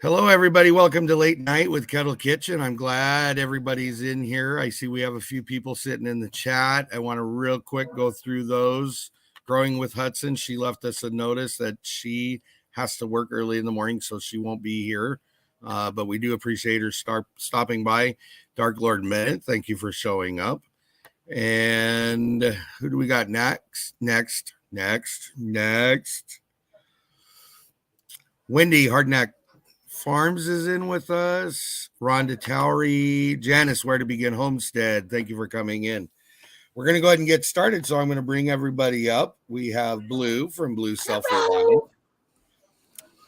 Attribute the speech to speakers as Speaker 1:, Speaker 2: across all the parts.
Speaker 1: Hello, everybody. Welcome to Late Night with Kettle Kitchen. I'm glad everybody's in here. I see we have a few people sitting in the chat. I want to real quick go through those. Growing with Hudson, she left us a notice that she has to work early in the morning, so she won't be here. But we do appreciate her stopping by. Dark Lord Minute, thank you for showing up. And who do we got next? Next. Wendy Hardneck Farms is in with us. Rhonda Towery, Janice, Where to Begin Homestead. Thank you for coming in. We're going to go ahead and get started. So I'm going to bring everybody up. We have Blue from Blue Self Reliance.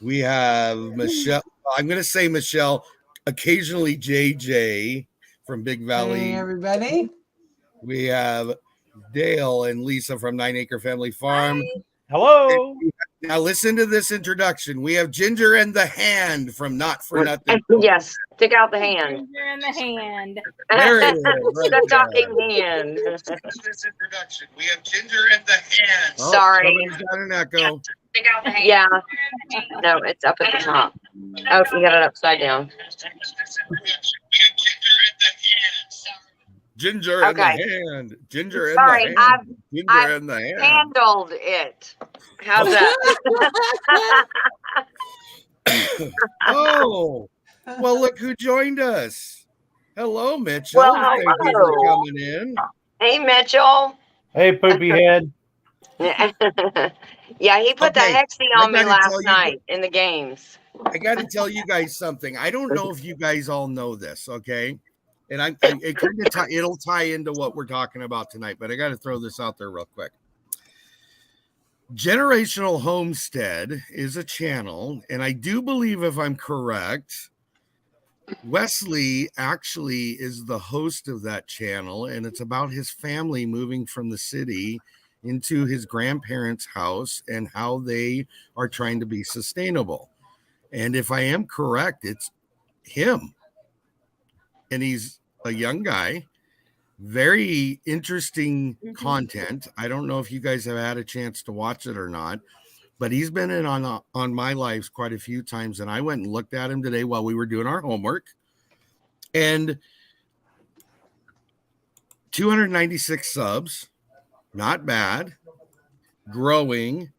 Speaker 1: We have Michelle. I'm going to say Michelle, occasionally JJ from Big Valley.
Speaker 2: Hey, everybody.
Speaker 1: We have Dale and Lisa from 9 Acre Family Farm.
Speaker 3: Hi.
Speaker 4: Hello.
Speaker 1: Now listen to this introduction. We have Ginger and the Hand from Not For Nothing.
Speaker 3: Yes, stick out the hand.
Speaker 5: Ginger in the hand.
Speaker 1: There it is.
Speaker 3: The talking hand.
Speaker 1: This introduction. We have Ginger and the Hand.
Speaker 3: Oh, sorry.
Speaker 1: Somebody's got an echo.
Speaker 3: Stick out the hand. Yeah. No, it's up at the top. Oh, you got it upside down.
Speaker 1: Ginger and the Hand. Ginger and
Speaker 3: sorry,
Speaker 1: the Hand. Ginger and the Hand.
Speaker 3: Handled it. How's that?
Speaker 1: Oh, well, look who joined us. Hello, Mitchell.
Speaker 3: Well,
Speaker 1: thank you for coming in.
Speaker 3: Hey, Mitchell.
Speaker 4: Hey, poopy head.
Speaker 3: Yeah, he put the hexy on me last night in the games.
Speaker 1: I got to tell you guys something. I don't know if you guys all know this, okay? And it'll tie into what we're talking about tonight, but I got to throw this out there real quick. Generational Homestead is a channel, and I do believe, if I'm correct, Wesley actually is the host of that channel, and it's about his family moving from the city into his grandparents' house and how they are trying to be sustainable. And if I am correct, it's him. And he's a young guy. Very interesting content. I don't know if you guys have had a chance to watch it or not, but he's been in on my lives quite a few times, and I went and looked at him today while we were doing our homework. And 296 subs, not bad, growing.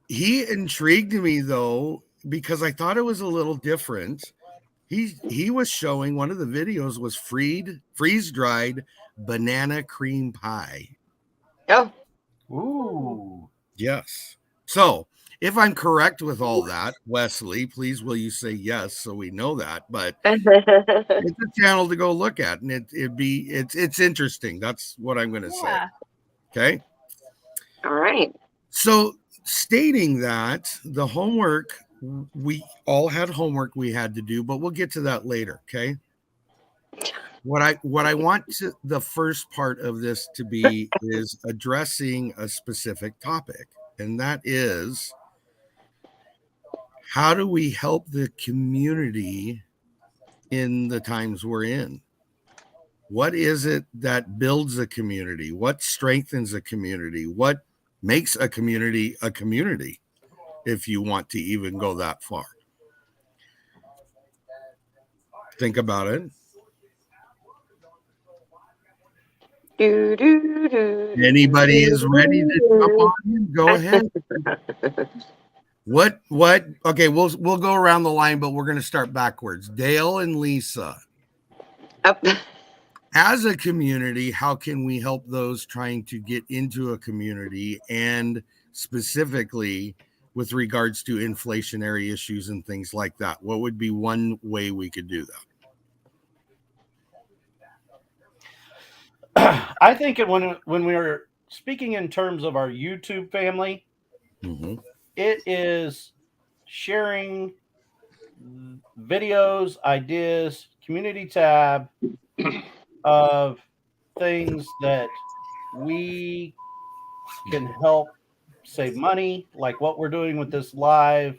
Speaker 1: He intrigued me though, because I thought it was a little different. He was showing, one of the videos was freeze-dried banana cream pie.
Speaker 3: Oh.
Speaker 4: Ooh.
Speaker 1: Yes. So if I'm correct with all that, Wesley, please will you say yes so we know that. But it's a channel to go look at, and it's interesting. That's what I'm gonna say. Okay.
Speaker 3: All right.
Speaker 1: So stating that, the homework, we all had homework we had to do, but we'll get to that later. Okay. What I want the first part of this to be is addressing a specific topic, and that is, how do we help the community in the times we're in? What is it that builds a community? What strengthens a community? What makes a community, if you want to even go that far? Think about it. Anybody is ready to jump on in? Go ahead. What? Okay, we'll go around the line, but we're going to start backwards. Dale and Lisa. As a community, how can we help those trying to get into a community, and specifically with regards to inflationary issues and things like that? What would be one way we could do
Speaker 4: that? I think when we were speaking in terms of our YouTube family, it is sharing videos, ideas, community tab of things that we can help save money, like what we're doing with this live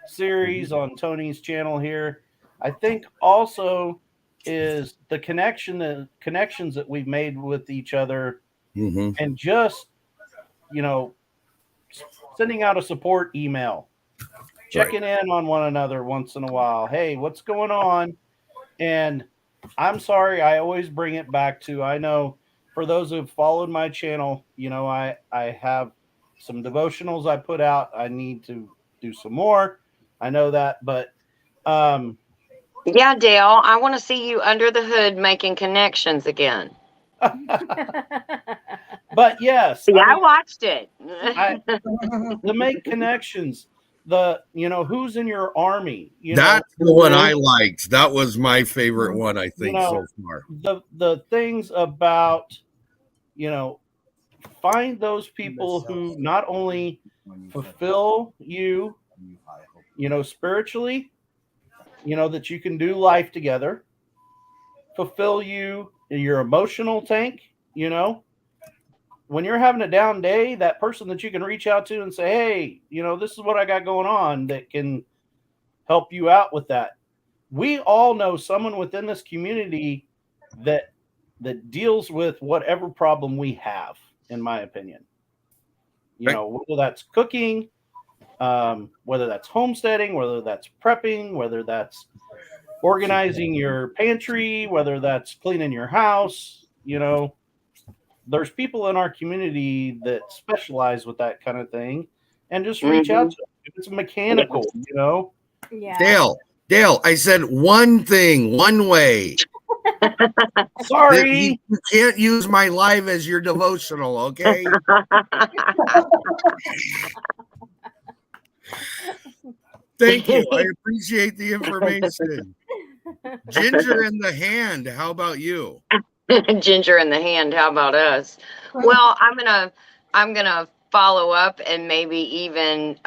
Speaker 4: series on Tony's channel here. I think also is the connections that we've made with each other, and just, sending out a support email checking in on one another once in a while. Hey, what's going on? And I'm sorry, I always bring it back to, I know for those who've followed my channel, I have some devotionals I put out. I need to do some more. I know that, but
Speaker 3: yeah, Dale, I want to see you under the hood making connections again.
Speaker 4: But yes,
Speaker 3: yeah, I watched it.
Speaker 4: To make connections, who's in your army?
Speaker 1: That's the one I liked. That was my favorite one, I think, so far.
Speaker 4: The things about, find those people who not only fulfill you, spiritually, that you can do life together, fulfill you in your emotional tank, when you're having a down day, that person that you can reach out to and say, hey, this is what I got going on that can help you out with that. We all know someone within this community that deals with whatever problem we have, in my opinion. Whether that's cooking, whether that's homesteading, whether that's prepping, whether that's organizing your pantry, whether that's cleaning your house, there's people in our community that specialize with that kind of thing, and just reach out to them. If it's mechanical,
Speaker 2: Yeah.
Speaker 1: Dale, I said one thing, one way.
Speaker 4: Sorry.
Speaker 1: You can't use my live as your devotional, okay? Thank you. I appreciate the information. Ginger in the hand. How about you?
Speaker 3: Ginger in the hand. How about us? Well, I'm gonna follow up and maybe even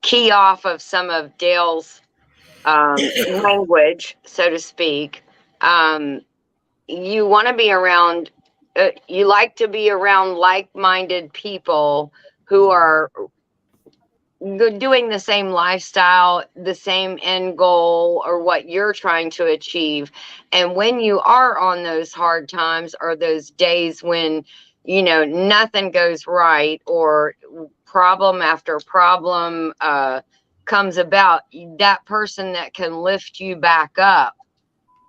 Speaker 3: key off of some of Dale's language, so to speak. You want to be around. You like to be around like-minded people who are doing the same lifestyle, the same end goal, or what you're trying to achieve. And when you are on those hard times or those days when, nothing goes right or problem after problem comes about, that person that can lift you back up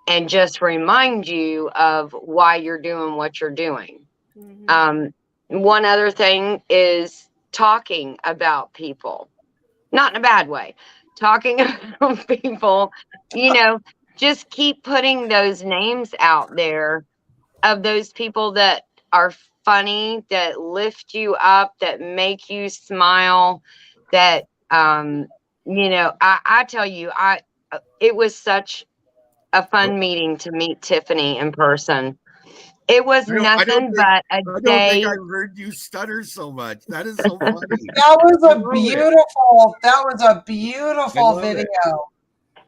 Speaker 3: and just remind you of why you're doing what you're doing. One other thing is talking about people, not in a bad way, talking about people, just keep putting those names out there of those people that are funny, that lift you up, that make you smile, that, I tell you, it was such a fun meeting to meet Tiffany in person. It was nothing but a day.
Speaker 1: I don't think I've heard you stutter so much. That is so funny.
Speaker 5: That was a beautiful video.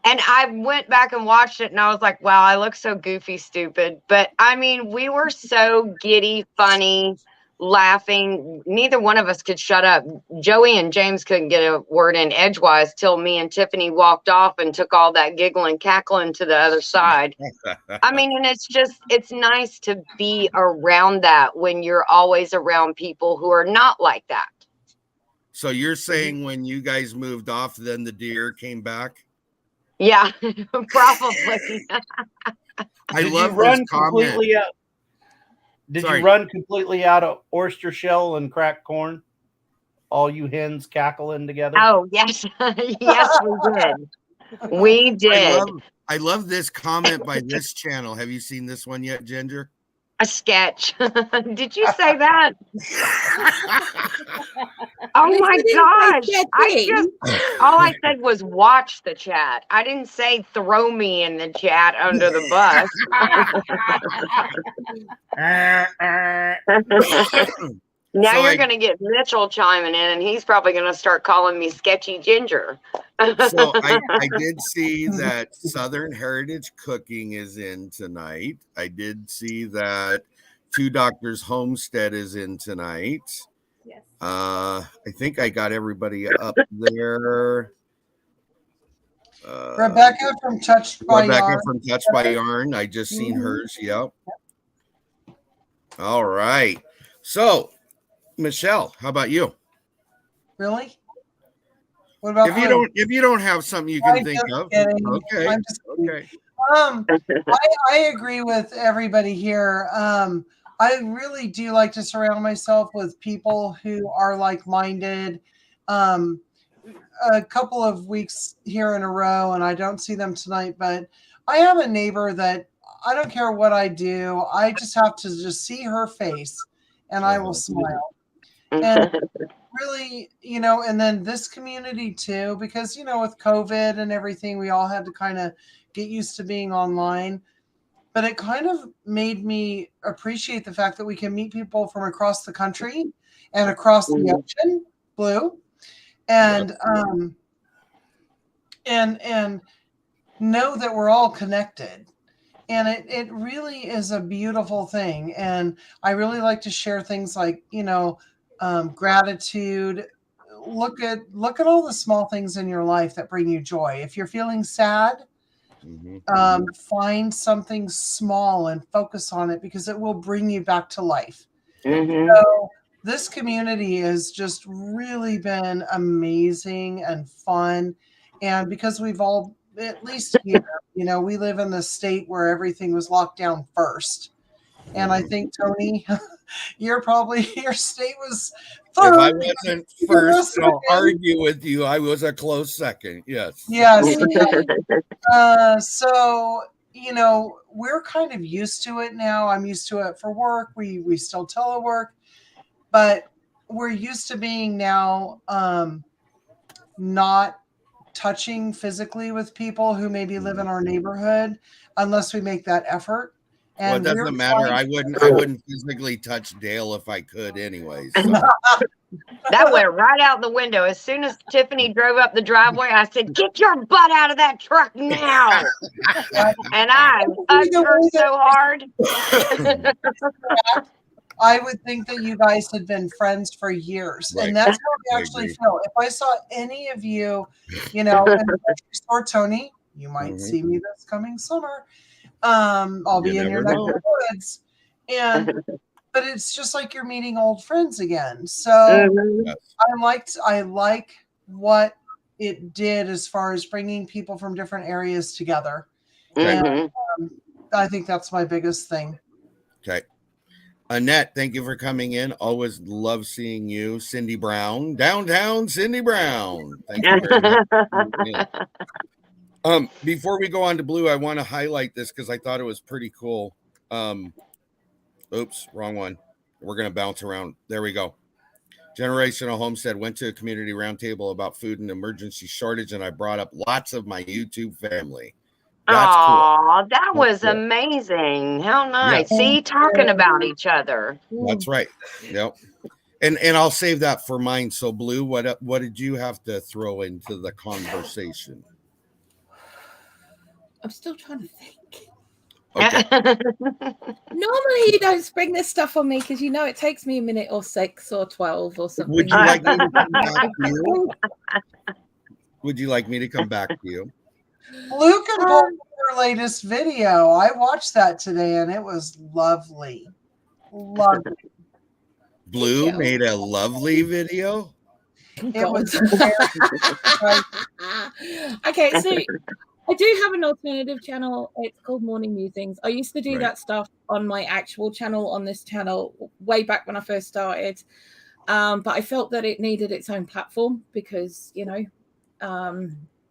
Speaker 3: And I went back and watched it and I was like, wow, I look so goofy, stupid. But I mean, we were so giddy, funny, laughing. Neither one of us could shut up. Joey and James couldn't get a word in edgewise till me and Tiffany walked off and took all that giggling, cackling to the other side. I mean, and it's nice to be around that when you're always around people who are not like that.
Speaker 1: So you're saying when you guys moved off, then the deer came back?
Speaker 3: Yeah, probably.
Speaker 1: I love this comment.
Speaker 4: Did you run completely out of oyster shell and cracked corn? All you hens cackling together?
Speaker 3: Oh, yes. Yes, we did. We did.
Speaker 1: I love this comment by this channel. Have you seen this one yet, Ginger?
Speaker 3: A sketch. Did you say that? Oh my gosh. All I said was watch the chat. I didn't say throw me in the chat under the bus. Now you're going to get Mitchell chiming in, and he's probably going to start calling me Sketchy Ginger.
Speaker 1: So I did see that Southern Heritage Cooking is in tonight. I did see that Two Doctors Homestead is in tonight.
Speaker 2: Yes.
Speaker 1: I think I got everybody up there.
Speaker 5: Rebecca from Touched by
Speaker 1: Yarn. I just seen hers. Yep. All right. So, Michelle, how about you?
Speaker 5: Really? What about Blue?
Speaker 1: if you don't have something you can
Speaker 5: I'm
Speaker 1: think
Speaker 5: just
Speaker 1: of,
Speaker 5: kidding.
Speaker 1: okay,
Speaker 5: I'm just kidding.
Speaker 1: okay.
Speaker 5: I agree with everybody here. I really do like to surround myself with people who are like-minded. A couple of weeks here in a row, and I don't see them tonight, but I have a neighbor that I don't care what I do. I just have to just see her face and I will smile. And really, and then this community too, because, with COVID and everything, we all had to kind of get used to being online. But it kind of made me appreciate the fact that we can meet people from across the country and across the ocean, Blue, and and know that we're all connected. And it really is a beautiful thing. And I really like to share things like, gratitude. Look at all the small things in your life that bring you joy. If you're feeling sad, find something small and focus on it, because it will bring you back to life. So this community has just really been amazing and fun. And because we've all, at least here, we live in the state where everything was locked down first. And I think, Tony, your state was third.
Speaker 1: If I wasn't first, I'll argue with you. I was a close second. Yes.
Speaker 5: Yes. So, we're kind of used to it now. I'm used to it for work. We still telework, but we're used to being now not touching physically with people who maybe live in our neighborhood unless we make that effort. And
Speaker 1: well, it doesn't matter. I wouldn't physically touch Dale if I could anyway. So.
Speaker 3: That went right out the window. As soon as Tiffany drove up the driveway, I said, "Get your butt out of that truck now." And I hugged her so hard.
Speaker 5: I would think that you guys had been friends for years. Right. And that's how I actually feel. If I saw any of you, in the grocery store, Tony, you might see me this coming summer. I'll be in your neck of the woods. But it's just like you're meeting old friends again. So I like what it did as far as bringing people from different areas together. And I think that's my biggest thing.
Speaker 1: Okay. Annette, thank you for coming in. Always love seeing you. Cindy Brown, downtown Cindy Brown. Thank you very much. Before we go on to Blue, I want to highlight this because I thought it was pretty cool. Oops, wrong one. We're going to bounce around. There we go. Generational Homestead went to a community roundtable about food and emergency shortage, and I brought up lots of my YouTube family. That's cool.
Speaker 3: That was amazing. How nice. Yeah. See, talking about each other.
Speaker 1: That's right. Yep. And I'll save that for mine. So, Blue, what did you have to throw into the conversation?
Speaker 6: I'm still trying to think.
Speaker 1: Okay.
Speaker 6: Normally, you don't spring this stuff on me because it takes me a minute or 6 or 12 or something.
Speaker 1: Would you like me to come back to you? Would you like me to come back to you?
Speaker 5: Blue can pull her latest video. I watched that today and it was lovely. Lovely.
Speaker 1: Blue made a lovely video.
Speaker 5: It was
Speaker 6: okay, so I do have an alternative channel. It's called Morning Musings. I used to do that stuff on my actual channel, on this channel, way back when I first started. But I felt that it needed its own platform because,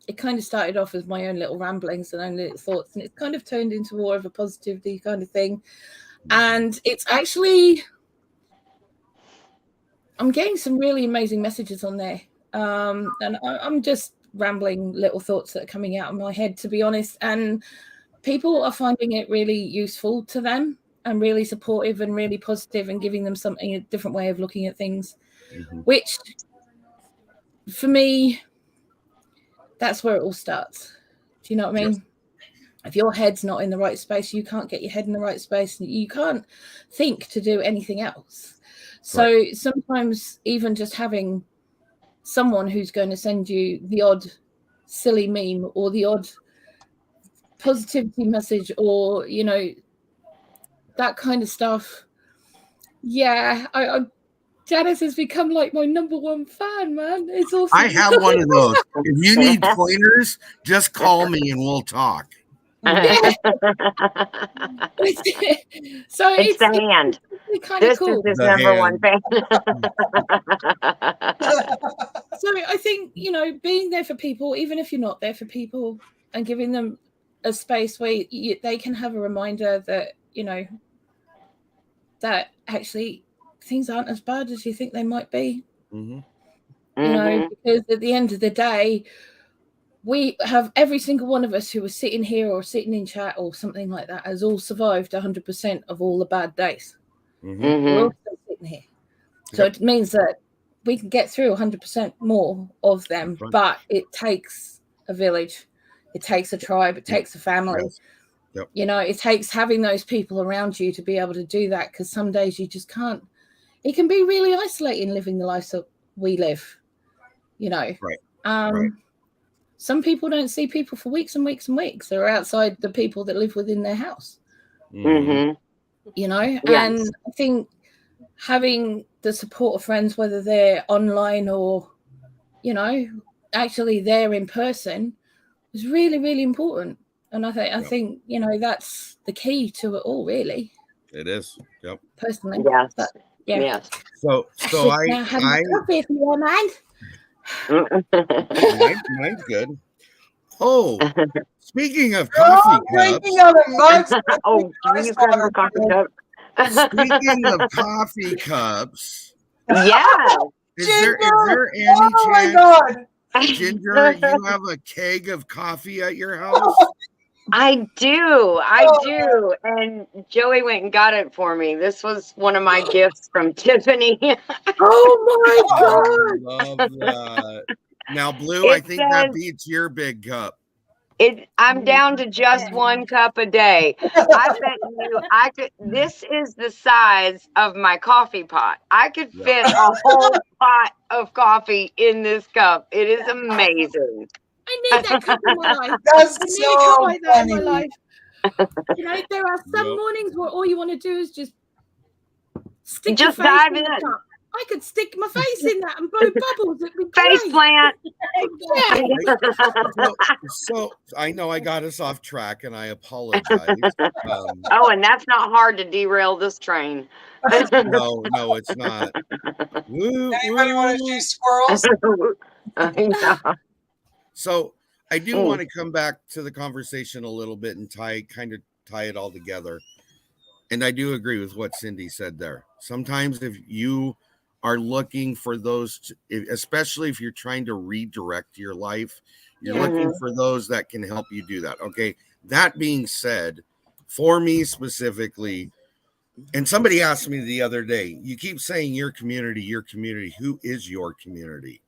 Speaker 6: it kind of started off as my own little ramblings and own little thoughts, and it's kind of turned into more of a positivity kind of thing. And it's actually, I'm getting some really amazing messages on there. And I'm just rambling little thoughts that are coming out of my head, to be honest. And people are finding it really useful to them and really supportive and really positive and giving them something, a different way of looking at things, which for me, that's where it all starts. Do you know what I mean? Yes. If your head's not in the right space, you can't get your head in the right space. You can't think to do anything else. So sometimes even just having someone who's going to send you the odd silly meme or the odd positivity message or, that kind of stuff. Yeah, Janice has become like my #1 fan, man. It's awesome.
Speaker 1: I have one of those. If you need pointers, just call me and we'll talk.
Speaker 6: So
Speaker 3: It's the hand.
Speaker 6: It's kind of
Speaker 3: This
Speaker 6: cool.
Speaker 3: is his
Speaker 1: The
Speaker 3: #1 fan.
Speaker 6: So I think, you know, being there for people, even if you're not there for people, and giving them a space where they can have a reminder that, you know, that actually things aren't as bad as you think they might be.
Speaker 1: Mm-hmm.
Speaker 6: You know, because at the end of the day, we have every single one of us who was sitting here or sitting in chat or something like that has all survived 100% of all the bad days. We're all still sitting here. So it means that we can get through 100% more of them, but it takes a village. It takes a tribe. It takes a family.
Speaker 1: Yes. Yep.
Speaker 6: You know, it takes having those people around you to be able to do that, because some days you just can't. It can be really isolating living the life that we live, you know.
Speaker 1: Right.
Speaker 6: Some people don't see people for weeks and weeks and weeks. They're outside the people that live within their house, you know.
Speaker 3: Yes.
Speaker 6: And I think having the support of friends, whether they're online or, you know, actually there in person, is really, really important. And I think, you know, that's the key to it all, really.
Speaker 1: It is. Yep.
Speaker 6: Personally.
Speaker 3: Yes.
Speaker 6: But, yeah.
Speaker 3: Yes.
Speaker 1: So
Speaker 6: I have my coffee if you don't mind.
Speaker 1: Mine's good. Oh, speaking of coffee cups.
Speaker 3: Oh, can you grab a coffee cup?
Speaker 1: Speaking of coffee cups.
Speaker 3: Yeah.
Speaker 1: Is there any chance,
Speaker 5: my God.
Speaker 1: Ginger, you have a keg of coffee at your house?
Speaker 3: I do. And Joey went and got it for me. This was one of my gifts from Tiffany.
Speaker 6: Oh my
Speaker 1: God. I love that. Now, Blue, I think that beats your big cup.
Speaker 3: I'm down to just 1 cup a day. I bet you I could. This is the size of my coffee pot. I could fit a whole pot of coffee in this cup. It is amazing.
Speaker 6: I need that cup in my life.
Speaker 5: That's so
Speaker 6: cup like that in my
Speaker 5: funny.
Speaker 6: life. You know, there are some mornings where all you want to do is just stick
Speaker 3: Just
Speaker 6: your face
Speaker 3: dive
Speaker 6: in
Speaker 3: in.
Speaker 6: the cup. I could stick my face in that and blow bubbles. It'd be
Speaker 3: Face
Speaker 6: great.
Speaker 3: plant.
Speaker 1: So I know I got us off track, and I apologize.
Speaker 3: Oh, and that's not hard to derail this train.
Speaker 1: No, it's not.
Speaker 5: Anybody want to chase squirrels?
Speaker 1: So I do want to come back to the conversation a little bit and tie it all together. And I do agree with what Cindy said there. Sometimes if you are looking for those, especially if you're trying to redirect your life, you're looking for those that can help you do that. Okay. That being said, for me specifically, and somebody asked me the other day, you keep saying your community. Who is your community?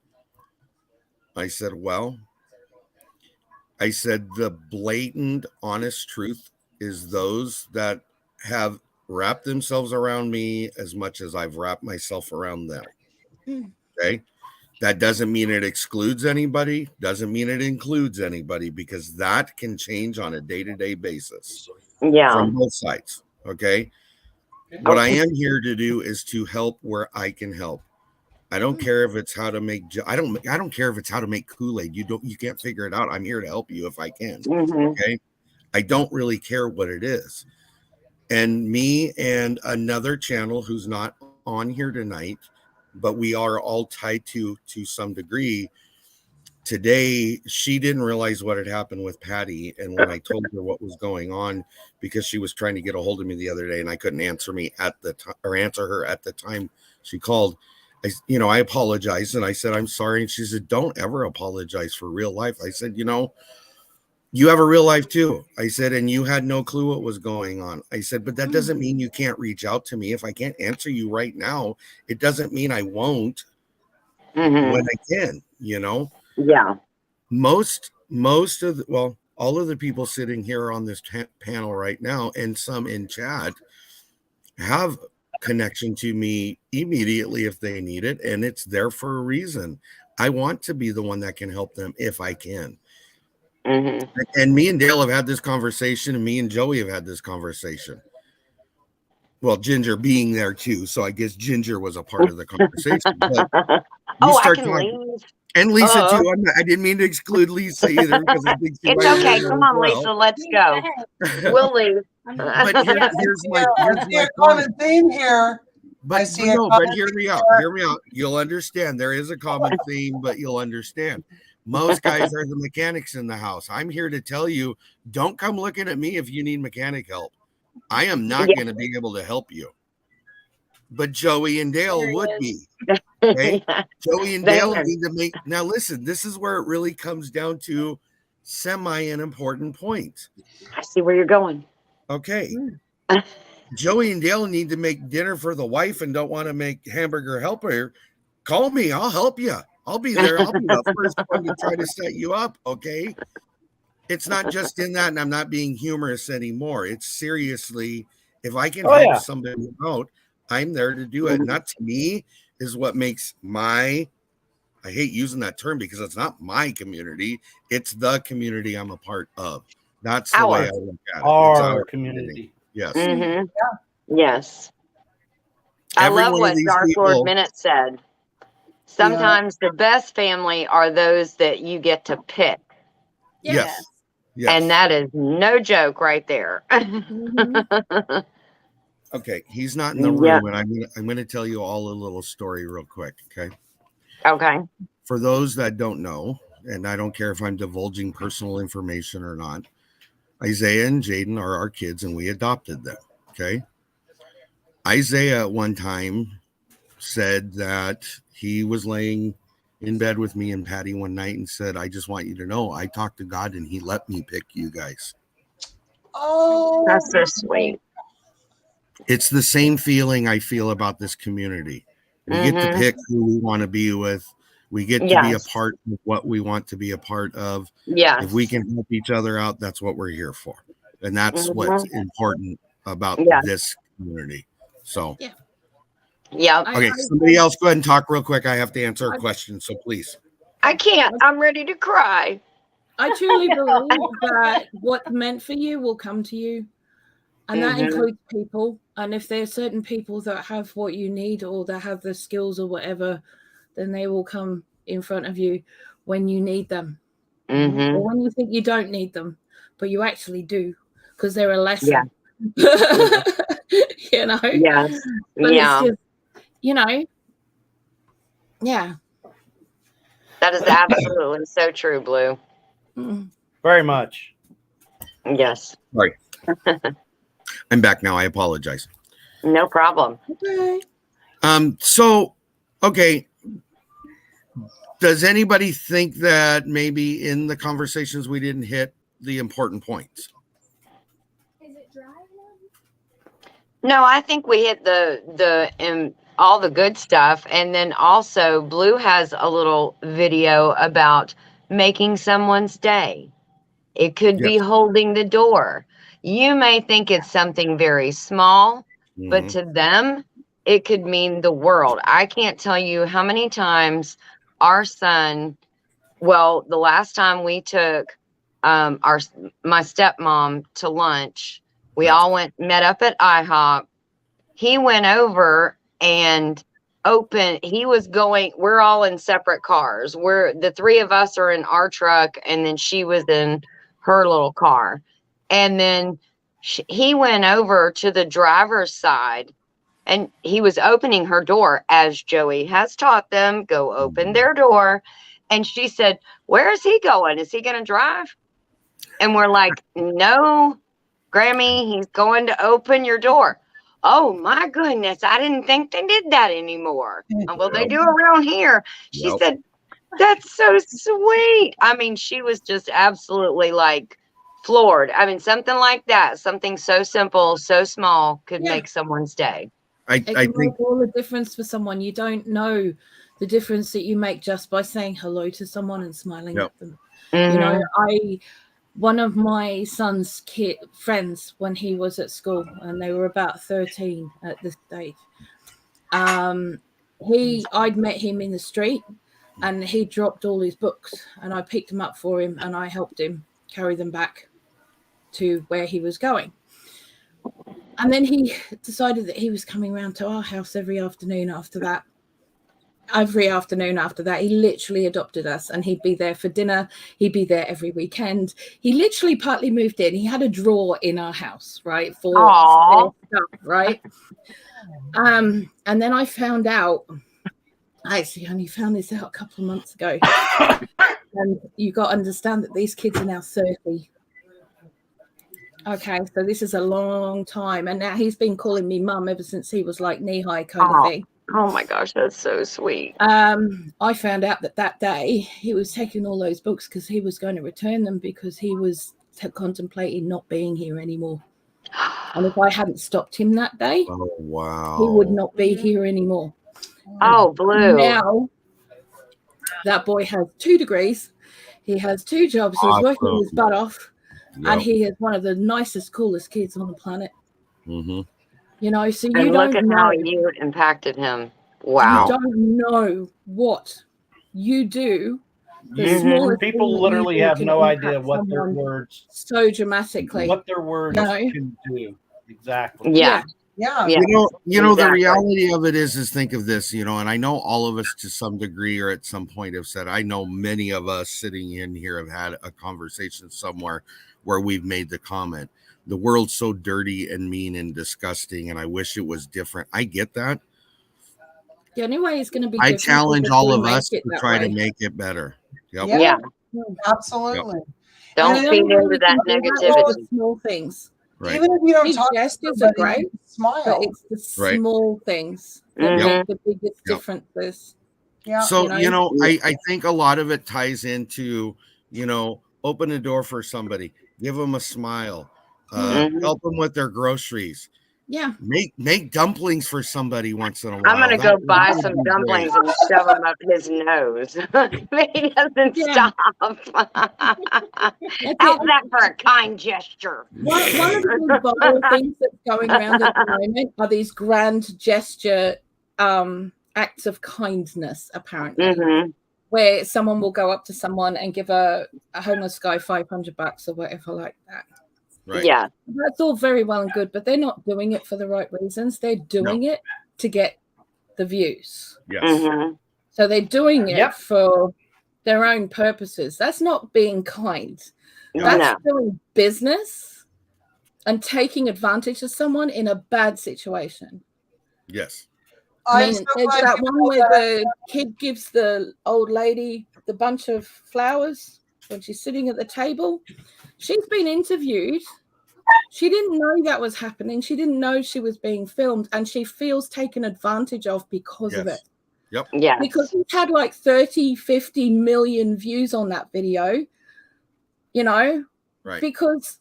Speaker 1: I said, the blatant, honest truth is those that have wrapped themselves around me as much as I've wrapped myself around them. Okay. That doesn't mean it excludes anybody, doesn't mean it includes anybody, because that can change on a day-to-day basis.
Speaker 3: Yeah.
Speaker 1: From both sides. Okay. What I am here to do is to help where I can help. I don't care if it's how to make. I don't care if it's how to make Kool-Aid. You can't figure it out. I'm here to help you if I can. Okay. I don't really care what it is. And me and another channel who's not on here tonight, but we are all tied to some degree. Today, she didn't realize what had happened with Patty. And when I told her what was going on, because she was trying to get a hold of me the other day and I couldn't answer her at the time she called, I apologized and I said, I'm sorry. And she said, don't ever apologize for real life. I said, you have a real life too. I said, and you had no clue what was going on. I said, but that doesn't mean you can't reach out to me. If I can't answer you right now, it doesn't mean I won't when I can,
Speaker 3: Yeah.
Speaker 1: Most of all of the people sitting here on this panel right now, and some in chat, have connection to me immediately if they need it, and it's there for a reason. I want to be the one that can help them if I can. And me and Dale have had this conversation, and me and Joey have had this conversation. Well, Ginger being there too, so I guess Ginger was a part of the conversation. But
Speaker 3: Oh, I
Speaker 1: start
Speaker 3: can
Speaker 1: talking,
Speaker 3: leave.
Speaker 1: and Lisa
Speaker 3: Uh-oh.
Speaker 1: too. I didn't mean to exclude Lisa either because I think she
Speaker 3: It's
Speaker 1: might have
Speaker 3: okay.
Speaker 1: been there
Speaker 3: Come
Speaker 1: as
Speaker 3: on,
Speaker 1: well.
Speaker 3: Lisa. Let's go. We'll leave.
Speaker 1: But here's
Speaker 5: I
Speaker 1: my
Speaker 5: see a
Speaker 1: point.
Speaker 5: common theme here. I
Speaker 1: But
Speaker 5: see a
Speaker 1: no,
Speaker 5: common
Speaker 1: but hear me out. Hear me out. You'll understand. There is a common theme, but you'll understand. Most guys are the mechanics in the house. I'm here to tell you, don't come looking at me if you need mechanic help. I am not
Speaker 3: Yeah.
Speaker 1: going to be able to help you. But Joey and Dale would be. Okay? Joey and Dale
Speaker 3: There.
Speaker 1: need to make. Now, listen, this is where it really comes down to an important point.
Speaker 3: I see where you're going.
Speaker 1: Okay. Joey and Dale need to make dinner for the wife and don't want to make hamburger helper. Call me. I'll help you. I'll be there. I'll be the first one to try to set you up. Okay. It's not just in that, and I'm not being humorous anymore. It's seriously, if I can help somebody out, I'm there to do it. And that to me is what makes I hate using that term because it's not my community. It's the community I'm a part of. That's the way I look at it. It's
Speaker 4: Our community.
Speaker 1: Yes.
Speaker 3: Mm-hmm. Yes. I
Speaker 1: Every
Speaker 3: love
Speaker 1: one
Speaker 3: what
Speaker 1: of these
Speaker 3: Dark
Speaker 1: people,
Speaker 3: Lord Minute said. Sometimes the best family are those that you get to pick.
Speaker 1: Yes. Yes.
Speaker 3: And that is no joke right there.
Speaker 1: Okay, he's not in the room, and I'm going to tell you all a little story real quick. Okay.
Speaker 3: Okay.
Speaker 1: For those that don't know, and I don't care if I'm divulging personal information or not, Isaiah and Jaden are our kids, and we adopted them. Okay. Isaiah at one time said that he was laying in bed with me and Patty one night and said, I just want you to know I talked to God and he let me pick you guys.
Speaker 5: Oh,
Speaker 3: that's so sweet.
Speaker 1: It's the same feeling I feel about this community. We get to pick who we want to be with. We get to be a part of what we want to be a part of.
Speaker 3: Yes.
Speaker 1: If we can help each other out, that's what we're here for. And that's what's important about this community. So
Speaker 3: yeah.
Speaker 1: Okay, somebody else go ahead and talk real quick. I have to answer a question, so please.
Speaker 3: I can't. I'm ready to cry.
Speaker 6: I truly believe that what's meant for you will come to you. And that includes people. And if there are certain people that have what you need or that have the skills or whatever, then they will come in front of you when you need them. Or when you think you don't need them, but you actually do, because they're a lesson.
Speaker 3: Yeah.
Speaker 6: You know?
Speaker 3: Yes.
Speaker 6: But it's just, you know,
Speaker 3: that is absolutely so true, Blue.
Speaker 4: Very much.
Speaker 3: Yes.
Speaker 1: Sorry. I'm back now. I apologize.
Speaker 3: No problem.
Speaker 6: Okay.
Speaker 1: So, okay. Does anybody think that maybe in the conversations we didn't hit the important points?
Speaker 2: Is it dry now?
Speaker 3: No, I think we hit the all the good stuff, and then also Blue has a little video about making someone's day. It could be holding the door. You may think it's something very small, but to them, it could mean the world. I can't tell you how many times our son, well, the last time we took my stepmom to lunch, we all met up at IHOP. He went over and we're all in separate cars. The three of us are in our truck, and then she was in her little car. And then he went over to the driver's side, and he was opening her door, as Joey has taught them, go open their door. And she said, where is he going? Is he going to drive? And we're like, no, Grammy, he's going to open your door. Oh my goodness, I didn't think they did that anymore. Well, they do around here. She said, that's so sweet. I mean, she was just absolutely like floored. I mean, something like that, something so simple, so small could make someone's day.
Speaker 6: It can make all the difference for someone. You don't know the difference that you make just by saying hello to someone and smiling at them. You know, one of my son's friends, when he was at school, and they were about 13 at this stage, I'd met him in the street, and he dropped all his books, and I picked them up for him, and I helped him carry them back to where he was going. And then he decided that he was coming around to our house every afternoon after that. Every afternoon after that, he literally adopted us, and he'd be there for dinner. He'd be there every weekend. He literally partly moved in. He had a drawer in our house, right, for
Speaker 3: Aww.
Speaker 6: stuff, right? And then I found out, I actually only found this out a couple of months ago. And you got to understand that these kids are now 30. Okay, so this is a long time. And now he's been calling me mum ever since he was like knee-high kind of thing.
Speaker 3: Oh my gosh, that's so sweet.
Speaker 6: I found out that day he was taking all those books because he was going to return them because he was contemplating not being here anymore. And if I hadn't stopped him that day,
Speaker 1: Oh, wow.
Speaker 6: he would not be here anymore.
Speaker 3: Oh, Blue.
Speaker 6: Now, that boy has 2 degrees. He has 2 jobs. He's working his butt off.
Speaker 1: Yep.
Speaker 6: And he is one of the nicest, coolest kids on the planet.
Speaker 1: Mm-hmm.
Speaker 6: You know, so
Speaker 3: And
Speaker 6: you
Speaker 3: look
Speaker 6: don't
Speaker 3: at how
Speaker 6: know.
Speaker 3: you impacted him. Wow.
Speaker 6: You don't know what you do. The
Speaker 3: Mhm.
Speaker 6: smallest thing
Speaker 4: People
Speaker 6: that you
Speaker 4: literally
Speaker 6: do
Speaker 4: have
Speaker 6: can
Speaker 4: no
Speaker 6: impact
Speaker 4: idea what their
Speaker 6: someone
Speaker 4: words,
Speaker 6: so dramatically.
Speaker 4: what their words
Speaker 6: No.
Speaker 4: can do. Exactly.
Speaker 3: Yeah.
Speaker 5: Yeah.
Speaker 3: Yeah.
Speaker 1: You know, the
Speaker 3: Exactly.
Speaker 1: reality of it is think of this, you know, and I know all of us to some degree or at some point have said, I know many of us sitting in here have had a conversation somewhere where we've made the comment, the world's so dirty and mean and disgusting, and I wish it was different. I get that.
Speaker 6: The only way it's going to be
Speaker 1: I
Speaker 6: different
Speaker 1: challenge
Speaker 6: is if
Speaker 1: all
Speaker 6: we
Speaker 1: of
Speaker 6: make
Speaker 1: us
Speaker 6: it
Speaker 1: to
Speaker 6: that
Speaker 1: try to
Speaker 6: way.
Speaker 1: make it better. Yep.
Speaker 5: Yeah.
Speaker 3: Yeah.
Speaker 5: Absolutely.
Speaker 3: Don't
Speaker 6: And the
Speaker 3: feed
Speaker 6: only way
Speaker 3: into
Speaker 6: we
Speaker 3: that
Speaker 6: can do that is
Speaker 3: negativity.
Speaker 6: the small things.
Speaker 1: Right.
Speaker 5: Even if you don't
Speaker 6: Big
Speaker 5: talk to
Speaker 6: gestures are
Speaker 5: somebody,
Speaker 6: great,
Speaker 5: you smile.
Speaker 6: but it's the
Speaker 1: Right.
Speaker 6: small things that
Speaker 3: Mhm.
Speaker 6: make the biggest
Speaker 1: Yep.
Speaker 6: differences.
Speaker 5: Yeah.
Speaker 1: So,
Speaker 6: you know?
Speaker 1: I think a lot of it ties into, open a door for somebody, give them a smile,
Speaker 3: Mhm.
Speaker 1: help them with their groceries,
Speaker 6: Yeah.
Speaker 1: make dumplings for somebody once in a while.
Speaker 3: I'm gonna
Speaker 1: That
Speaker 3: go
Speaker 1: would
Speaker 3: buy
Speaker 1: be
Speaker 3: some
Speaker 1: great.
Speaker 3: dumplings and shove them up his nose. He doesn't
Speaker 6: Yeah.
Speaker 3: stop. How's that for a kind gesture?
Speaker 6: One of the big viral things that's going around at the moment are these grand gesture acts of kindness, apparently,
Speaker 3: Mhm.
Speaker 6: where someone will go up to someone and give a homeless guy $500 or whatever like that.
Speaker 1: Right.
Speaker 3: Yeah.
Speaker 6: That's all very well and good, but they're not doing it for the right reasons. They're doing it to get the views.
Speaker 1: Yes.
Speaker 3: Mhm.
Speaker 6: So they're doing it
Speaker 4: Yep.
Speaker 6: for their own purposes. That's not being kind. That's
Speaker 3: No.
Speaker 6: doing business and taking advantage of someone in a bad situation.
Speaker 1: Yes.
Speaker 6: I
Speaker 5: I'm
Speaker 6: mean,
Speaker 5: so
Speaker 6: there's
Speaker 5: glad
Speaker 6: that
Speaker 5: you
Speaker 6: one
Speaker 5: pulled
Speaker 6: where
Speaker 5: that.
Speaker 6: the kid gives the old lady the bunch of flowers when she's sitting at the table. She's been interviewed. She didn't know that was happening. She didn't know she was being filmed, and she feels taken advantage of because of it.
Speaker 1: Yep.
Speaker 3: Yes.
Speaker 6: Because he's had like 30, 50 million views on that video,
Speaker 1: Right.
Speaker 6: because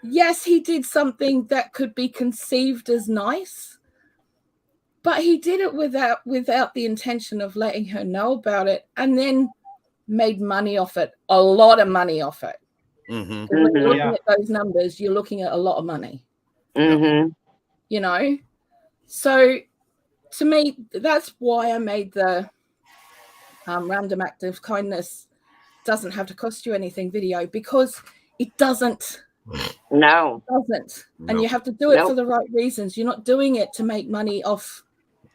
Speaker 6: yes, he did something that could be conceived as nice, but he did it without the intention of letting her know about it, and then made money off it, a lot of money off it.
Speaker 1: Mm-hmm.
Speaker 6: When you're looking
Speaker 4: Yeah.
Speaker 6: at those numbers, you're looking at a lot of money,
Speaker 3: Mhm.
Speaker 6: So to me, that's why I made the random act of kindness doesn't have to cost you anything video, because it doesn't.
Speaker 3: No.
Speaker 6: And you have to do it for
Speaker 3: Nope.
Speaker 6: the right reasons. You're not doing it to make money off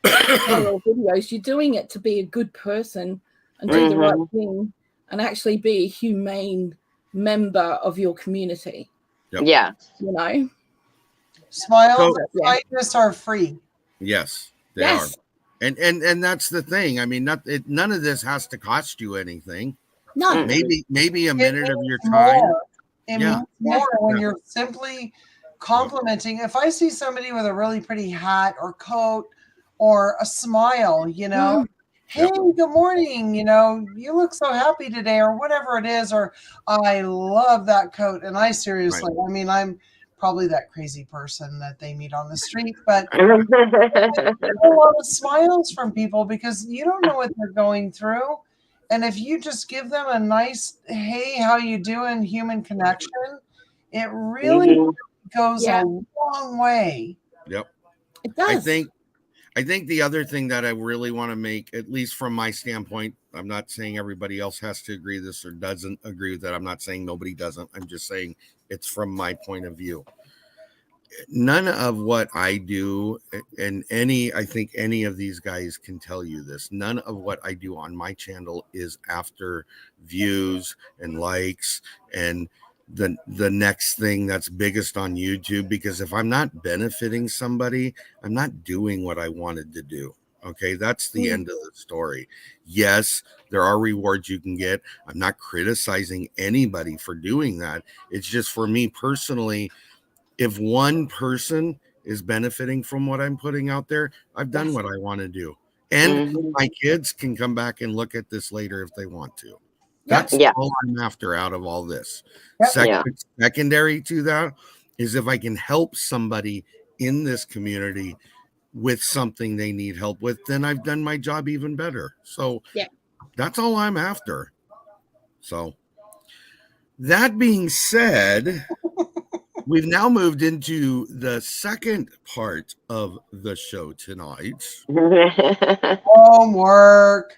Speaker 6: viral videos. You're doing it to be a good person and do the right thing and actually be a humane member of your community.
Speaker 1: Yep.
Speaker 3: Yeah.
Speaker 5: Smiles
Speaker 1: So-
Speaker 5: and kindness are free.
Speaker 1: Yes, they
Speaker 6: Yes.
Speaker 1: are. And that's the thing. I mean, none of this has to cost you anything.
Speaker 6: No.
Speaker 3: Mm.
Speaker 1: Maybe a
Speaker 5: It
Speaker 1: minute of
Speaker 5: means
Speaker 1: your time.
Speaker 5: more. It
Speaker 1: Yeah.
Speaker 5: means more when
Speaker 1: Yeah.
Speaker 5: you're simply complimenting. If I see somebody with a really pretty hat or coat or a smile, hey, good morning, you look so happy today, or whatever it is, or I love that coat. And I seriously, I mean, I'm probably that crazy person that they meet on the street, but a lot of smiles from people because you don't know what they're going through. And if you just give them a nice, hey, how you doing, human connection, it really goes a long way.
Speaker 1: Yep.
Speaker 6: It does.
Speaker 1: I think the other thing that I really want to make, at least from my standpoint, I'm not saying everybody else has to agree with this or doesn't agree with that. I'm not saying nobody doesn't. I'm just saying it's from my point of view. none of what I do, and I think any of these guys can tell you this, none of what I do on my channel is after views and likes and the next thing that's biggest on YouTube, because if I'm not benefiting somebody, I'm not doing what I wanted to do. Okay, that's the end of the story. Yes, there are rewards you can get. I'm not criticizing anybody for doing that. It's just for me personally, if one person is benefiting from what I'm putting out there, I've done what I want to do. And my kids can come back and look at this later if they want to. That's all I'm after out of all this. Secondary to that is if I can help somebody in this community with something they need help with, then I've done my job even better. So that's all I'm after. So that being said, we've now moved into the second part of the show tonight.
Speaker 5: Homework.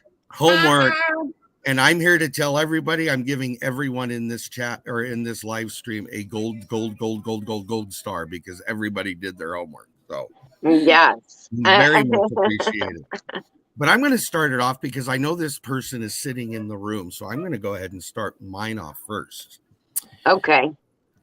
Speaker 1: And I'm here to tell everybody, I'm giving everyone in this chat or in this live stream a gold star, because everybody did their homework. So
Speaker 3: yes,
Speaker 1: very much appreciated. But I'm going to start it off because I know this person is sitting in the room. So I'm going to go ahead and start mine off first.
Speaker 3: Okay.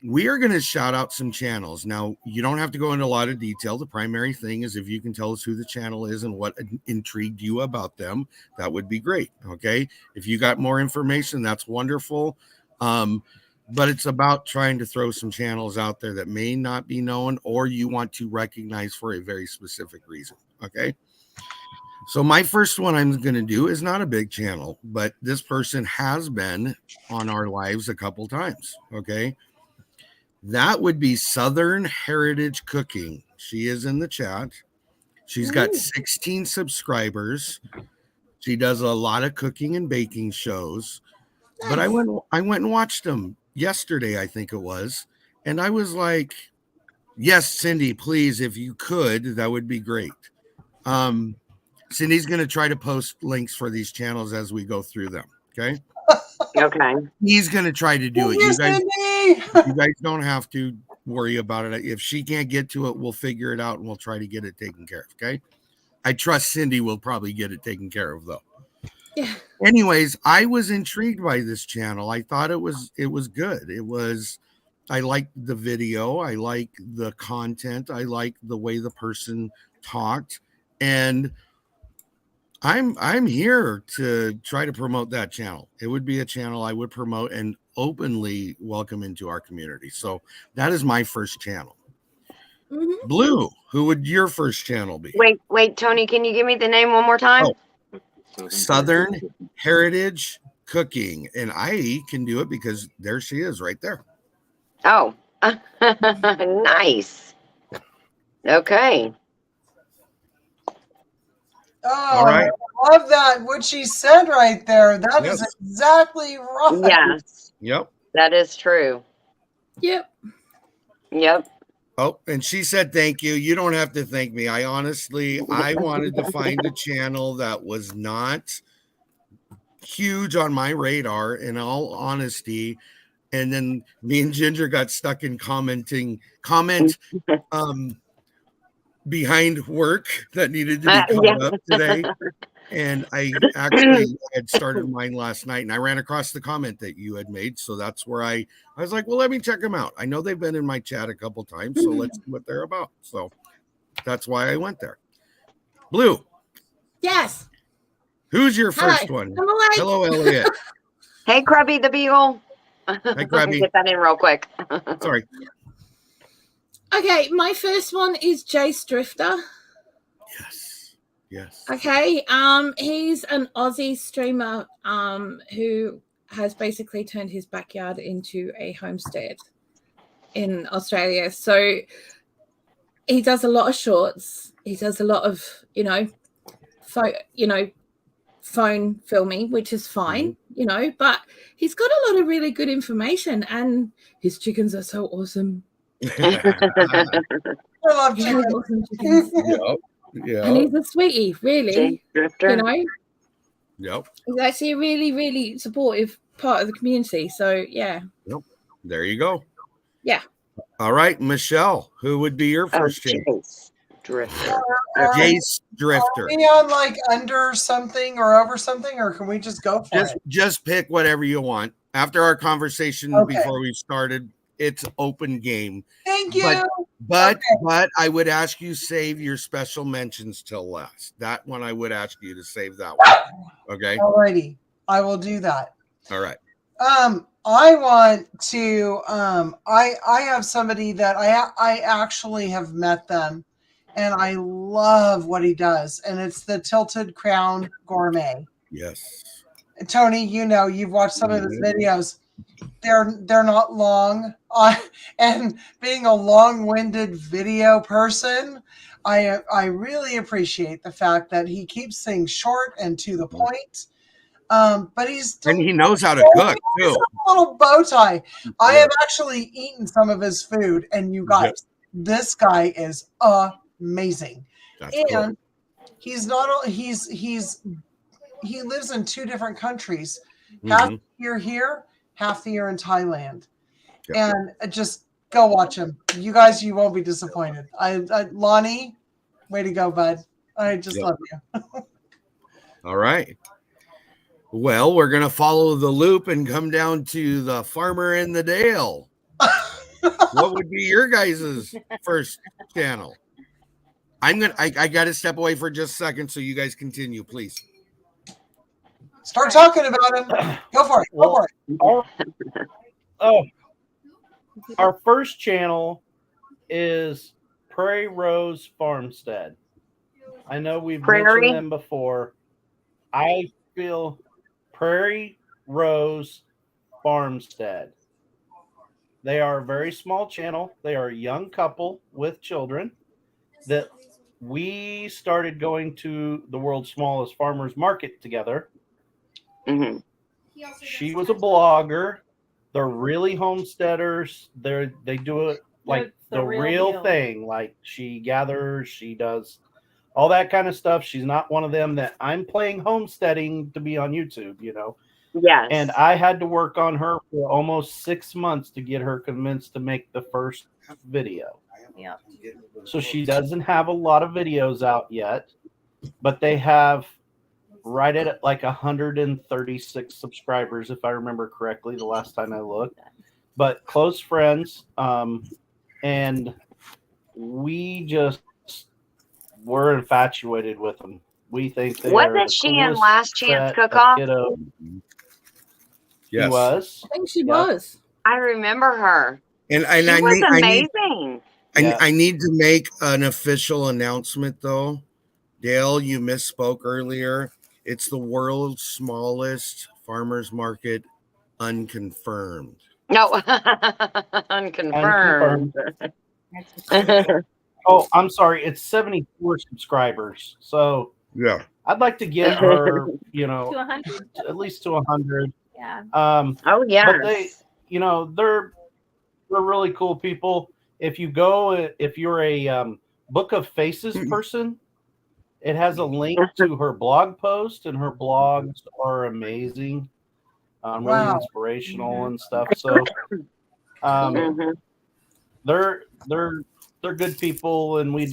Speaker 1: We are going to shout out some channels. Now, you don't have to go into a lot of detail. The primary thing is if you can tell us who the channel is and what intrigued you about them, that would be great. Okay. If you got more information, that's wonderful. But it's about trying to throw some channels out there that may not be known or you want to recognize for a very specific reason. Okay. So my first one I'm going to do is not a big channel, but this person has been on our lives a couple times. Okay. That would be Southern Heritage Cooking. She is in the chat. She's got 16 subscribers. She does a lot of cooking and baking shows. Nice. But I went and watched them yesterday, I think it was. And I was like, yes, Cindy, please, if you could, that would be great. Cindy's going to try to post links for these channels as we go through them. Okay.
Speaker 3: Okay.
Speaker 1: He's going to try to do it. You guys don't have to worry about it. If she can't get to it, we'll figure it out and we'll try to get it taken care of. Okay. I trust Cindy will probably get it taken care of though.
Speaker 6: Yeah.
Speaker 1: Anyways, I was intrigued by this channel. I thought it was good. I liked the video. I like the content. I like the way the person talked, and I'm here to try to promote that channel. It would be a channel I would promote and openly welcome into our community. So that is my first channel. Mm-hmm. Blue, who would your first channel be?
Speaker 3: Wait, Tony, can you give me the name one more time?
Speaker 1: Southern Heritage Cooking. And I can do it because there she is right there.
Speaker 3: Oh, nice. Okay.
Speaker 5: Oh,
Speaker 1: all right.
Speaker 5: I love that. What she said right there. That is exactly right.
Speaker 3: Yes.
Speaker 1: Yep.
Speaker 3: That is true.
Speaker 6: Yep.
Speaker 1: Oh, and she said, thank you. You don't have to thank me. I wanted to find a channel that was not huge on my radar, in all honesty. And then me and Ginger got stuck in comment behind work that needed to be caught up today. And I actually had started mine last night, and I ran across the comment that you had made. So that's where I was like, well, let me check them out. I know they've been in my chat a couple times, so let's see what they're about. So that's why I went there. Blue.
Speaker 6: Yes.
Speaker 1: Who's your first one? Hello, Elliot.
Speaker 3: Hey, Krabby the Beagle.
Speaker 1: Hi, Krabby.
Speaker 3: Get that in real quick.
Speaker 1: Sorry.
Speaker 6: Okay, my first one is Jace Drifter.
Speaker 1: Yes.
Speaker 6: Okay. He's an Aussie streamer who has basically turned his backyard into a homestead in Australia. So he does a lot of shorts. He does a lot of, phone filming, which is fine, but he's got a lot of really good information, and his chickens are so awesome.
Speaker 5: I love chickens.
Speaker 6: Awesome chickens.
Speaker 1: Yeah.
Speaker 6: And he's a sweetie, really. Yep. He's actually a really, really supportive part of the community. So yeah.
Speaker 1: Yep. There you go.
Speaker 6: Yeah.
Speaker 1: All right, Michelle, who would be your first channel?
Speaker 3: Jace Drifter.
Speaker 1: Jace Drifter.
Speaker 5: Are we on like under something or over something, or can we just go for it?
Speaker 1: Just pick whatever you want. After our conversation
Speaker 5: Okay.
Speaker 1: before we started, it's open game.
Speaker 5: Thank you.
Speaker 1: But I would ask you save your special mentions till last. That one I would ask you to save that one. Okay.
Speaker 5: Alrighty, I will do that.
Speaker 1: All right.
Speaker 5: I want to. I have somebody that I actually have met them, and I love what he does, and it's the Tilted Crown Gourmet.
Speaker 1: Yes.
Speaker 5: Tony, you know, you've watched some of his videos. They're not long, and being a long-winded video person, I really appreciate the fact that he keeps things short and to the point. But
Speaker 1: and he knows how to cook too.
Speaker 5: A little bow tie. I have actually eaten some of his food, and you guys, this guy is amazing.
Speaker 1: That's
Speaker 5: and
Speaker 1: cool.
Speaker 5: he's not. He lives in 2 different countries. Half the year here, half the year in Thailand.
Speaker 1: Yep.
Speaker 5: And just go watch him. You guys, you won't be disappointed. Lonnie, way to go, bud. I just love you.
Speaker 1: All right. Well, we're going to follow the loop and come down to the farmer in the Dale. What would be your guys' first channel? I got to step away for just a second, so you guys continue, please.
Speaker 5: Start talking about him. Go for it. Go for it.
Speaker 4: Our first channel is Prairie Rose Farmstead. I know we've mentioned them before. I feel Prairie Rose Farmstead. They are a very small channel. They are a young couple with children that we started going to the world's smallest farmers market together.
Speaker 3: Mm-hmm.
Speaker 4: She was a blogger. They're really homesteaders. They do it like the real thing. Like she gathers, she does all that kind of stuff. She's not one of them that I'm playing homesteading to be on YouTube, you know.
Speaker 3: Yes.
Speaker 4: And I had to work on her for almost 6 months to get her convinced to make the first video.
Speaker 7: Yeah.
Speaker 4: So she doesn't have a lot of videos out yet, but they have right at like 136 subscribers, if I remember correctly, the last time I looked. But close friends, and we just were infatuated with them. We think they
Speaker 3: wasn't she in Last Chance Cook-Off?
Speaker 1: Yes.
Speaker 4: She was.
Speaker 6: I think she was.
Speaker 3: I remember her.
Speaker 1: And
Speaker 3: she was amazing.
Speaker 1: I need to make an official announcement, though. Dale, you misspoke earlier. It's the world's smallest farmers market, unconfirmed.
Speaker 3: No, unconfirmed.
Speaker 4: Oh, I'm sorry. It's 74 subscribers. So
Speaker 1: yeah,
Speaker 4: I'd like to get her, you know,
Speaker 7: To 100.
Speaker 4: at least to 100.
Speaker 7: Yeah.
Speaker 3: Oh yeah.
Speaker 4: But they, you know, they're really cool people. If you're a Book of Faces person, it has a link to her blog post, and her blogs are amazing, really inspirational and stuff. So, they're good people, and we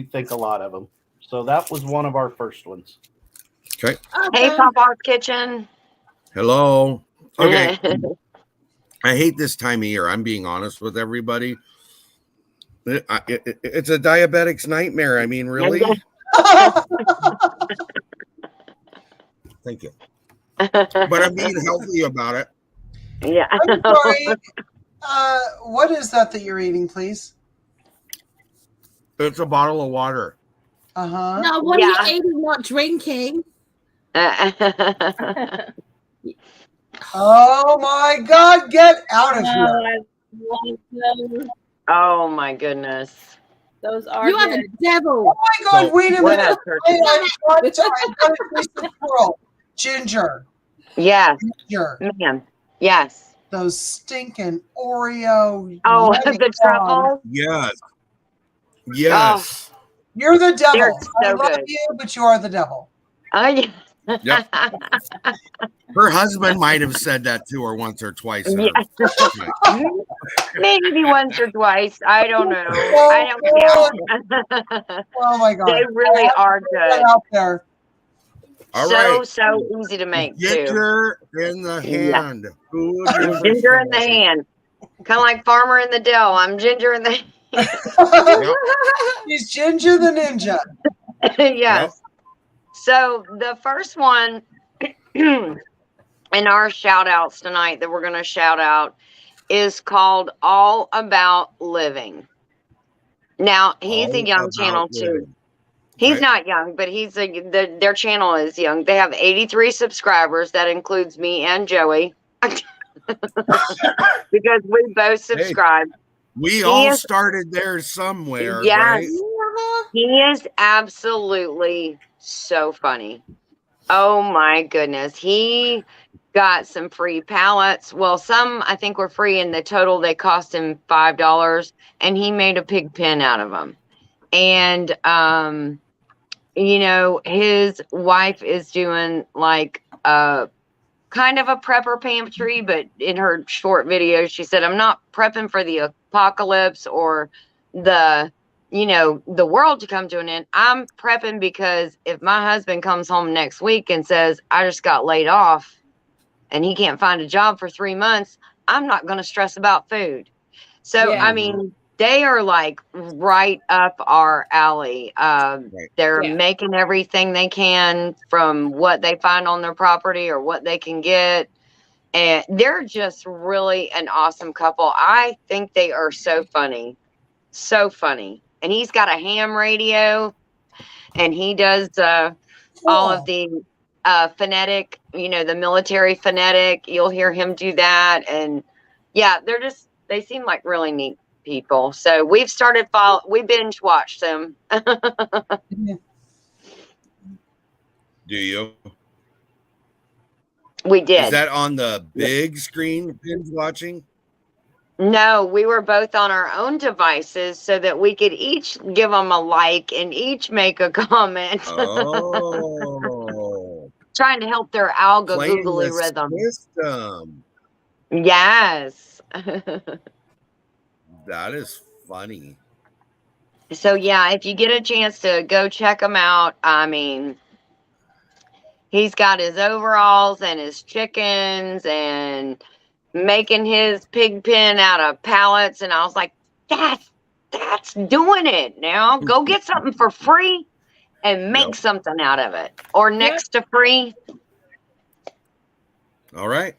Speaker 4: think a lot of them. So that was one of our first ones.
Speaker 1: Okay.
Speaker 3: Hey, Papa's Kitchen.
Speaker 1: Hello. Okay. I hate this time of year. I'm being honest with everybody. It's a diabetic's nightmare. I mean, really? Thank you. But I'm being healthy about it.
Speaker 3: Yeah.
Speaker 5: I'm sorry. What is that you're eating, please?
Speaker 1: It's a bottle of water.
Speaker 5: Uh-huh.
Speaker 6: No, what are you eating, not drinking?
Speaker 5: Oh my God, get out of here.
Speaker 3: Oh my goodness.
Speaker 7: Those are
Speaker 6: You have a devil.
Speaker 5: Oh my God, wait a minute.
Speaker 3: What
Speaker 5: I got a piece of squirrel. Ginger.
Speaker 3: Yes.
Speaker 5: Ginger.
Speaker 3: Man. Yes.
Speaker 5: Those stinking Oreo.
Speaker 3: Oh,
Speaker 5: yummy
Speaker 3: the truffle.
Speaker 1: Yes. Yes.
Speaker 5: You're the devil.
Speaker 3: They're
Speaker 5: I
Speaker 3: so
Speaker 5: love
Speaker 3: good.
Speaker 5: you, but you are the devil.
Speaker 3: Oh yeah.
Speaker 1: Yep. Her husband might have said that to her once or twice.
Speaker 3: Yeah. Maybe once or twice. I don't know. I don't count.
Speaker 5: Oh my God.
Speaker 3: They really are good.
Speaker 5: Out there.
Speaker 1: All
Speaker 3: so
Speaker 1: right.
Speaker 3: easy to make too.
Speaker 1: Ginger in the
Speaker 3: Yeah.
Speaker 1: hand. Who would be first
Speaker 3: Ginger in the
Speaker 1: promoted?
Speaker 3: hand. Kind of like Farmer in the Dell. I'm Ginger in the hand.
Speaker 1: Yep.
Speaker 5: He's Ginger the Ninja.
Speaker 3: Yes. So the first one in our shout outs tonight that we're going to shout out is called All About Living. Now, he's a
Speaker 1: All
Speaker 3: young
Speaker 1: About
Speaker 3: channel too.
Speaker 1: Living.
Speaker 3: He's
Speaker 1: Okay.
Speaker 3: not young, but their channel is young. They have 83 subscribers. That includes me and Joey. Because we both subscribe.
Speaker 1: We
Speaker 3: He
Speaker 1: all
Speaker 3: is-
Speaker 1: started there somewhere,
Speaker 3: Yes.
Speaker 1: right?
Speaker 3: He is absolutely so funny. Oh my goodness. He got some free pallets. Well, some I think were free. In the total, they cost him $5, and he made a pig pen out of them. And, you know, his wife is doing like a kind of a prepper pantry, but in her short video, she said, I'm not prepping for the apocalypse or the, you know, the world to come to an end. I'm prepping because if my husband comes home next week and says, I just got laid off and he can't find a job for 3 months, I'm not going to stress about food. So,
Speaker 6: Yeah.
Speaker 3: I mean, they are like right up our alley. They're
Speaker 6: Yeah.
Speaker 3: making everything they can from what they find on their property or what they can get. And they're just really an awesome couple. I think they are so funny. So funny. And he's got a ham radio and he does all of the phonetic, you know, the military phonetic. You'll hear him do that. And yeah, they seem like really neat people. So we binge watched them.
Speaker 1: Do you?
Speaker 3: We did.
Speaker 1: Is that on the big screen binge watching?
Speaker 3: No, we were both on our own devices so that we could each give them a like and each make a comment.
Speaker 1: Oh.
Speaker 3: Trying to help their alga
Speaker 1: Playing
Speaker 3: googly
Speaker 1: the
Speaker 3: rhythm.
Speaker 1: system.
Speaker 3: Yes.
Speaker 1: That is funny.
Speaker 3: So yeah, if you get a chance to go check him out, I mean, he's got his overalls and his chickens and making his pig pen out of pallets. And I was like, that's doing it. Now go get something for free and make something out of it. Or next to free.
Speaker 1: All right.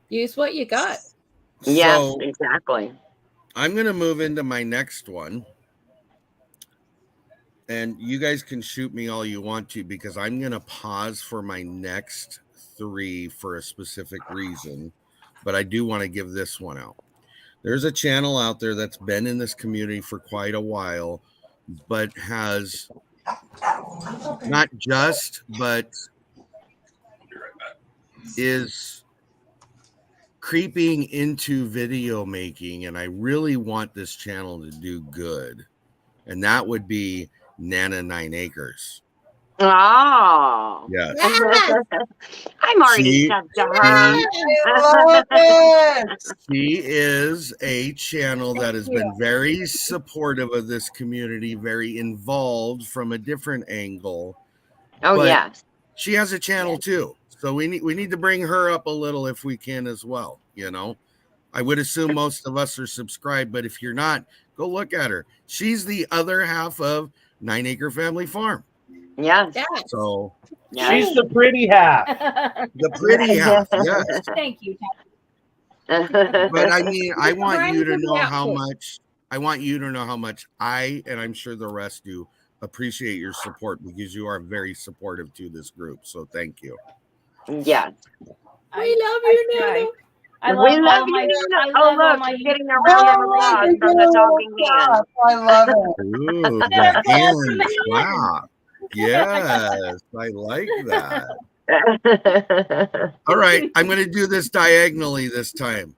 Speaker 6: Use what you got.
Speaker 3: Yes,
Speaker 1: So
Speaker 3: exactly.
Speaker 1: I'm going to move into my next one. And you guys can shoot me all you want to because I'm going to pause for my next 3 for a specific reason. But I do want to give this one out. There's a channel out there that's been in this community for quite a while, but has not just, but is creeping into video making. And I really want this channel to do good. And that would be Nana 9 Acres.
Speaker 3: Oh.
Speaker 1: Yes.
Speaker 3: I'm already subbed to her.
Speaker 5: I love it.
Speaker 1: She is a channel that has been very supportive of this community, very involved from a different angle.
Speaker 3: Oh,
Speaker 1: But
Speaker 3: yes.
Speaker 1: she has a channel too. So we need to bring her up a little if we can as well, you know. I would assume most of us are subscribed, but if you're not, go look at her. She's the other half of 9 Acre Family Farm.
Speaker 3: Yes.
Speaker 1: So
Speaker 4: She's the pretty half.
Speaker 1: the pretty half, yes.
Speaker 2: Thank you.
Speaker 1: But I mean, I want you to know
Speaker 6: Yeah.
Speaker 1: how much I, and I'm sure the rest do, appreciate your support because you are very supportive to this group. So thank you.
Speaker 3: Yes.
Speaker 6: We love you, Nana.
Speaker 2: I
Speaker 3: We
Speaker 2: love
Speaker 3: love
Speaker 2: all my.
Speaker 3: you.
Speaker 2: I
Speaker 3: Oh,
Speaker 2: love all
Speaker 3: look,
Speaker 2: my.
Speaker 3: she's getting a round of applause from the talking hand.
Speaker 5: I love it.
Speaker 1: Ooh, the hand clap. Yes, I like that. All right, I'm going to do this diagonally this time.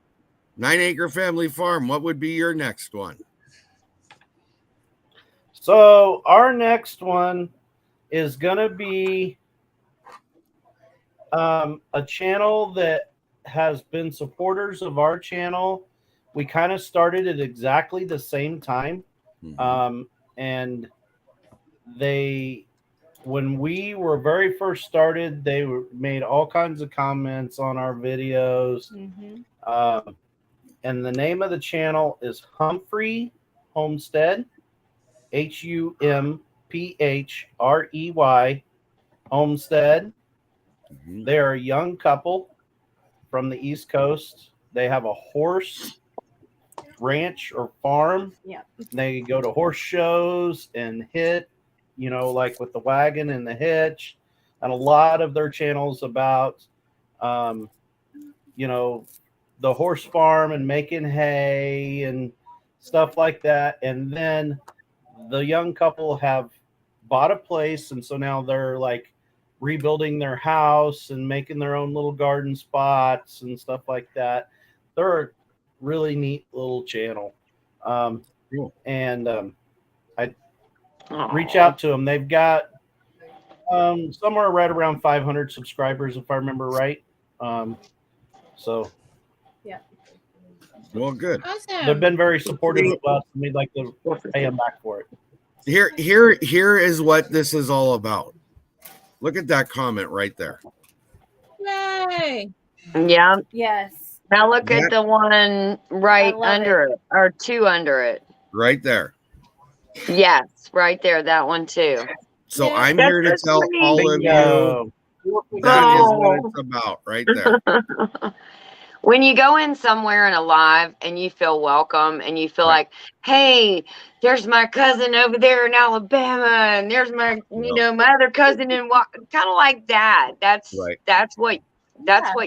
Speaker 1: 9 Acre Family Farm, what would be your next one?
Speaker 4: So our next one is going to be a channel that has been supporters of our channel. We kind of started at exactly the same time. And they, when we were very first started, they made all kinds of comments on our videos. And the name of the channel is Humphrey Homestead, HUMPHREY Homestead. They are a young couple from the East Coast. They have a horse ranch or farm.
Speaker 2: Yeah.
Speaker 4: They go to horse shows and hit, like with the wagon and the hitch. And a lot of their channels about, the horse farm and making hay and stuff like that. And then the young couple have bought a place. And so now they're like rebuilding their house and making their own little garden spots and stuff like that. They're a really neat little channel.
Speaker 1: Cool.
Speaker 4: And I reach out to them. They've got somewhere right around 500 subscribers, if I remember right. So
Speaker 1: Well, good.
Speaker 6: Awesome.
Speaker 4: they've been very supportive of us, and we'd like to pay them back for it.
Speaker 1: Here is what this is all about. Look at that comment right there.
Speaker 6: Yay.
Speaker 3: Yeah.
Speaker 2: Yes.
Speaker 3: Now look at the one right
Speaker 2: love
Speaker 3: under it, or two under it.
Speaker 1: Right there.
Speaker 3: Yes, right there. That one too.
Speaker 1: So
Speaker 6: Yeah.
Speaker 1: I'm here to
Speaker 3: That's
Speaker 1: tell
Speaker 3: sweet.
Speaker 1: all of you
Speaker 4: Bingo.
Speaker 1: that is
Speaker 3: Oh.
Speaker 1: what it's about right there.
Speaker 3: When you go in somewhere in a live and you feel welcome and you feel like, hey, there's my cousin over there in Alabama, and there's my, my other cousin in kind of like that. That's
Speaker 1: Right.
Speaker 3: that's what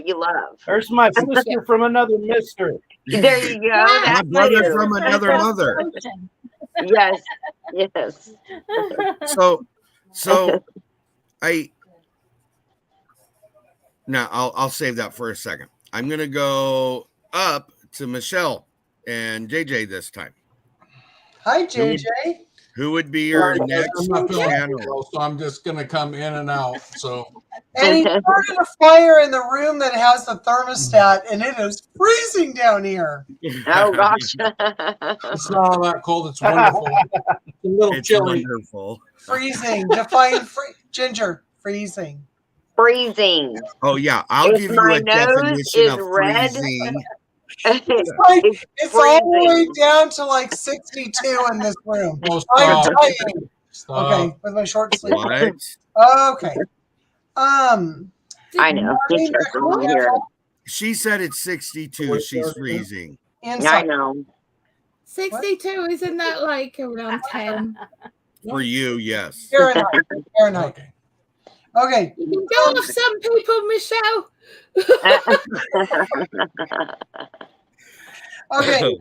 Speaker 3: you love.
Speaker 4: There's my sister from another mister.
Speaker 3: There you go.
Speaker 6: My
Speaker 1: My
Speaker 3: That's
Speaker 1: brother
Speaker 3: you.
Speaker 1: from another mother.
Speaker 3: Yes, yes.
Speaker 1: So I'll save that for a second. I'm gonna go up to Michelle and JJ this time.
Speaker 5: Hi, JJ.
Speaker 1: Who would be your
Speaker 7: I'm
Speaker 1: next
Speaker 7: not feeling
Speaker 1: channel?
Speaker 7: well, so I'm just going to come in and out. So
Speaker 5: And he started a fire in the room that has the thermostat, and it is freezing down here.
Speaker 3: Oh gosh.
Speaker 7: it's not all that cold. It's wonderful. It's a little
Speaker 1: It's
Speaker 7: chilly.
Speaker 1: wonderful.
Speaker 5: Freezing. Define Ginger. Freezing.
Speaker 3: Freezing.
Speaker 1: Oh yeah, I'll
Speaker 3: If
Speaker 1: give you
Speaker 3: my
Speaker 1: a
Speaker 3: nose
Speaker 1: definition
Speaker 3: is
Speaker 1: of
Speaker 3: red,
Speaker 1: freezing.
Speaker 5: It's all the way
Speaker 3: freezing.
Speaker 5: down to like 62 in this room.
Speaker 7: Oh,
Speaker 5: I'm
Speaker 7: stop.
Speaker 5: dying.
Speaker 7: Stop.
Speaker 5: Okay, with my short sleeve.
Speaker 1: What?
Speaker 5: Okay.
Speaker 3: I know. Be careful in here.
Speaker 1: She said it's 62. She's freezing.
Speaker 3: I
Speaker 5: Inside.
Speaker 3: know.
Speaker 6: 62, isn't that like around 10?
Speaker 1: For you, yes.
Speaker 5: Fahrenheit. Fahrenheit.
Speaker 7: Okay.
Speaker 5: Okay.
Speaker 6: You can go off some people, Michelle.
Speaker 5: Okay.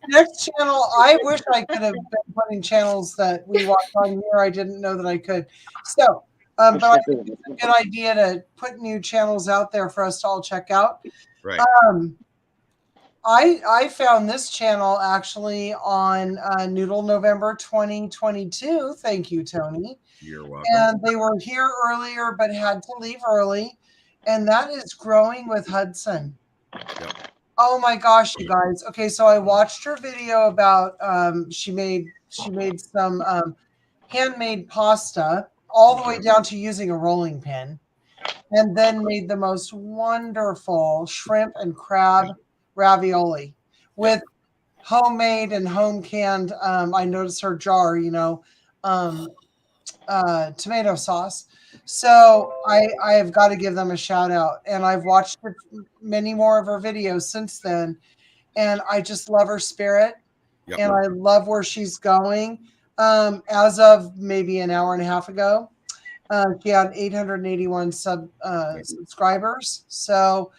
Speaker 5: Next channel. I wish I could have been putting channels that we watch on here. I didn't know that I could. So, but I think it's a good idea to put new channels out there for us to all check out.
Speaker 1: Right.
Speaker 5: I found this channel actually on Noodle November 2022. Thank you, Tony.
Speaker 1: You're welcome.
Speaker 5: And they were here earlier but had to leave early. And that is Growing with Hudson.
Speaker 1: Yep.
Speaker 5: Oh my gosh, you guys. Okay, so I watched her video about she made some handmade pasta all the way down to using a rolling pin, and then made the most wonderful shrimp and crab ravioli with homemade and home canned. I noticed her jar, tomato sauce. So I have got to give them a shout out, and I've watched many more of her videos since then, and I just love her spirit,
Speaker 1: Yep.
Speaker 5: and I love where she's going. As of maybe an hour and a half ago, she had 881 subscribers. So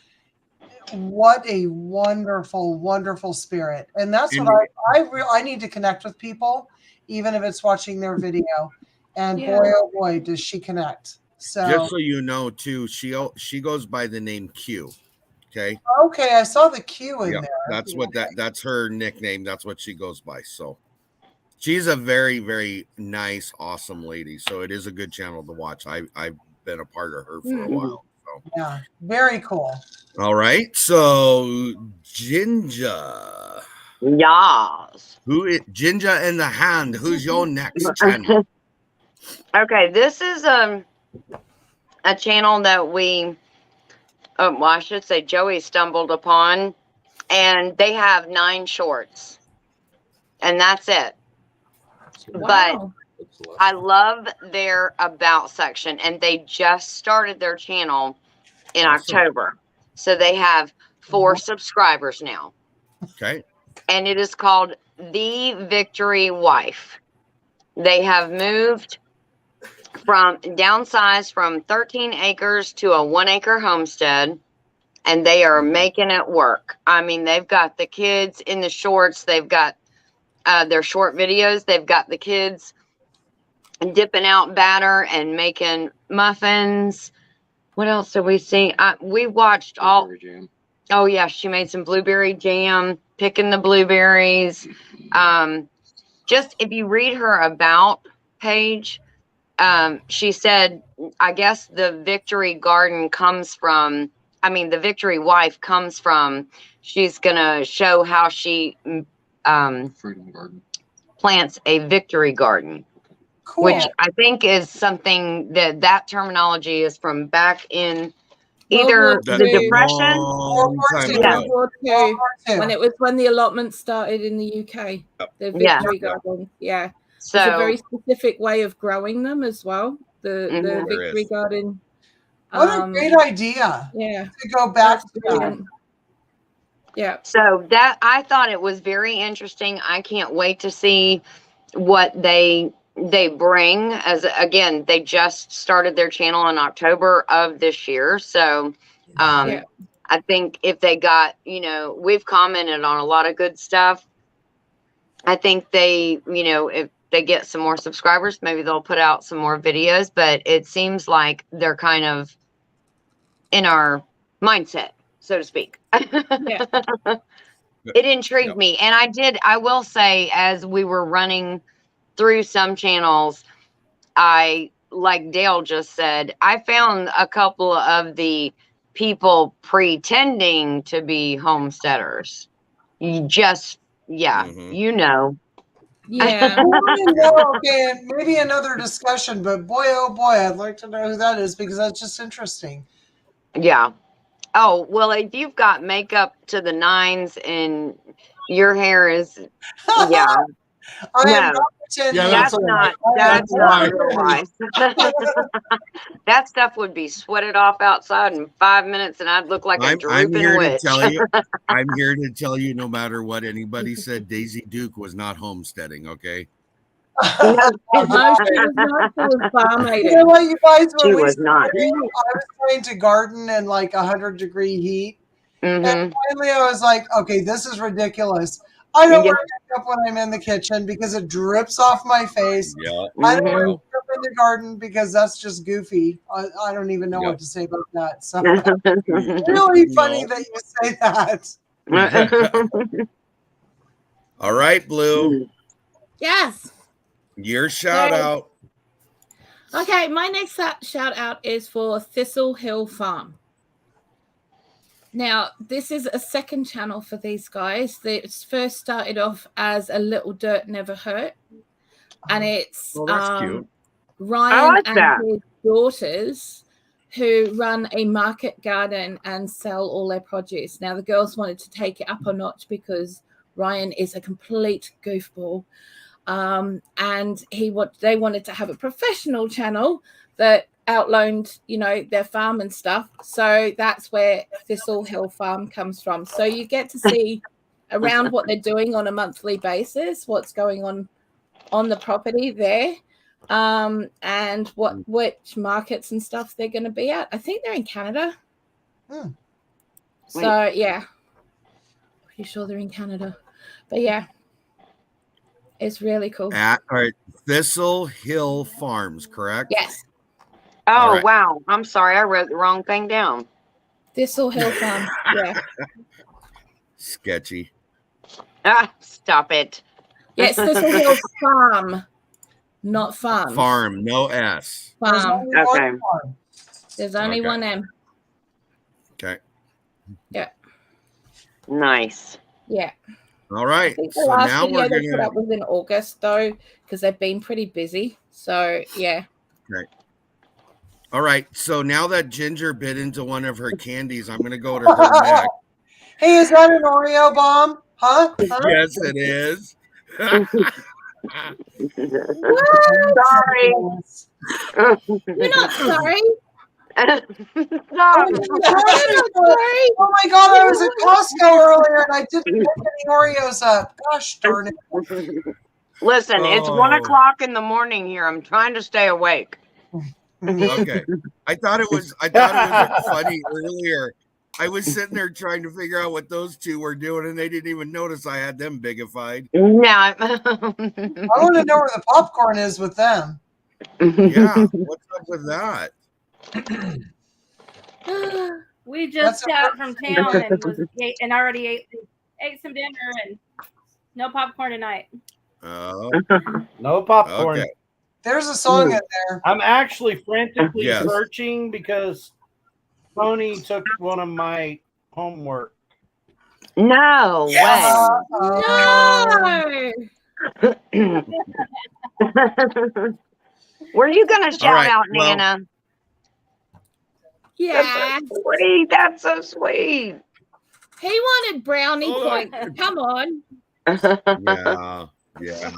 Speaker 5: what a wonderful, wonderful spirit, and that's what I need to connect with people, even if it's watching their video. And
Speaker 6: Yeah.
Speaker 5: boy, oh boy, does she connect. So
Speaker 1: Just so you know, too, she goes by the name Q. Okay.
Speaker 5: okay, I saw the Q in
Speaker 1: Yeah,
Speaker 5: there.
Speaker 1: that's her nickname. That's what she goes by. So she's a very, very nice, awesome lady. So it is a good channel to watch. I've been a part of her for a
Speaker 3: Mhm.
Speaker 1: while. So.
Speaker 5: Yeah, very cool.
Speaker 1: All right. So Ginger.
Speaker 3: Yes.
Speaker 1: Ginger in the hand? Who's your next channel?
Speaker 3: Okay, this is a channel that well, I should say Joey stumbled upon, and they have 9 shorts, and that's it. But
Speaker 6: Wow.
Speaker 3: I love their about section, and they just started their channel in
Speaker 1: Awesome.
Speaker 3: October. So they have 4 subscribers now,
Speaker 1: Okay.
Speaker 3: and it is called The Victory Wife. They have moved downsized from 13 acres to a 1-acre homestead, and they are making it work. I mean, they've got the kids in the shorts, they've got their short videos, they've got the kids dipping out batter and making muffins. What else did we see? We watched all. Oh yeah, she made some blueberry jam, picking the blueberries. Just if you read her about page, she said, I guess the Victory Garden comes from, the Victory Wife comes from, she's going to show how she
Speaker 7: Freedom Garden.
Speaker 3: plants a victory garden,
Speaker 5: Cool.
Speaker 3: which I think is something that terminology is from back in either
Speaker 6: World War
Speaker 3: the
Speaker 6: II.
Speaker 3: Depression.
Speaker 1: Long time
Speaker 5: Yeah.
Speaker 3: Yeah.
Speaker 6: World War
Speaker 5: World
Speaker 6: II,
Speaker 5: War
Speaker 6: when
Speaker 5: II.
Speaker 6: it was when the allotment started in the UK. The
Speaker 3: Yeah.
Speaker 6: Victory Garden. Yeah. It's
Speaker 3: So
Speaker 6: a very specific way of growing them as well. The
Speaker 3: Mhm.
Speaker 1: There
Speaker 6: Victory
Speaker 1: is.
Speaker 6: Garden.
Speaker 5: What a great idea
Speaker 6: Yeah.
Speaker 5: to go back
Speaker 6: That's
Speaker 5: to that.
Speaker 6: brilliant. Yeah.
Speaker 3: So that I thought it was very interesting. I can't wait to see what they bring. As again, they just started their channel in October of this year. So
Speaker 6: Yeah.
Speaker 3: I think if they got, we've commented on a lot of good stuff. I think they, if they get some more subscribers, maybe they'll put out some more videos, but it seems like they're kind of in our mindset, so to speak.
Speaker 6: Yeah.
Speaker 3: It intrigued me. And I will say, as we were running through some channels, like Dale just said, I found a couple of the people pretending to be homesteaders.
Speaker 1: Mhm.
Speaker 6: Yeah.
Speaker 5: Okay, maybe another discussion, but boy, oh boy, I'd like to know who that is because that's just interesting.
Speaker 3: Yeah. Oh, well, if you've got makeup to the nines and your hair is, yeah,
Speaker 5: I am
Speaker 3: no,
Speaker 5: not pretending.
Speaker 7: Yeah,
Speaker 3: that's
Speaker 7: that's
Speaker 3: not
Speaker 7: why.
Speaker 3: real life. That stuff would be sweated off outside in 5 minutes, and I'd look like a
Speaker 1: I'm
Speaker 3: drooping
Speaker 1: here
Speaker 3: witch.
Speaker 1: to tell you. I'm here to tell you. No matter what anybody said, Daisy Duke was not homesteading. Okay.
Speaker 6: No, she was not. She was farm
Speaker 5: You
Speaker 6: maiden.
Speaker 5: know what, you guys, when
Speaker 3: She
Speaker 5: we
Speaker 3: was not.
Speaker 5: started, I was trying to garden in like 100-degree heat.
Speaker 3: Hmm.
Speaker 5: And finally I was like, okay, this is ridiculous. I don't
Speaker 3: Yeah.
Speaker 5: wear makeup when I'm in the kitchen because it drips off my face.
Speaker 1: Yeah.
Speaker 5: I don't wear
Speaker 3: Mhm.
Speaker 5: makeup in the garden because that's just goofy. I don't even know what to say about that. So really funny
Speaker 1: No.
Speaker 5: that you say that.
Speaker 1: All right, Blue.
Speaker 6: Yes.
Speaker 1: Your shout
Speaker 6: Yes.
Speaker 1: out.
Speaker 6: Okay, my next shout out is for Thistle Hill Farm. Now, this is a second channel for these guys. It's first started off as A Little Dirt Never Hurt. And it's
Speaker 1: Oh, that's cute.
Speaker 6: Ryan
Speaker 3: like
Speaker 6: and
Speaker 3: that.
Speaker 6: his daughters who run a market garden and sell all their produce. Now, the girls wanted to take it up a notch because Ryan is a complete goofball. And they wanted to have a professional channel that outlined, their farm and stuff. So that's where Thistle Hill Farm comes from. So you get to see around what they're doing on a monthly basis, what's going on the property there, and which markets and stuff they're going to be at. I think they're in Canada. So yeah, pretty sure they're in Canada. But yeah, it's really cool.
Speaker 1: All right, Thistle Hill Farms, correct?
Speaker 6: Yes.
Speaker 3: Oh,
Speaker 1: right.
Speaker 3: wow. I'm sorry. I wrote the wrong thing down.
Speaker 6: Thistle Hill Farm. Yeah.
Speaker 1: Sketchy.
Speaker 3: Stop it.
Speaker 6: Yeah, it's Thistle Hill Farm, not farm.
Speaker 1: Farm, no S.
Speaker 5: There's
Speaker 3: Okay.
Speaker 5: only one farm.
Speaker 6: There's only
Speaker 1: Okay.
Speaker 6: one M.
Speaker 1: Okay.
Speaker 6: Yeah.
Speaker 3: Nice.
Speaker 6: Yeah.
Speaker 1: All
Speaker 6: I
Speaker 1: right.
Speaker 6: think the
Speaker 1: So
Speaker 6: last
Speaker 1: now
Speaker 6: video
Speaker 1: we're
Speaker 6: they put
Speaker 1: gonna.
Speaker 6: up was in August though, because they've been pretty busy. So yeah.
Speaker 1: All right. So now that Ginger bit into one of her candies, I'm gonna go to her next.
Speaker 5: Hey, is that an Oreo bomb? Huh?
Speaker 1: Yes, it is.
Speaker 3: Sorry.
Speaker 6: You're not sorry.
Speaker 3: Stop.
Speaker 6: You're not sorry.
Speaker 5: Oh my God, I was at Costco earlier and I didn't pick any Oreos up. Gosh darn it.
Speaker 3: Listen, it's 1
Speaker 1: Oh.
Speaker 3: o'clock in the morning here. I'm trying to stay awake.
Speaker 1: Okay. I thought it was funny earlier. I was sitting there trying to figure out what those two were doing, and they didn't even notice I had them bigified.
Speaker 3: Yeah.
Speaker 5: I want to know where the popcorn is with them.
Speaker 1: Yeah. What's up with that?
Speaker 2: We
Speaker 5: That's
Speaker 2: just
Speaker 5: a
Speaker 2: got from town and already ate some dinner and no popcorn tonight.
Speaker 1: Oh,
Speaker 4: No popcorn.
Speaker 1: okay.
Speaker 5: There's a song in there.
Speaker 4: I'm actually frantically
Speaker 1: Yes.
Speaker 4: searching because Tony took one of my homework.
Speaker 3: No
Speaker 5: Uh-oh.
Speaker 6: No.
Speaker 3: way. Were you going to shout
Speaker 1: right,
Speaker 3: out
Speaker 1: well-
Speaker 3: Nana?
Speaker 6: Yeah.
Speaker 3: That's so sweet. That's so sweet.
Speaker 6: He wanted brownie
Speaker 1: Oh.
Speaker 6: points. Come on.
Speaker 1: Yeah. Yeah.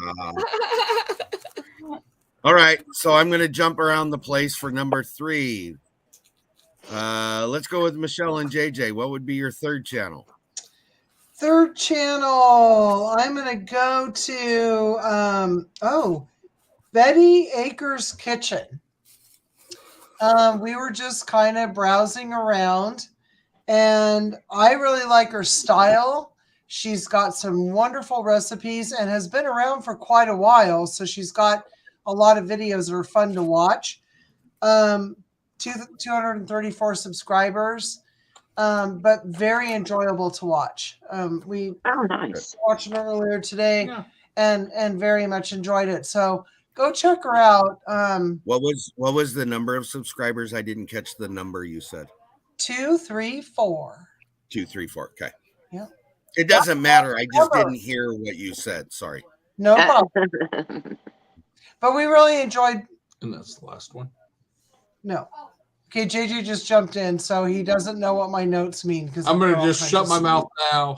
Speaker 1: All right. So I'm going to jump around the place for number 3. Let's go with Michelle and JJ. What would be your third channel?
Speaker 5: Third channel. I'm going to go to, Betty Acre's Kitchen. We were just kind of browsing around, and I really like her style. She's got some wonderful recipes and has been around for quite a while, so she's got a lot of videos that are fun to watch. 234 subscribers, but very enjoyable to watch. We
Speaker 3: Oh, nice.
Speaker 5: watched it earlier today,
Speaker 6: Yeah.
Speaker 5: and very much enjoyed it. So go check her out.
Speaker 1: What was the number of subscribers? I didn't catch the number you said.
Speaker 5: 234.
Speaker 1: 234. Okay.
Speaker 5: Yeah.
Speaker 1: It doesn't matter. I just didn't hear what you said. Sorry.
Speaker 5: No problem. But we really enjoyed.
Speaker 7: And that's the last one.
Speaker 5: No. Okay, JJ just jumped in, so he doesn't know what my notes mean. Because
Speaker 7: I'm going to just shut my mouth now.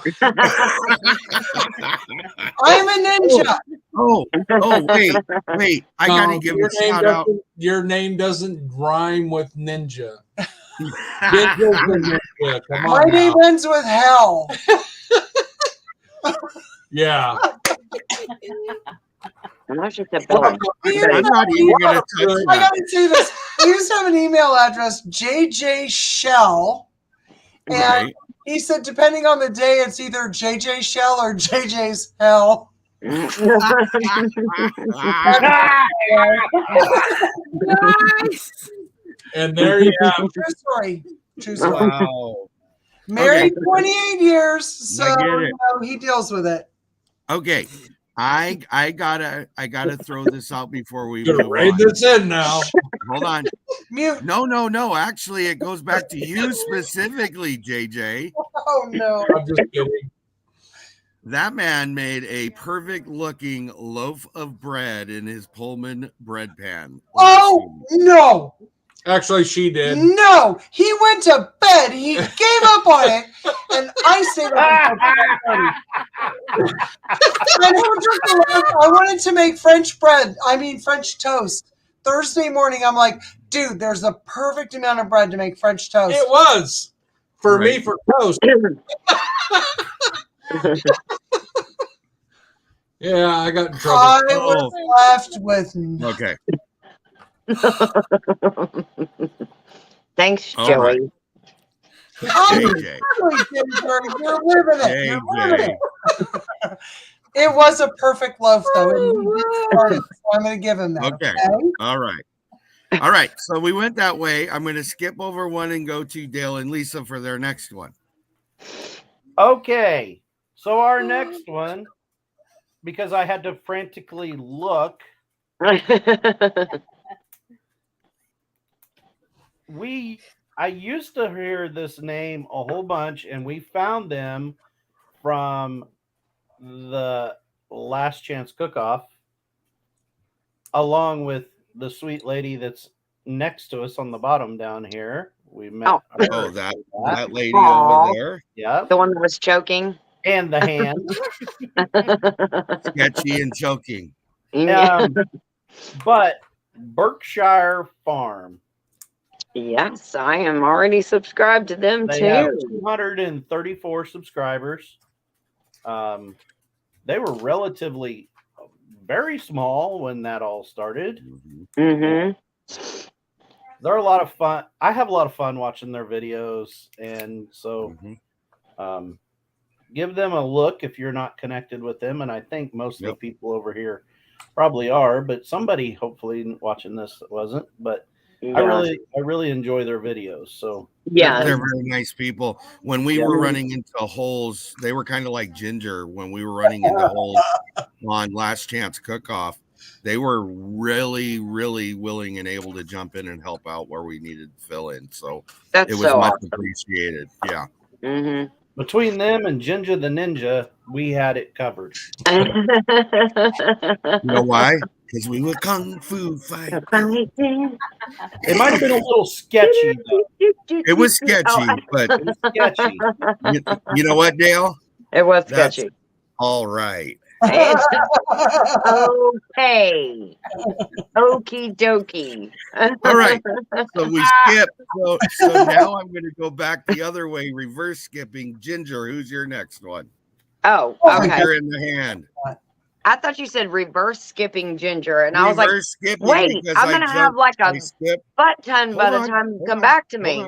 Speaker 5: I'm a ninja.
Speaker 1: Oh, wait. I got to give
Speaker 7: your
Speaker 1: a
Speaker 7: name
Speaker 1: shout out.
Speaker 7: Your name doesn't rhyme with ninja. Ninja's a ninja. Come
Speaker 5: My
Speaker 7: on
Speaker 5: name
Speaker 7: now.
Speaker 5: ends with hell.
Speaker 7: Yeah.
Speaker 3: And that's just a billing.
Speaker 1: I'm not even going to touch
Speaker 5: I
Speaker 1: that.
Speaker 5: gotta say this. We used to have an email address, JJ Shell. And
Speaker 1: Right.
Speaker 5: he said, depending on the day, it's either JJ Shell or JJ's Hell.
Speaker 6: Nice.
Speaker 7: And there you have
Speaker 5: True story. True story.
Speaker 1: Wow.
Speaker 5: Married
Speaker 1: Okay.
Speaker 5: 28 years, so
Speaker 1: I get it.
Speaker 5: he deals with it.
Speaker 1: Okay. I gotta throw this out before we
Speaker 7: going to
Speaker 1: move
Speaker 7: raid
Speaker 1: on.
Speaker 7: this in now.
Speaker 1: Hold on.
Speaker 5: Mute.
Speaker 1: No. Actually, it goes back to you specifically, JJ.
Speaker 5: Oh, no.
Speaker 7: I'm just kidding.
Speaker 1: That man made a perfect looking loaf of bread in his Pullman bread pan.
Speaker 5: Oh, no.
Speaker 7: Actually, she did.
Speaker 5: No. He went to bed. He gave up on it. And I stayed up until 5:30. I wanted to make French toast. Thursday morning, I'm like, dude, there's the perfect amount of bread to make French toast.
Speaker 7: It was. For me,
Speaker 1: Right.
Speaker 7: for toast. Yeah, I got in trouble.
Speaker 5: I was left with nothing.
Speaker 1: Okay.
Speaker 3: Thanks,
Speaker 1: All
Speaker 3: Joey.
Speaker 1: right.
Speaker 5: I'm
Speaker 1: JJ.
Speaker 5: really Ginsburg. You're living it. You're living
Speaker 1: JJ.
Speaker 5: it. It was a perfect loaf, though. And he did start it, so I'm going to give him that.
Speaker 1: Okay. All right. So we went that way. I'm going to skip over one and go to Dale and Lisa for their next one.
Speaker 4: Okay. So our next one, because I had to frantically look, I used to hear this name a whole bunch, and we found them from the Last Chance Cook-Off, along with the sweet lady that's next to us on the bottom down here. We met her.
Speaker 1: Oh, that lady
Speaker 3: Aw.
Speaker 1: over there.
Speaker 4: Yeah.
Speaker 3: The one that was choking.
Speaker 4: And the hand.
Speaker 1: Sketchy and choking.
Speaker 4: But Berkshire Farm.
Speaker 3: Yes, I am already subscribed to them
Speaker 4: They have
Speaker 3: too.
Speaker 4: 234 subscribers. They were relatively very small when that all started.
Speaker 3: Mm-hmm.
Speaker 4: They're a lot of fun. I have a lot of fun watching their videos, and so give them a look if you're not connected with them. And I think most of the people over here probably are, but somebody hopefully watching this wasn't. But I really enjoy their videos. So
Speaker 3: yeah,
Speaker 1: they're very nice people. When we were running into holes, they were kind of like Ginger when we were running into holes on Last Chance Cook-Off. They were really, really willing and able to jump in and help out where we needed to fill in. So
Speaker 3: that's
Speaker 1: it was
Speaker 3: so
Speaker 1: much
Speaker 3: awesome.
Speaker 1: appreciated. Yeah.
Speaker 3: Mm-hmm.
Speaker 4: Between them and Ginger the Ninja, we had it covered.
Speaker 1: You know why? Because we were kung fu fighting.
Speaker 4: It might have been a little sketchy, though.
Speaker 1: It was sketchy, but
Speaker 4: it was sketchy.
Speaker 1: You know what, Dale?
Speaker 3: It was sketchy.
Speaker 1: That's all right.
Speaker 3: It's okay. Okie dokie.
Speaker 1: All right. So we skipped. So now I'm going to go back the other way, reverse skipping. Ginger, who's your next one?
Speaker 3: Oh, okay.
Speaker 1: You're in the hand.
Speaker 3: I thought you said reverse skipping Ginger, and I was like,
Speaker 1: skipping
Speaker 3: wait, I'm going to have like a butt ton by the time you come back to me.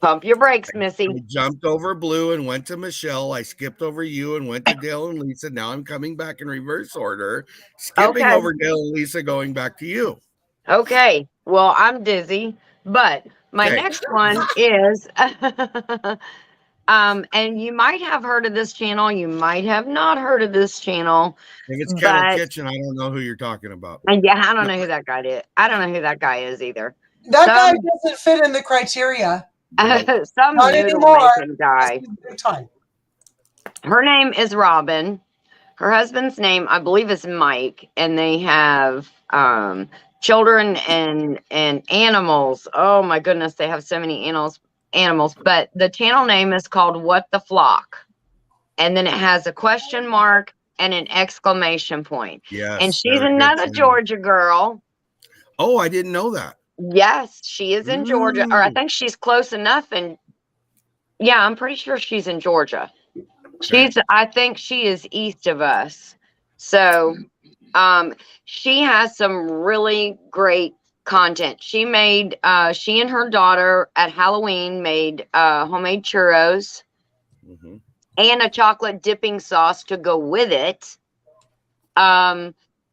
Speaker 3: Pump your brakes, Missy.
Speaker 1: I jumped over Blue and went to Michelle. I skipped over you and went to Dale and Lisa. Now I'm coming back in reverse order, skipping over Dale and Lisa, going back to you.
Speaker 3: Okay. Well, I'm dizzy, but my next one is, and you might have heard of this channel. You might have not heard of this channel.
Speaker 1: If it's Kettle Kitchen, I don't know who you're talking about.
Speaker 3: Yeah, I don't know who that guy is. I don't know who that guy is either.
Speaker 5: That guy doesn't fit in the criteria.
Speaker 3: Some
Speaker 5: not anymore.
Speaker 3: Guy. Her name is Robin. Her husband's name, I believe, is Mike, and they have children and animals. Oh my goodness, they have so many animals. But the channel name is called What the Flock, and then it has a question mark and an exclamation point.
Speaker 1: Yes,
Speaker 3: and she's another Georgia girl.
Speaker 1: Oh, I didn't know that.
Speaker 3: Yes, she is in Georgia, or I think she's close enough. And yeah, I'm pretty sure she's in Georgia. I think she is east of us. So, she has some really great content. She and her daughter at Halloween made homemade churros and a chocolate dipping sauce to go with it.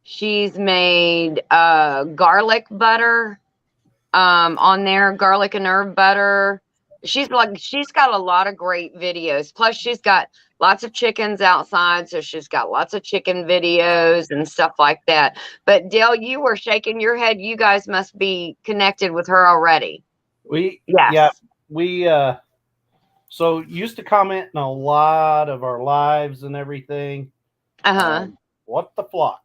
Speaker 3: She's made garlic butter on there, garlic and herb butter. She's got a lot of great videos. Plus, she's got lots of chickens outside, so she's got lots of chicken videos and stuff like that. But Dale, you were shaking your head. You guys must be connected with her already.
Speaker 4: We so used to comment in a lot of our lives and everything. What the Flock?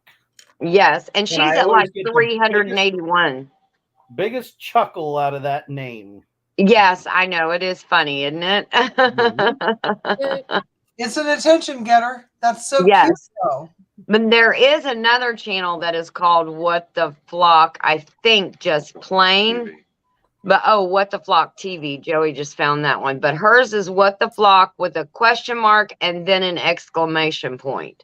Speaker 3: Yes, and she's at like 381.
Speaker 4: Biggest chuckle out of that name.
Speaker 3: Yes, I know. It is funny, isn't it?
Speaker 5: It's an attention getter. That's so cute, though.
Speaker 3: But there is another channel that is called What the Flock, I think just plain. But What the Flock TV. Joey just found that one. But hers is What the Flock with a question mark and then an exclamation point.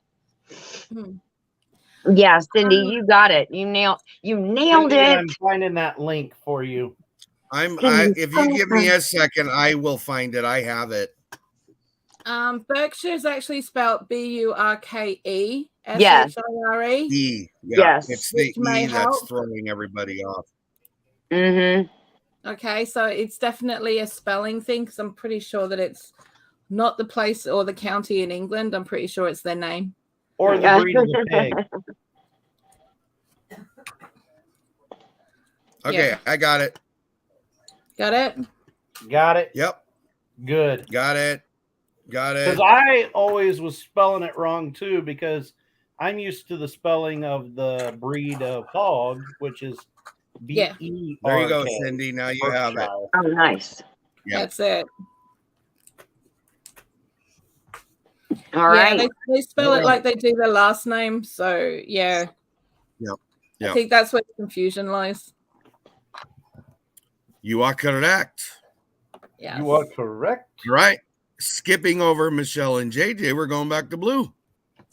Speaker 3: Yeah, Cindy, you got it. You nailed
Speaker 4: Cindy,
Speaker 3: it.
Speaker 4: I'm finding that link for you.
Speaker 1: If you give me a second, I will find it. I have it.
Speaker 6: Berkshire is actually spelled Burke SHIRE.
Speaker 3: Yes.
Speaker 1: E. Yeah.
Speaker 3: Yes.
Speaker 1: It's the E that's throwing everybody off.
Speaker 6: Okay, so it's definitely a spelling thing because I'm pretty sure that it's not the place or the county in England. I'm pretty sure it's their name.
Speaker 4: Or the breed of the pig.
Speaker 1: Okay,
Speaker 6: Yeah.
Speaker 1: I got it.
Speaker 6: Got it?
Speaker 4: Got it?
Speaker 1: Yep,
Speaker 4: Good.
Speaker 1: got it. Got it.
Speaker 4: Because I always was spelling it wrong too, because I'm used to the spelling of the breed of hog, which is
Speaker 6: Yeah.
Speaker 4: BERK.
Speaker 1: There you go, Cindy. Now you have it.
Speaker 3: Oh, nice.
Speaker 1: Yep.
Speaker 6: That's it.
Speaker 3: All
Speaker 6: Yeah,
Speaker 3: right.
Speaker 6: they spell
Speaker 1: All
Speaker 6: it
Speaker 1: right.
Speaker 6: like they do their last name. So, yeah.
Speaker 1: Yep.
Speaker 6: I
Speaker 1: Yep.
Speaker 6: think that's where the confusion lies.
Speaker 1: You are correct.
Speaker 6: Yes.
Speaker 4: You are correct.
Speaker 1: Right. Skipping over Michelle and JJ, we're going back to Blue.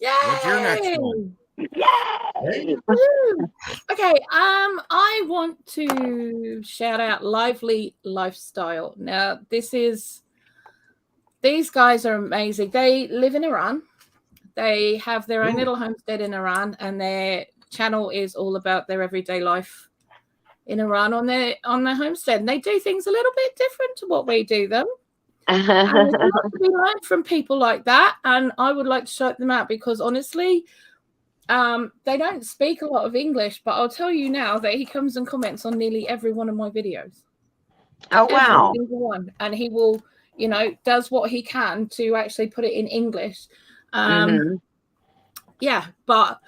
Speaker 6: Yay!
Speaker 1: What's your next one?
Speaker 3: Yay!
Speaker 6: Woo! Okay, I want to shout out Lively Lifestyle. Now, these guys are amazing. They live in Iran. They have their own
Speaker 1: Ooh.
Speaker 6: little homestead in Iran, and their channel is all about their everyday life in Iran on their homestead. And they do things a little bit different to what we do them. And there's a lot to be learned from people like that, and I would like to shout them out because honestly, they don't speak a lot of English, but I'll tell you now that he comes and comments on nearly every one of my videos.
Speaker 3: Oh,
Speaker 6: Every
Speaker 3: wow.
Speaker 6: single one, and he will, does what he can to actually put it in English.
Speaker 3: Mhm.
Speaker 6: Yeah, but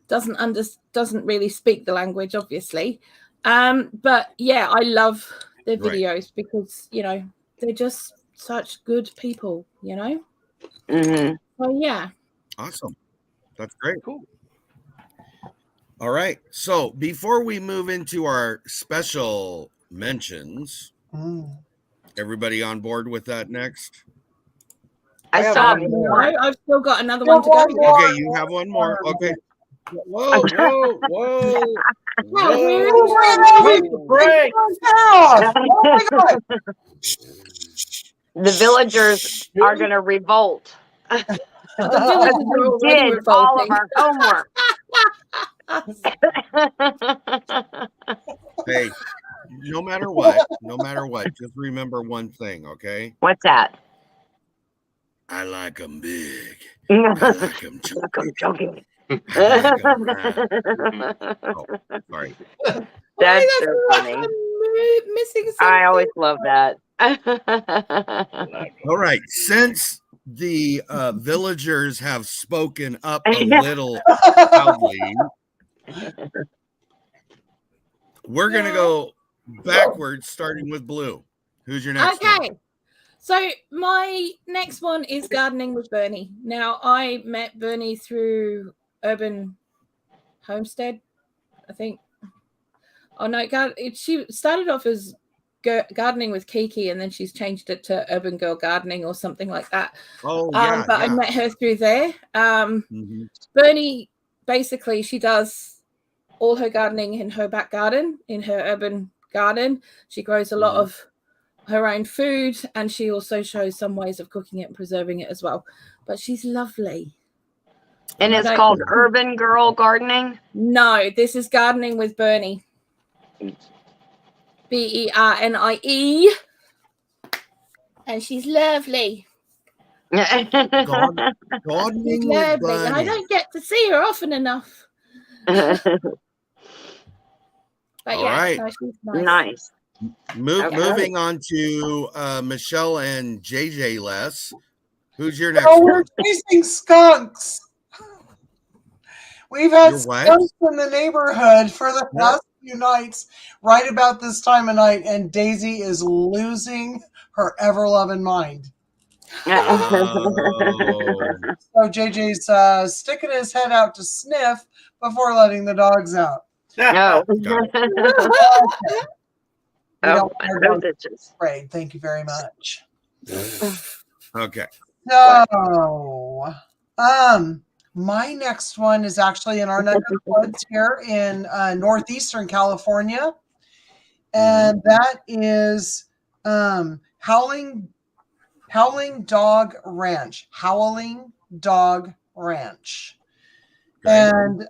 Speaker 6: doesn't really speak the language, obviously. But yeah, I love their
Speaker 1: Right.
Speaker 6: videos because they're just such good people,
Speaker 3: Mhm.
Speaker 6: So yeah.
Speaker 1: Awesome. That's great.
Speaker 4: Cool.
Speaker 1: All right. So before we move into our special mentions, everybody on board with that next?
Speaker 3: I
Speaker 4: have
Speaker 3: saw
Speaker 4: one more.
Speaker 6: I've still got another one to go.
Speaker 1: Okay, you have one more. Okay. Whoa, whoa, whoa.
Speaker 4: Pump the brakes.
Speaker 5: Oh my God.
Speaker 3: the villagers are going to revolt.
Speaker 6: The villagers are
Speaker 3: We
Speaker 6: already
Speaker 3: did all of
Speaker 6: revolting.
Speaker 3: our homework.
Speaker 1: Hey, no matter what, just remember one thing, okay?
Speaker 3: What's that?
Speaker 1: I like them big. I
Speaker 3: Look,
Speaker 1: like them
Speaker 3: I'm joking.
Speaker 1: I like 'em round. Oh, sorry.
Speaker 3: That's so funny.
Speaker 6: I'm missing something.
Speaker 3: I always love that.
Speaker 1: All right. Since the villagers have spoken up a little loudly, we're going to go backwards, starting with Blue. Who's your next one?
Speaker 6: Okay. So my next one is gardening with Bernie. Now, I met Bernie through Urban Homestead, I think. Oh, no, she started off as gardening with Kiki, and then she's changed it to Urban Girl Gardening or something like that.
Speaker 1: Oh, yeah.
Speaker 6: But I met her through there. Bernie, basically, she does all her gardening in her back garden, in her urban garden. She grows a lot of her own food, and she also shows some ways of cooking it and preserving it as well. But she's lovely.
Speaker 3: And it's called Urban Girl Gardening?
Speaker 6: No, this is Gardening with Bernie. Bernie. And she's lovely.
Speaker 1: Gardening
Speaker 6: She's
Speaker 1: with
Speaker 6: lovely. And I
Speaker 1: Bernie.
Speaker 6: don't get to see her often enough. But
Speaker 1: All
Speaker 6: yeah,
Speaker 1: right.
Speaker 6: no, she's nice.
Speaker 3: Nice.
Speaker 1: Moving on to Michelle and JJ Les. Who's your next
Speaker 5: Oh, we're
Speaker 1: one?
Speaker 5: chasing skunks. We've had
Speaker 1: Your what?
Speaker 5: skunks in the neighborhood for the last few nights, right about this time of night, and Daisy is losing her ever-loving mind.
Speaker 1: Oh.
Speaker 5: So JJ's sticking his head out to sniff before letting the dogs out.
Speaker 3: No.
Speaker 5: We don't
Speaker 3: Oh,
Speaker 5: want our
Speaker 3: no
Speaker 5: dogs
Speaker 3: ditches.
Speaker 5: afraid. Thank you very much.
Speaker 1: Okay.
Speaker 5: So, my next one is actually in our neck of the woods here in northeastern California, and that is Howling Dog Ranch. Howling Dog Ranch.
Speaker 1: Okay.
Speaker 5: And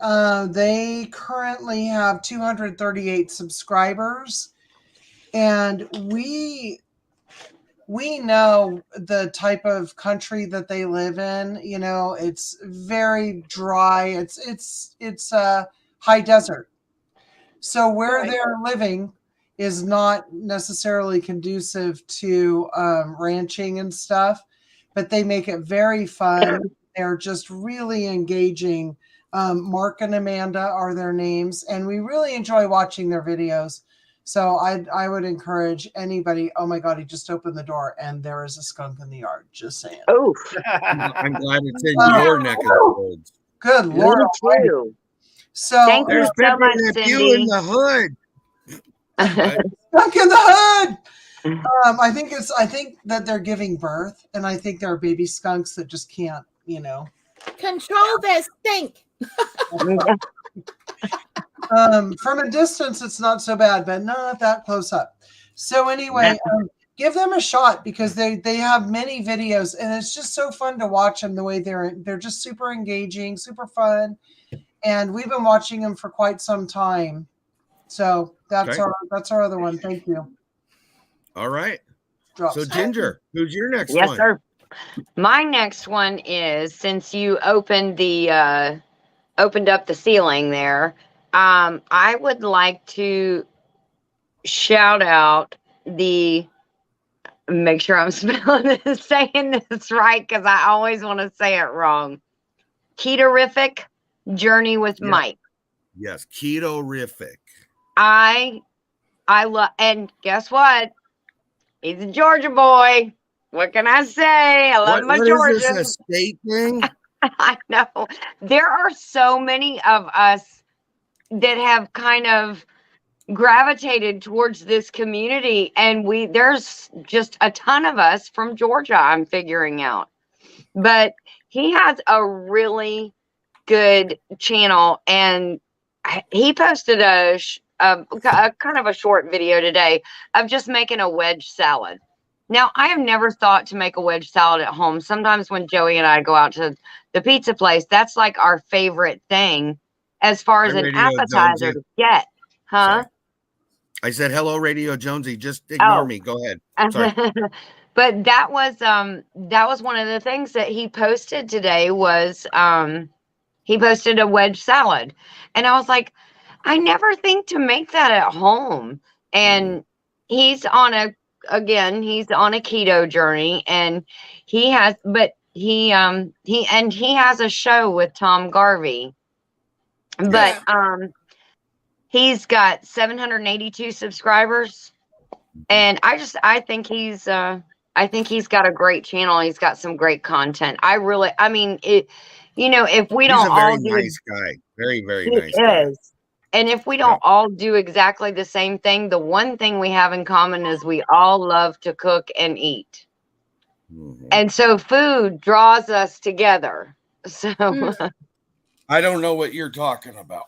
Speaker 5: they currently have 238 subscribers, and we know the type of country that they live in. You know, it's very dry. It's high desert. So where they're living, is not necessarily conducive to ranching and stuff, but they make it very fun. They're just really engaging. Mark and Amanda are their names, and we really enjoy watching their videos. So I would encourage anybody. Oh my God, he just opened the door and there is a skunk in the yard. Just saying.
Speaker 3: Oof.
Speaker 1: I'm glad it's in your neck of the woods.
Speaker 5: Good
Speaker 3: Me
Speaker 5: Lord.
Speaker 3: too.
Speaker 5: So
Speaker 3: Thank you
Speaker 1: There's
Speaker 3: so
Speaker 1: Pepper
Speaker 3: much,
Speaker 1: and Pew in
Speaker 3: Cindy.
Speaker 1: the hood.
Speaker 5: skunk in the hood. I think that they're giving birth, and I think there are baby skunks that just can't,
Speaker 6: Control their stink.
Speaker 5: From a distance, it's not so bad, but not that close up. So anyway, give them a shot because they have many videos, and it's just so fun to watch them. The way they're just super engaging, super fun, and we've been watching them for quite some time. So that's our other one. Thank you.
Speaker 1: All right.
Speaker 5: Drops.
Speaker 1: So Ginger, who's your next
Speaker 3: Yes,
Speaker 1: one?
Speaker 3: sir. My next one is, since you opened up the ceiling there, I would like to shout out make sure I'm saying this right, because I always want to say it wrong. Ketorific Journey with Mike.
Speaker 1: Yes, Ketorific.
Speaker 3: I love, and guess what? He's a Georgia boy. What can I say? I love my
Speaker 1: What
Speaker 3: Georgians.
Speaker 1: is this, a state thing?
Speaker 3: I know. There are so many of us that have kind of gravitated towards this community, and there's just a ton of us from Georgia, I'm figuring out. But he has a really good channel, and he posted a kind of a short video today of just making a wedge salad. Now, I have never thought to make a wedge salad at home. Sometimes when Joey and I go out to the pizza place, that's like our favorite thing as far as an appetizer to get. Huh?
Speaker 1: Sorry. I said, hello, Radio Jonesy. Just ignore me. Go ahead. Sorry.
Speaker 3: But that was one of the things that he posted today was he posted a wedge salad. And I was like, I never think to make that at home. And he's on a keto journey, and he has a show with Tom Garvey. But he's got 782 subscribers, and I think he's got a great channel. He's got some great content. If we don't all do,
Speaker 1: nice guy, very, very nice guy.
Speaker 3: And if we don't all do exactly the same thing, the one thing we have in common is we all love to cook and eat. Mm-hmm. And so food draws us together. So
Speaker 1: I don't know what you're talking about.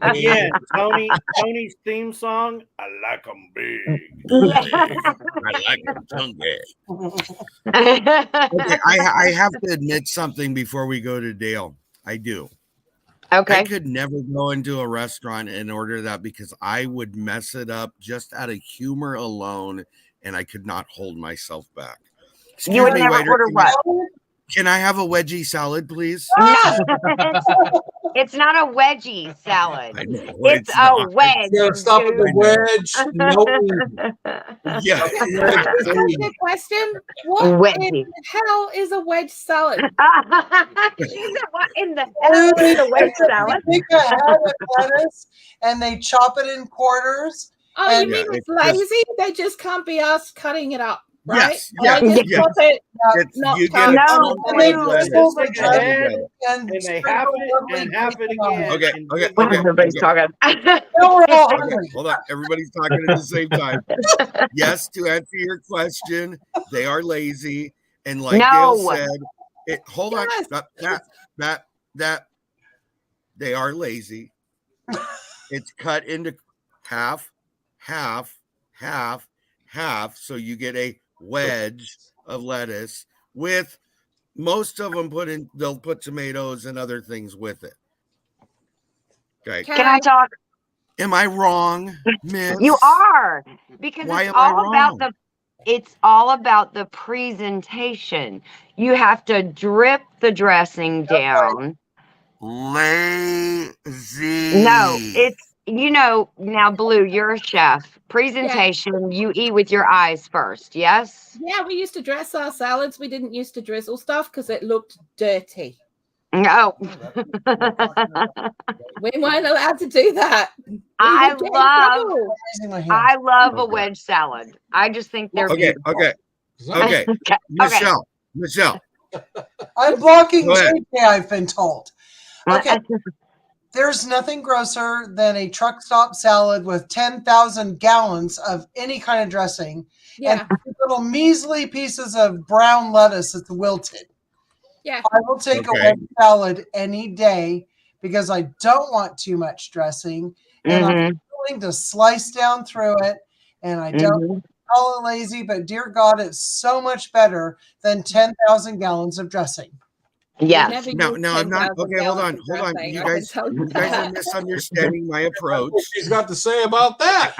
Speaker 4: Again, Tony's theme song, I like them big.
Speaker 1: I like them chunky. Okay, I have to admit something before we go to Dale. I do.
Speaker 3: Okay.
Speaker 1: I could never go into a restaurant and order that because I would mess it up just out of humor alone, and I could not hold myself back.
Speaker 3: You would never order what?
Speaker 1: Can I have a wedgie salad, please?
Speaker 3: No, it's not a wedgie salad.
Speaker 1: I know,
Speaker 3: it's a wedge.
Speaker 7: Yeah, stop at the wedge. No.
Speaker 1: Yeah.
Speaker 6: Good question. What in the hell is a wedge salad?
Speaker 3: What in the hell is a wedge salad?
Speaker 5: They take a head of lettuce and they chop it in quarters.
Speaker 6: Oh, you mean it's lazy? They just can't be asked cutting it up. Right?
Speaker 1: Yes.
Speaker 6: Chop it,
Speaker 1: you get and
Speaker 4: they half it and half it again.
Speaker 1: Okay.
Speaker 3: Everybody's talking.
Speaker 1: Hold on. Everybody's talking at the same time. Yes, to answer your question, they are lazy. And like Dale said, hold on. That they are lazy. It's cut into half, so you get a wedge of lettuce with most of them they'll put tomatoes and other things with it. Okay.
Speaker 3: Can I talk?
Speaker 1: Am I wrong, Miss?
Speaker 3: You are, because it's all about the presentation. You have to drip the dressing down.
Speaker 1: Lazy.
Speaker 3: No, you know, now Blue, you're a chef. Presentation, you eat with your eyes first, yes?
Speaker 6: Yeah, we used to dress our salads. We didn't used to drizzle stuff because it looked dirty.
Speaker 3: No.
Speaker 6: We weren't allowed to do that. We
Speaker 3: I
Speaker 6: would get in
Speaker 3: love
Speaker 6: trouble.
Speaker 5: Raising my hand.
Speaker 3: I love a
Speaker 7: Okay.
Speaker 3: wedge salad. I just think they're
Speaker 1: Okay,
Speaker 3: beautiful.
Speaker 1: okay, okay. Michelle,
Speaker 5: I'm blocking
Speaker 1: Go ahead.
Speaker 5: JK, I've been told. Okay. There's nothing grosser than a truck stop salad with 10,000 gallons of any kind of dressing
Speaker 6: Yeah,
Speaker 5: and little measly pieces of brown lettuce that's wilted.
Speaker 6: yeah.
Speaker 5: I will take a
Speaker 1: Okay.
Speaker 5: wedge salad any day because I don't want too much dressing and I'm
Speaker 3: Mhm,
Speaker 5: willing to slice down through it. And I don't
Speaker 3: mhm.
Speaker 5: call it lazy, but dear God, it's so much better than 10,000 gallons of dressing.
Speaker 6: We
Speaker 3: Yes.
Speaker 6: never
Speaker 1: No,
Speaker 6: used
Speaker 1: no, I'm not.
Speaker 6: 10,000
Speaker 1: Okay, hold
Speaker 6: gallons
Speaker 1: on,
Speaker 6: of
Speaker 1: hold on.
Speaker 6: dressing,
Speaker 1: You
Speaker 6: I can
Speaker 1: guys,
Speaker 6: tell
Speaker 1: you guys are
Speaker 6: that.
Speaker 1: misunderstanding my approach.
Speaker 7: What she's got to say about that?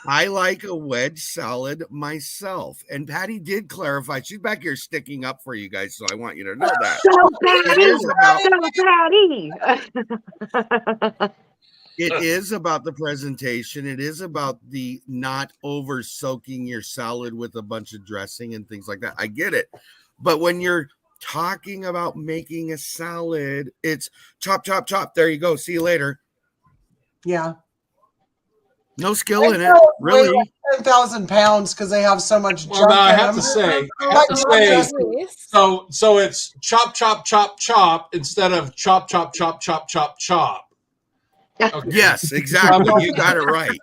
Speaker 1: I like a wedge salad myself. And Patty did clarify. She's back here sticking up for you guys, so I want you to know that.
Speaker 3: So
Speaker 1: It is
Speaker 3: Patty.
Speaker 1: it is about the presentation. It is about the not over soaking your salad with a bunch of dressing and things like that. I get it. But when you're talking about making a salad, it's chop, chop, chop. There you go. See you later.
Speaker 5: Yeah.
Speaker 1: No skill in it,
Speaker 5: Weigh
Speaker 1: really.
Speaker 5: like 10,000 pounds because they have so much
Speaker 7: Well,
Speaker 5: junk
Speaker 7: now I
Speaker 5: in
Speaker 7: have
Speaker 5: them.
Speaker 7: to say,
Speaker 6: This.
Speaker 7: so it's chop, chop, chop, chop instead of chop, chop, chop, chop, chop, chop. Okay.
Speaker 1: Yes, exactly. You got it right.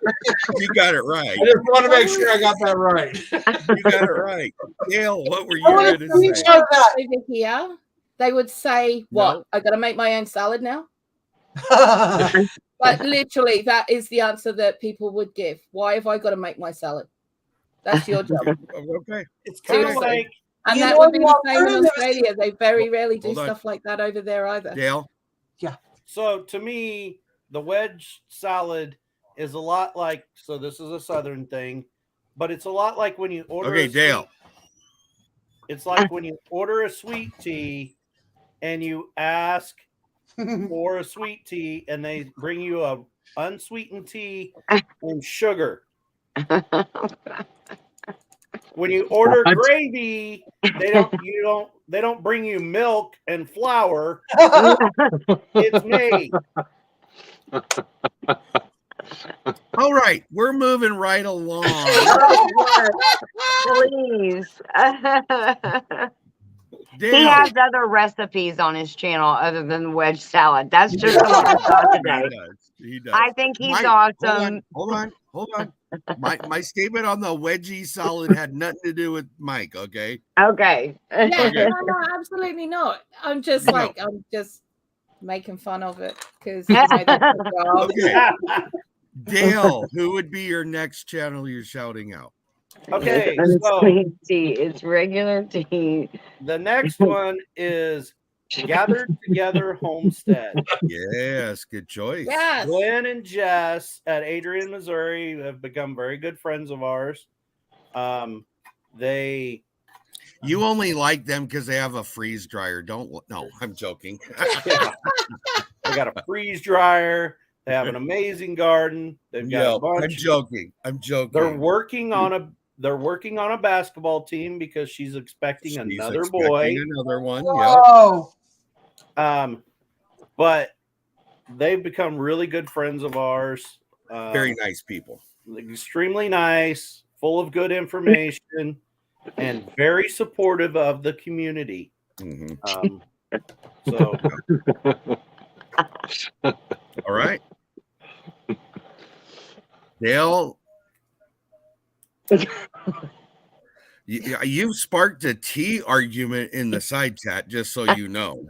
Speaker 1: You got it right.
Speaker 7: I just want to make sure I got that right.
Speaker 1: You got it right. Gail, what were you
Speaker 5: I want
Speaker 1: going
Speaker 5: to
Speaker 1: to say?
Speaker 5: screenshot that.
Speaker 6: Over here, they would say, "What?
Speaker 1: No.
Speaker 6: I got to make my own salad now." Like literally, that is the answer that people would give. Why have I got to make my salad? That's your job.
Speaker 1: Okay.
Speaker 4: It's kind of
Speaker 6: Seriously.
Speaker 4: like
Speaker 6: And
Speaker 5: You
Speaker 6: that
Speaker 5: know
Speaker 6: would be the
Speaker 5: what
Speaker 6: same in
Speaker 5: alternative is-
Speaker 6: Australia. They very rarely do
Speaker 1: Hold on.
Speaker 6: stuff like that over there either.
Speaker 1: Gail,
Speaker 4: so to me, the wedge salad is a lot like, so this is a southern thing, but it's a lot like when you order
Speaker 1: okay,
Speaker 4: a
Speaker 1: Dale.
Speaker 4: It's like when you order a sweet tea and you ask for a sweet tea and they bring you a unsweetened tea and sugar. When you order
Speaker 7: What?
Speaker 4: gravy, they don't bring you milk and flour. It's made.
Speaker 1: All right, we're moving right along.
Speaker 3: Please. He
Speaker 1: Dale,
Speaker 3: has other recipes on his channel other than wedge salad. That's just the one I saw today.
Speaker 1: He does.
Speaker 3: I think he's
Speaker 1: Mike,
Speaker 3: awesome.
Speaker 1: Hold on. My statement on the wedgie salad had nothing to do with Mike, okay?
Speaker 3: Okay.
Speaker 6: Yeah,
Speaker 1: Okay.
Speaker 6: no, absolutely not. I'm just
Speaker 1: No.
Speaker 6: like, I'm just making fun of it because you know, that's the job.
Speaker 1: Okay. Dale, who would be your next channel you're shouting out?
Speaker 4: Okay,
Speaker 3: It's
Speaker 4: so
Speaker 3: sweet tea. It's regular tea.
Speaker 4: the next one is Gathered Together Homestead.
Speaker 1: Yes, good choice.
Speaker 6: Yes.
Speaker 4: Glenn and Jess at Adrian, Missouri have become very good friends of ours. They
Speaker 1: You only like them because they have a freeze dryer. No, I'm joking.
Speaker 4: they got a freeze dryer. They have an amazing garden. They've got a
Speaker 1: I'm
Speaker 4: bunch.
Speaker 1: joking.
Speaker 4: They're working on a basketball team because she's expecting
Speaker 1: She's
Speaker 4: another
Speaker 1: expecting
Speaker 4: boy.
Speaker 1: Another one.
Speaker 5: Oh,
Speaker 4: But they've become really good friends of ours.
Speaker 1: Very nice people.
Speaker 4: Extremely nice, full of good information, and very supportive of the community.
Speaker 1: Mhm.
Speaker 4: So
Speaker 1: All right. Dale, you've sparked a tea argument in the side chat, just so you know.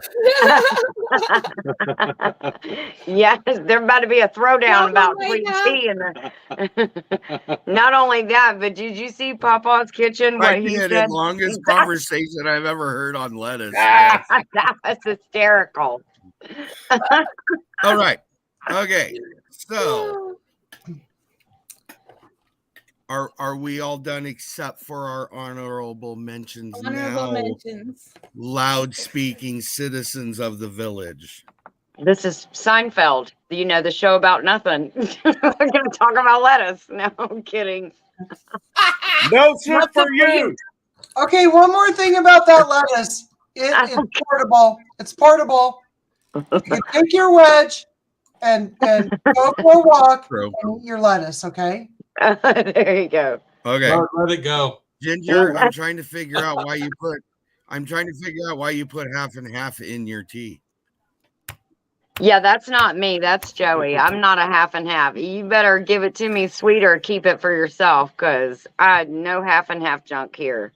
Speaker 3: Yes, there's about to be a throwdown about
Speaker 6: my
Speaker 3: free
Speaker 6: God.
Speaker 3: tea. Not only that, but did you see Papa's Kitchen? What
Speaker 1: I
Speaker 3: he
Speaker 1: did
Speaker 3: said?
Speaker 1: the longest conversation I've ever heard on lettuce. Yes.
Speaker 3: That was hysterical.
Speaker 1: All right. Okay. So are we all done except for our honorable mentions
Speaker 6: Honorable
Speaker 1: now?
Speaker 6: mentions.
Speaker 1: Loud speaking citizens of the village.
Speaker 3: This is Seinfeld. You know, the show about nothing. We're going to talk about lettuce. No, I'm kidding.
Speaker 4: No soup for you.
Speaker 5: Okay, one more thing about that lettuce. It's portable. It's portable. You can take your wedge and go for a walk and eat your lettuce, okay?
Speaker 3: There you go.
Speaker 1: Okay.
Speaker 7: Let it go.
Speaker 1: Ginger, I'm trying to figure out why you put half and half in your tea.
Speaker 3: Yeah, that's not me. That's Joey. I'm not a half and half. You better give it to me sweet or keep it for yourself, because I no half and half junk here.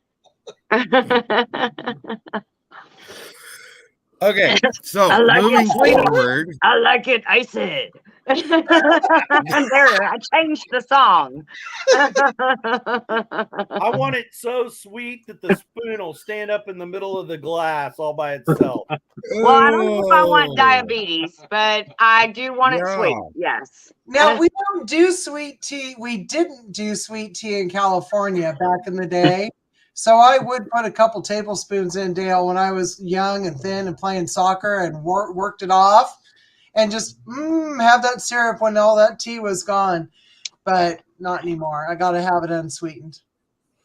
Speaker 1: Okay, so
Speaker 3: I like
Speaker 1: moving
Speaker 3: it sweet.
Speaker 1: forward.
Speaker 3: I like it iced. There, I changed the song.
Speaker 4: I want it so sweet that the spoon will stand up in the middle of the glass all by itself.
Speaker 3: Well, I don't know if I want diabetes, but I do want it sweet. Yes.
Speaker 5: Now, we don't do sweet tea. We didn't do sweet tea in California back in the day. So I would put a couple tablespoons in, Dale, when I was young and thin and playing soccer, and worked it off and just have that syrup when all that tea was gone. But not anymore. I got to have it unsweetened.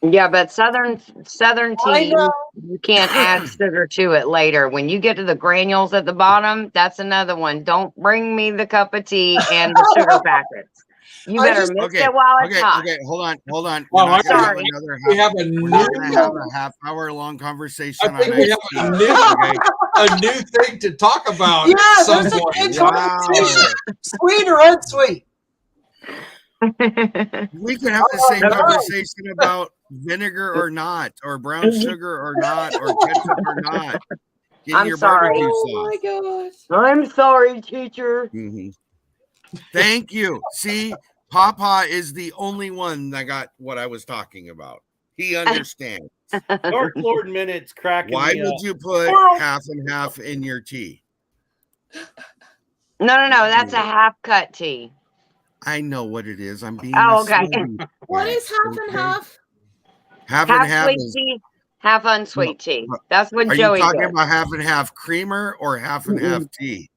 Speaker 3: Yeah, but Southern tea, you can't add sugar to it later. When you get to the granules at the bottom, that's another one. Don't bring me the cup of tea and the sugar packets. You better mix it while it's hot.
Speaker 1: Okay, hold on.
Speaker 7: Oh, I'm
Speaker 3: sorry.
Speaker 7: We have a
Speaker 1: We're
Speaker 7: new,
Speaker 1: not going to have a half-hour-long conversation.
Speaker 7: I think we have a new thing to talk about.
Speaker 5: Yeah,
Speaker 7: some
Speaker 5: there's a
Speaker 7: point.
Speaker 5: big conversation. Sweet or unsweet?
Speaker 1: We can have the same conversation about vinegar or not, or brown sugar or not, or ketchup or not.
Speaker 3: I'm
Speaker 1: your
Speaker 3: sorry.
Speaker 1: barbecue
Speaker 6: Oh my
Speaker 1: sauce.
Speaker 6: gosh.
Speaker 3: I'm sorry, teacher.
Speaker 1: Thank you. See, Papa is the only one that got what I was talking about. He understands.
Speaker 4: Dark Lord Minute's cracking
Speaker 1: Why
Speaker 4: me
Speaker 1: would
Speaker 4: up.
Speaker 1: you put half and half in your tea?
Speaker 3: No, that's a half cut tea.
Speaker 1: I know what it is. I'm being
Speaker 3: okay.
Speaker 6: What is half and half?
Speaker 1: Half and half
Speaker 3: sweet
Speaker 1: is,
Speaker 3: tea, half unsweet tea. That's what
Speaker 1: are
Speaker 3: Joey
Speaker 1: you talking
Speaker 3: did.
Speaker 1: about half and half creamer or half and half tea?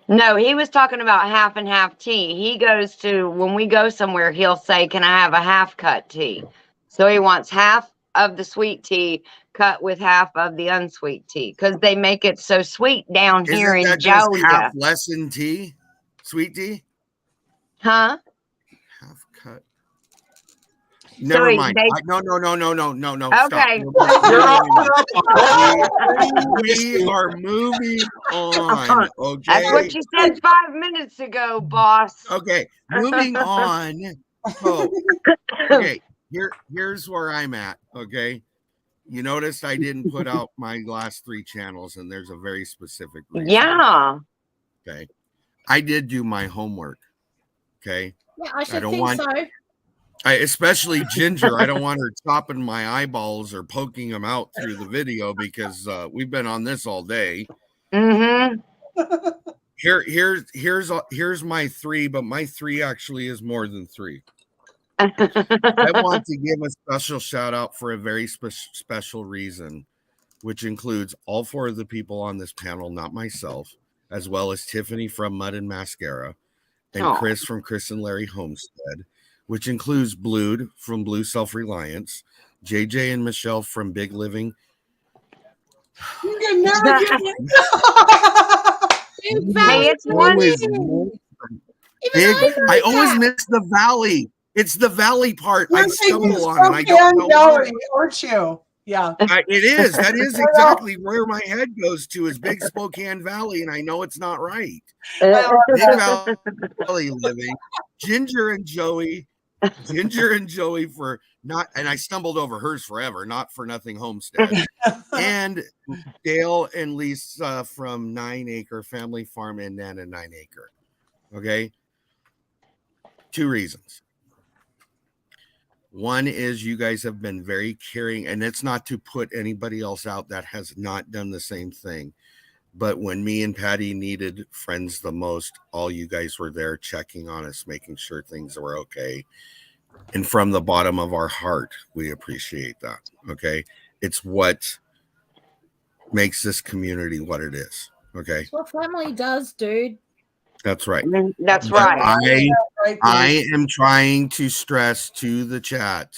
Speaker 3: No, he was talking about half and half tea. He goes to, when we go somewhere, he'll say, "Can I have a half cut tea?" So he wants half of the sweet tea cut with half of the unsweet tea, because they make it so sweet down here
Speaker 1: Isn't
Speaker 3: in
Speaker 1: that just
Speaker 3: Georgia.
Speaker 1: half lesson tea? Sweet tea?
Speaker 3: Huh?
Speaker 1: Half cut. Never mind. No.
Speaker 3: Okay.
Speaker 1: We are moving on. Okay.
Speaker 3: That's what you said 5 minutes ago, boss.
Speaker 1: Okay. Moving on. Oh, okay. Here's where I'm at. Okay. You noticed I didn't put out my last 3 channels, and there's a very specific reason.
Speaker 3: Yeah.
Speaker 1: Okay. I did do my homework. Okay.
Speaker 6: Yeah, I should think so.
Speaker 1: Especially Ginger. I don't want her chopping my eyeballs or poking them out through the video, because we've been on this all day. Here's my 3, but my 3 actually is more than 3. I want to give a special shout out for a very special reason, which includes all 4 of the people on this panel, not myself, as well as Tiffany from Mud and Mascara, and Chris from Chris and Larry Homestead, which includes Bloo from Bloo Self-Reliance, JJ and Michelle from Big Living.
Speaker 5: You can never get
Speaker 3: Hey, it's
Speaker 1: I always miss the valley. It's the valley part. I stumble on, and I don't know
Speaker 5: why. Aren't you? Yeah.
Speaker 1: It is. That is exactly where my head goes to, is Big Spokane Valley, and I know it's not right. Big Valley Living. Ginger and Joey for not, and I stumbled over hers forever, not for nothing Homestead. And Dale and Lisa from 9 Acre Family Farm and Nana 9 Acre. Okay. 2 reasons. One is you guys have been very caring, and it's not to put anybody else out that has not done the same thing. But when me and Patty needed friends the most, all you guys were there checking on us, making sure things were okay. And from the bottom of our heart, we appreciate that. Okay. It's what makes this community what it is. Okay,
Speaker 6: That's what family does, dude.
Speaker 1: that's right.
Speaker 3: That's
Speaker 1: But
Speaker 3: right.
Speaker 1: I am trying to stress to the chat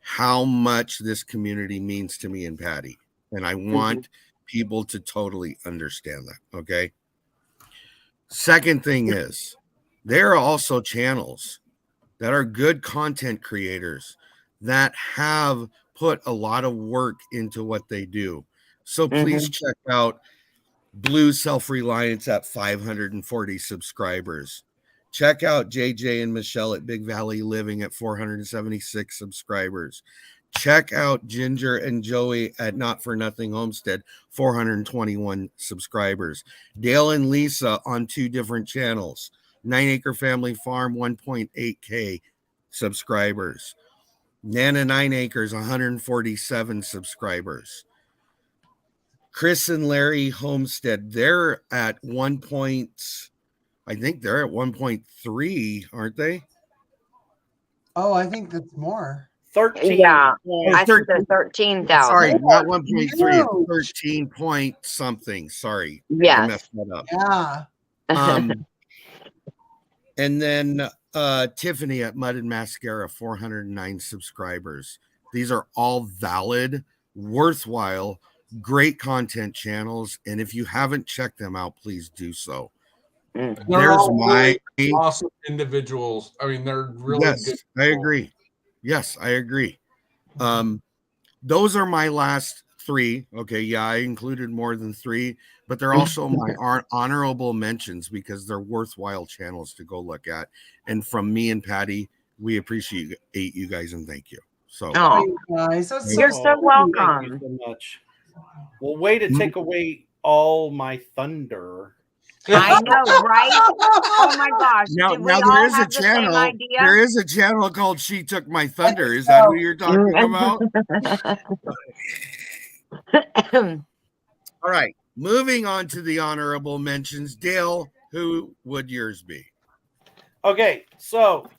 Speaker 1: how much this community means to me and Patty. And I want people to totally understand that. Okay. Second thing is, there are also channels that are good content creators that have put a lot of work into what they do. So please check out Bloo Self-Reliance at 540 subscribers. Check out JJ and Michelle at Big Valley Living at 476 subscribers. Check out Ginger and Joey at Not For Nothing Homestead, 421 subscribers. Dale and Lisa on 2 different channels. 9 Acre Family Farm, 1.8K subscribers. Nana 9 Acres, 147 subscribers. Chris and Larry Homestead, they're at I think they're at 1.3, aren't they?
Speaker 5: Oh, I think that's more.
Speaker 4: 13.
Speaker 3: Yeah, I think
Speaker 1: 13.
Speaker 3: they're 13,000.
Speaker 1: Sorry, not 1.3,
Speaker 5: No.
Speaker 1: 13 point something. Sorry. I
Speaker 3: Yes.
Speaker 1: messed that up.
Speaker 5: Yeah.
Speaker 1: And then Tiffany at Mud and Mascara, 409 subscribers. These are all valid, worthwhile, great content channels. And if you haven't checked them out, please do so.
Speaker 7: They're
Speaker 1: There's
Speaker 7: all
Speaker 1: my
Speaker 7: really awesome individuals. I mean, they're really
Speaker 1: yes,
Speaker 7: good.
Speaker 1: I agree. Yes, I agree. Those are my last 3. Okay, yeah, I included more than 3, but they're also my honorable mentions because they're worthwhile channels to go look at. And from me and Patty, we appreciate you guys and thank you. So,
Speaker 3: Oh,
Speaker 5: Guys, that's
Speaker 3: you're
Speaker 5: so
Speaker 3: so
Speaker 4: Thank
Speaker 3: welcome.
Speaker 4: you so much. Well, way to take away all my thunder.
Speaker 3: I know, right? Oh my gosh!
Speaker 1: now
Speaker 3: Did we
Speaker 1: there
Speaker 3: all
Speaker 1: is a
Speaker 3: have the same
Speaker 1: channel.
Speaker 3: idea?
Speaker 1: There is a channel called She Took My Thunder. Is that what you're talking about? All right. Moving on to the honorable mentions. Dale, who would yours be?
Speaker 4: Okay, so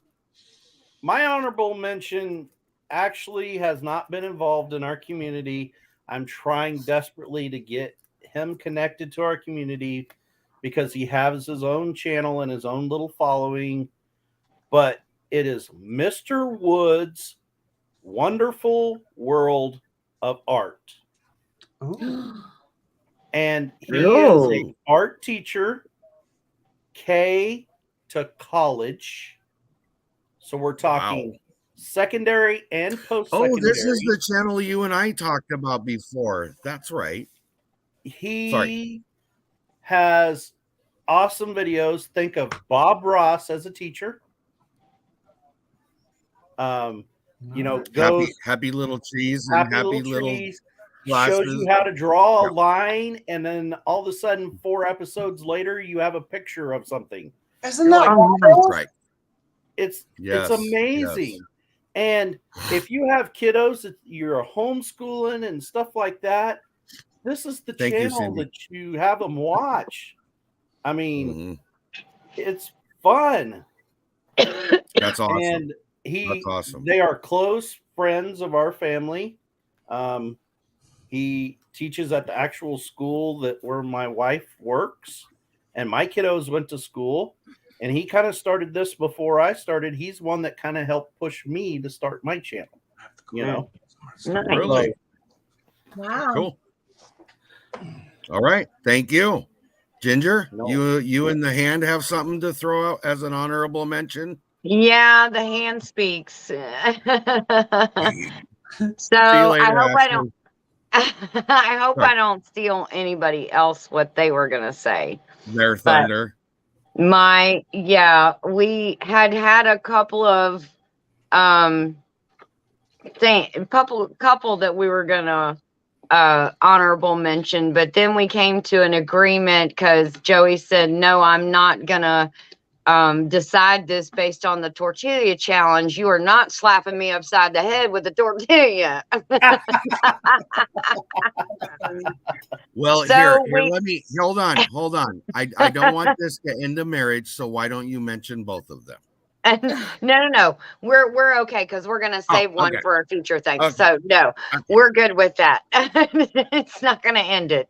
Speaker 4: my honorable mention actually has not been involved in our community. I'm trying desperately to get him connected to our community because he has his own channel and his own little following. But it is Mr. Wood's Wonderful World of Art.
Speaker 5: Ooh.
Speaker 4: And he is
Speaker 3: Ooh.
Speaker 4: an art teacher, K to college. So we're talking secondary and post-secondary.
Speaker 1: Oh, this is the channel you and I talked about before. That's right.
Speaker 4: He has awesome videos. Think of Bob Ross as a teacher. You know, goes
Speaker 1: happy little trees and happy little
Speaker 4: trees.
Speaker 1: glasses.
Speaker 4: Shows you how to draw a line, and then all of a sudden, 4 episodes later, you have a picture of something.
Speaker 5: Isn't that
Speaker 1: That's right?
Speaker 4: It's
Speaker 1: Yes,
Speaker 4: amazing.
Speaker 1: yes.
Speaker 4: And if you have kiddos that you're homeschooling and stuff like that, this is the
Speaker 1: Thank you,
Speaker 4: channel
Speaker 1: Cindy.
Speaker 4: that you have them watch. I mean,
Speaker 1: Mhm.
Speaker 4: it's fun.
Speaker 1: That's awesome.
Speaker 4: And
Speaker 1: That's awesome.
Speaker 4: they are close friends of our family. He teaches at the actual school where my wife works, and my kiddos went to school. And he kind of started this before I started. He's one that kind of helped push me to start my channel. You know,
Speaker 3: Nice.
Speaker 1: Really?
Speaker 6: Wow.
Speaker 1: Cool. All right. Thank you. Ginger,
Speaker 4: No.
Speaker 1: you and the hand have something to throw out as an honorable mention?
Speaker 3: Yeah, the hand speaks. So
Speaker 1: See you
Speaker 3: I
Speaker 1: later,
Speaker 3: hope I
Speaker 1: Ashley.
Speaker 3: don't. I hope
Speaker 1: Sorry.
Speaker 3: I don't steal anybody else what they were gonna say.
Speaker 1: Their thunder.
Speaker 3: We had a couple of couple that we were gonna honorable mention, but then we came to an agreement because Joey said, no, I'm not gonna decide this based on the tortilla challenge. You are not slapping me upside the head with a tortilla.
Speaker 1: Well,
Speaker 3: So
Speaker 1: here, let me hold on. I don't want this to end a marriage, so why don't you mention both of them?
Speaker 3: No. We're okay because we're gonna save one
Speaker 1: okay.
Speaker 3: for a future thing.
Speaker 1: Okay.
Speaker 3: So no,
Speaker 1: Okay.
Speaker 3: we're good with that. It's not gonna end it.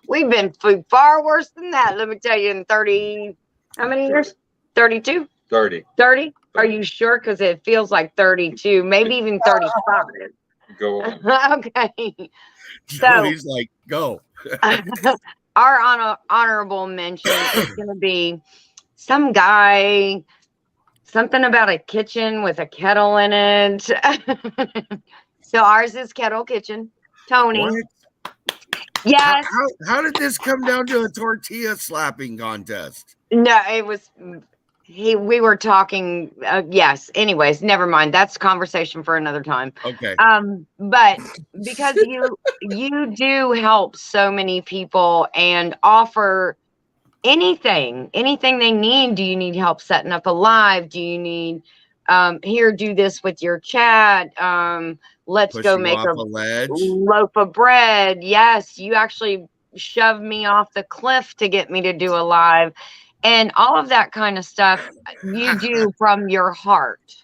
Speaker 3: We've been far worse than that. Let me tell you, in 30, how many years? 32?
Speaker 8: 30.
Speaker 3: 30? Are you sure? Because it feels like 32, maybe even 35.
Speaker 8: Go on.
Speaker 3: Okay.
Speaker 1: Joey's like, go.
Speaker 3: Our honorable mention is going to be some guy, something about a kitchen with a kettle in it. So ours is Kettle Kitchen. Tony.
Speaker 1: What?
Speaker 3: Yes.
Speaker 1: How did this come down to a tortilla slapping contest?
Speaker 3: No, it was we were talking yes. Anyways, never mind. That's a conversation for another time.
Speaker 1: Okay.
Speaker 3: But because you do help so many people and offer anything they need. Do you need help setting up a live? Do you need here, do this with your chat? Let's
Speaker 1: Push
Speaker 3: go
Speaker 1: you
Speaker 3: make
Speaker 1: off
Speaker 3: a
Speaker 1: ledge.
Speaker 3: loaf of bread. Yes, you actually shoved me off the cliff to get me to do a live, and all of that kind of stuff you do from your heart.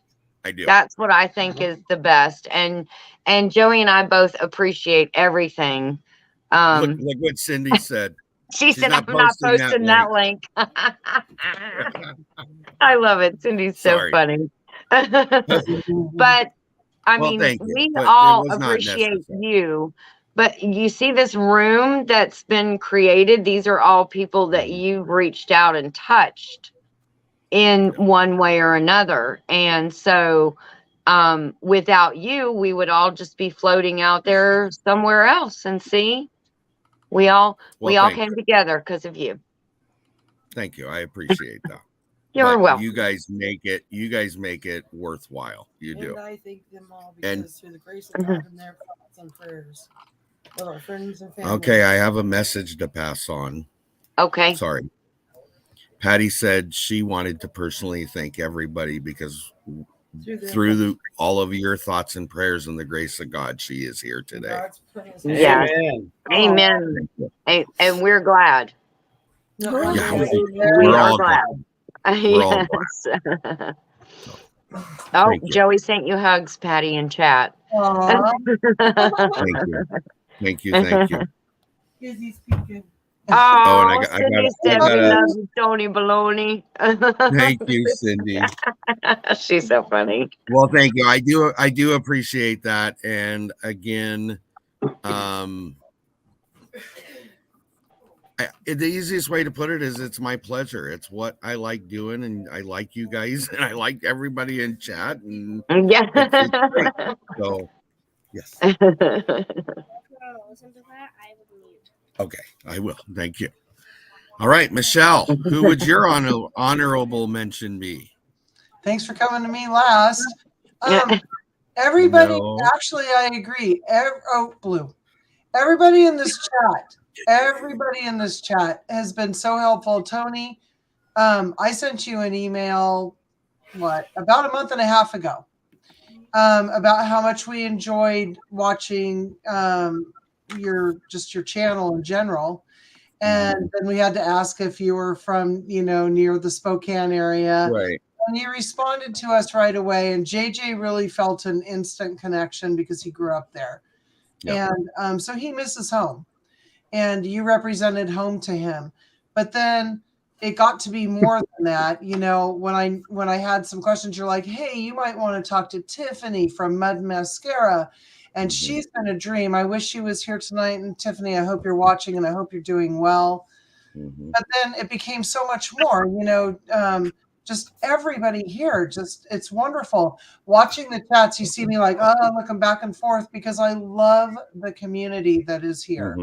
Speaker 1: I do.
Speaker 3: That's what I think is the best. And Joey and I both appreciate everything.
Speaker 1: Look what Cindy said.
Speaker 3: She
Speaker 1: She's
Speaker 3: said,
Speaker 1: not
Speaker 3: I'm not
Speaker 1: posting
Speaker 3: posting
Speaker 1: that
Speaker 3: that link. I love it. Cindy's so
Speaker 1: Sorry.
Speaker 3: funny. But I
Speaker 1: Well,
Speaker 3: mean,
Speaker 1: thank you,
Speaker 3: we
Speaker 1: but it
Speaker 3: all
Speaker 1: was not
Speaker 3: appreciate
Speaker 1: necessary.
Speaker 3: you. But you see this room that's been created. These are all people that
Speaker 1: Mhm.
Speaker 3: you've reached out and touched in one way or another. And so without you, we would all just be floating out there somewhere else. And see, we all
Speaker 1: Thank
Speaker 3: came together because of you.
Speaker 1: Thank you. I appreciate that.
Speaker 3: You're
Speaker 1: But
Speaker 3: welcome.
Speaker 1: you guys make it worthwhile. You do.
Speaker 9: And I thank them all because through the grace of God and their thoughts and prayers of our friends and family.
Speaker 1: Okay, I have a message to pass on.
Speaker 3: Okay.
Speaker 1: Sorry. Patty said she wanted to personally thank everybody because through all of your thoughts and prayers and the grace of God, she is here today.
Speaker 3: Yes.
Speaker 4: Amen.
Speaker 3: Amen. And we're glad.
Speaker 1: Yeah,
Speaker 3: We are glad.
Speaker 1: We're all
Speaker 3: Yes. Oh,
Speaker 1: Thank you.
Speaker 3: Joey sent you hugs, Patty, in chat.
Speaker 1: Thank you.
Speaker 9: Is he speaking?
Speaker 3: Oh,
Speaker 1: and
Speaker 3: Cindy said we love you, Tony Baloney.
Speaker 1: Thank you, Cindy.
Speaker 3: She's so funny.
Speaker 1: Well, thank you. I do appreciate that. And again, the easiest way to put it is it's my pleasure. It's what I like doing, and I like you guys, and I like everybody in chat. And
Speaker 3: yeah.
Speaker 1: it's great. So, yes. Okay, I will. Thank you. All right, Michelle, who would your honorable mention be?
Speaker 5: Thanks for coming to me last. Everybody,
Speaker 1: No.
Speaker 5: actually, I agree. Blue. Everybody in this chat has been so helpful. Tony, I sent you an email, about a month and a half ago, about how much we enjoyed watching your channel in general. And then we had to ask if you were from, near the Spokane area.
Speaker 1: Right.
Speaker 5: And you responded to us right away. And JJ really felt an instant connection because he grew up there. Yep. And so he misses home. And you represented home to him. But then it got to be more than that. When I had some questions, you're like, hey, you might want to talk to Tiffany from Mud Mascara. And she's been a dream. I wish she was here tonight. And Tiffany, I hope you're watching and I hope you're doing well. But then it became so much more, just everybody here. It's wonderful. Watching the chats, you see me like, looking back and forth because I love the community that is here.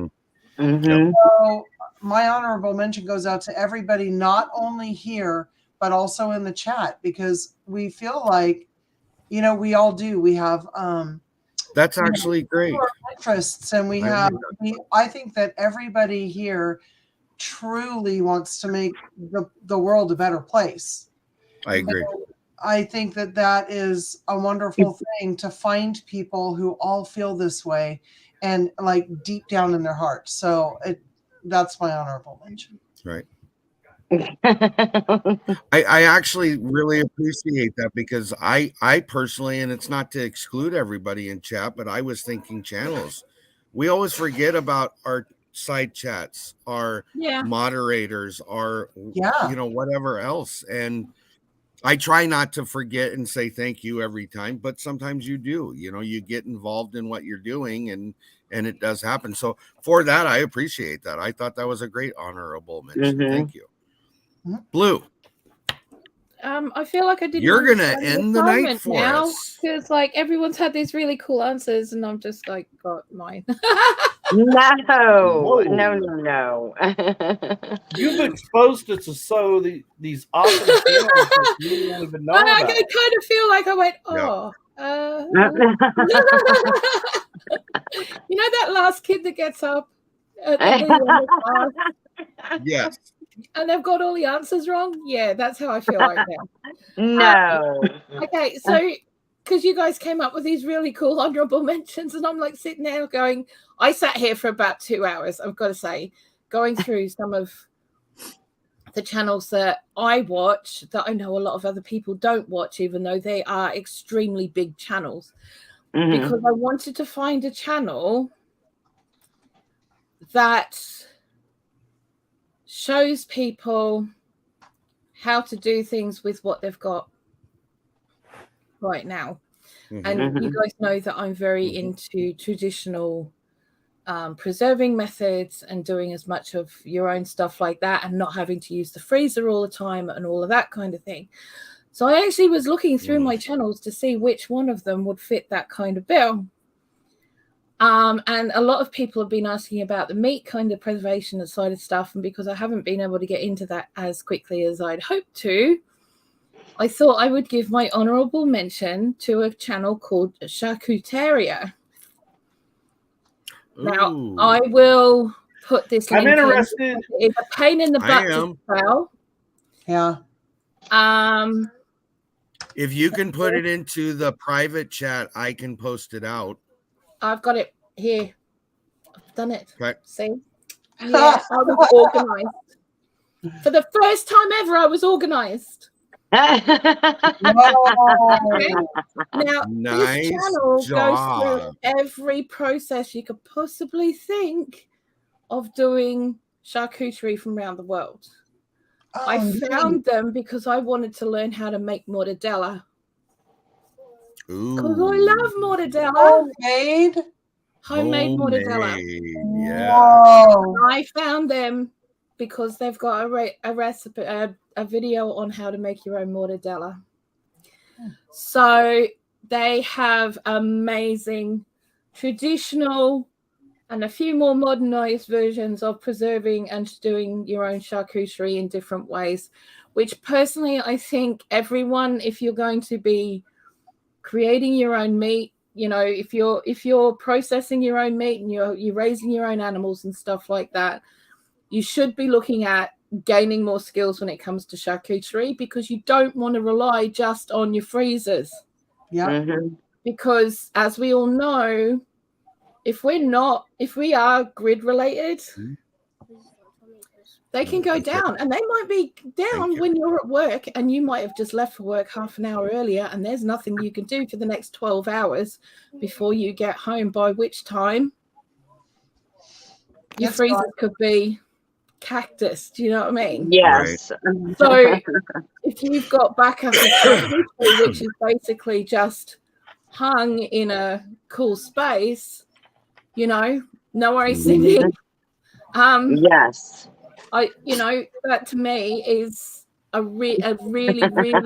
Speaker 5: So my honorable mention goes out to everybody, not only here, but also in the chat, because we feel like, we all do. We have
Speaker 1: that's actually great.
Speaker 5: Interests, and I think that everybody here truly wants to make the world a better place.
Speaker 1: I agree.
Speaker 5: I think that is a wonderful thing, to find people who all feel this way and like deep down in their hearts. So that's my honorable mention.
Speaker 1: Right. I actually really appreciate that because I personally, and it's not to exclude everybody in chat, but I was thinking channels. We always forget about our side chats, our
Speaker 6: Yeah.
Speaker 1: moderators, our
Speaker 5: Yeah.
Speaker 1: whatever else. And I try not to forget and say thank you every time, but sometimes you do. You get involved in what you're doing, and it does happen. So for that, I appreciate that. I thought that was a great honorable mention.
Speaker 3: Mhm.
Speaker 1: Thank you. Blue,
Speaker 6: I feel like I didn't.
Speaker 1: you're gonna
Speaker 6: understand
Speaker 1: end the night
Speaker 6: assignment
Speaker 1: for
Speaker 6: now
Speaker 1: us.
Speaker 6: because like everyone's had these really cool answers, and I'm just like got mine.
Speaker 3: No,
Speaker 4: Whoa.
Speaker 3: no.
Speaker 4: You've exposed us to these awesome channels that you don't even know
Speaker 6: I
Speaker 4: about.
Speaker 6: kind of feel like I went,
Speaker 1: Yeah.
Speaker 6: you know that last kid that gets up at the end of class
Speaker 1: Yes.
Speaker 6: and they've got all the answers wrong? Yeah, that's how I feel right now.
Speaker 3: No.
Speaker 6: Okay, so because you guys came up with these really cool honorable mentions, and I'm like sitting there going, I sat here for about 2 hours, I've got to say, going through some of the channels that I watch that I know a lot of other people don't watch, even though they are extremely big channels.
Speaker 3: Mhm.
Speaker 6: Because I wanted to find a channel that shows people how to do things with what they've got right now. And you guys know that I'm very into traditional preserving methods and doing as much of your own stuff like that and not having to use the freezer all the time and all of that kind of thing. So I actually was looking through my channels to see which one of them would fit that kind of bill. And a lot of people have been asking about the meat kind of preservation side of stuff. And because I haven't been able to get into that as quickly as I'd hoped to, I thought I would give my honorable mention to a channel called Charcuteria. Now, I will put this link
Speaker 4: I'm interested.
Speaker 6: It's a pain in the butt to spell.
Speaker 5: Yeah.
Speaker 1: If you can put it into the private chat, I can post it out.
Speaker 6: I've got it here. I've done it.
Speaker 1: Okay.
Speaker 6: See? Yeah, I was organized. For the first time ever, I was organized. Okay? Now,
Speaker 1: Nice
Speaker 6: this channel
Speaker 1: job.
Speaker 6: goes through every process you could possibly think of doing charcuterie from around the world. I found them because I wanted to learn how to make mortadella. Because I love mortadella. Homemade mortadella.
Speaker 1: Yeah.
Speaker 6: I found them because they've got a recipe, a video on how to make your own mortadella. So they have amazing traditional and a few more modernized versions of preserving and doing your own charcuterie in different ways, which personally I think everyone, if you're going to be creating your own meat, if you're processing your own meat and you're raising your own animals and stuff like that, you should be looking at gaining more skills when it comes to charcuterie, because you don't want to rely just on your freezers.
Speaker 5: Yeah.
Speaker 6: Because as we all know, if we are grid related, they can go down, and they might be down when you're at work and you might have just left for work half an hour earlier, and there's nothing you can do for the next 12 hours before you get home, by which time your freezer could be cactus. Do you know what I mean?
Speaker 3: Yes.
Speaker 6: So if you've got backup, which is basically just hung in a cool space, no worries, Cindy.
Speaker 3: Yes.
Speaker 6: That to me is a really, really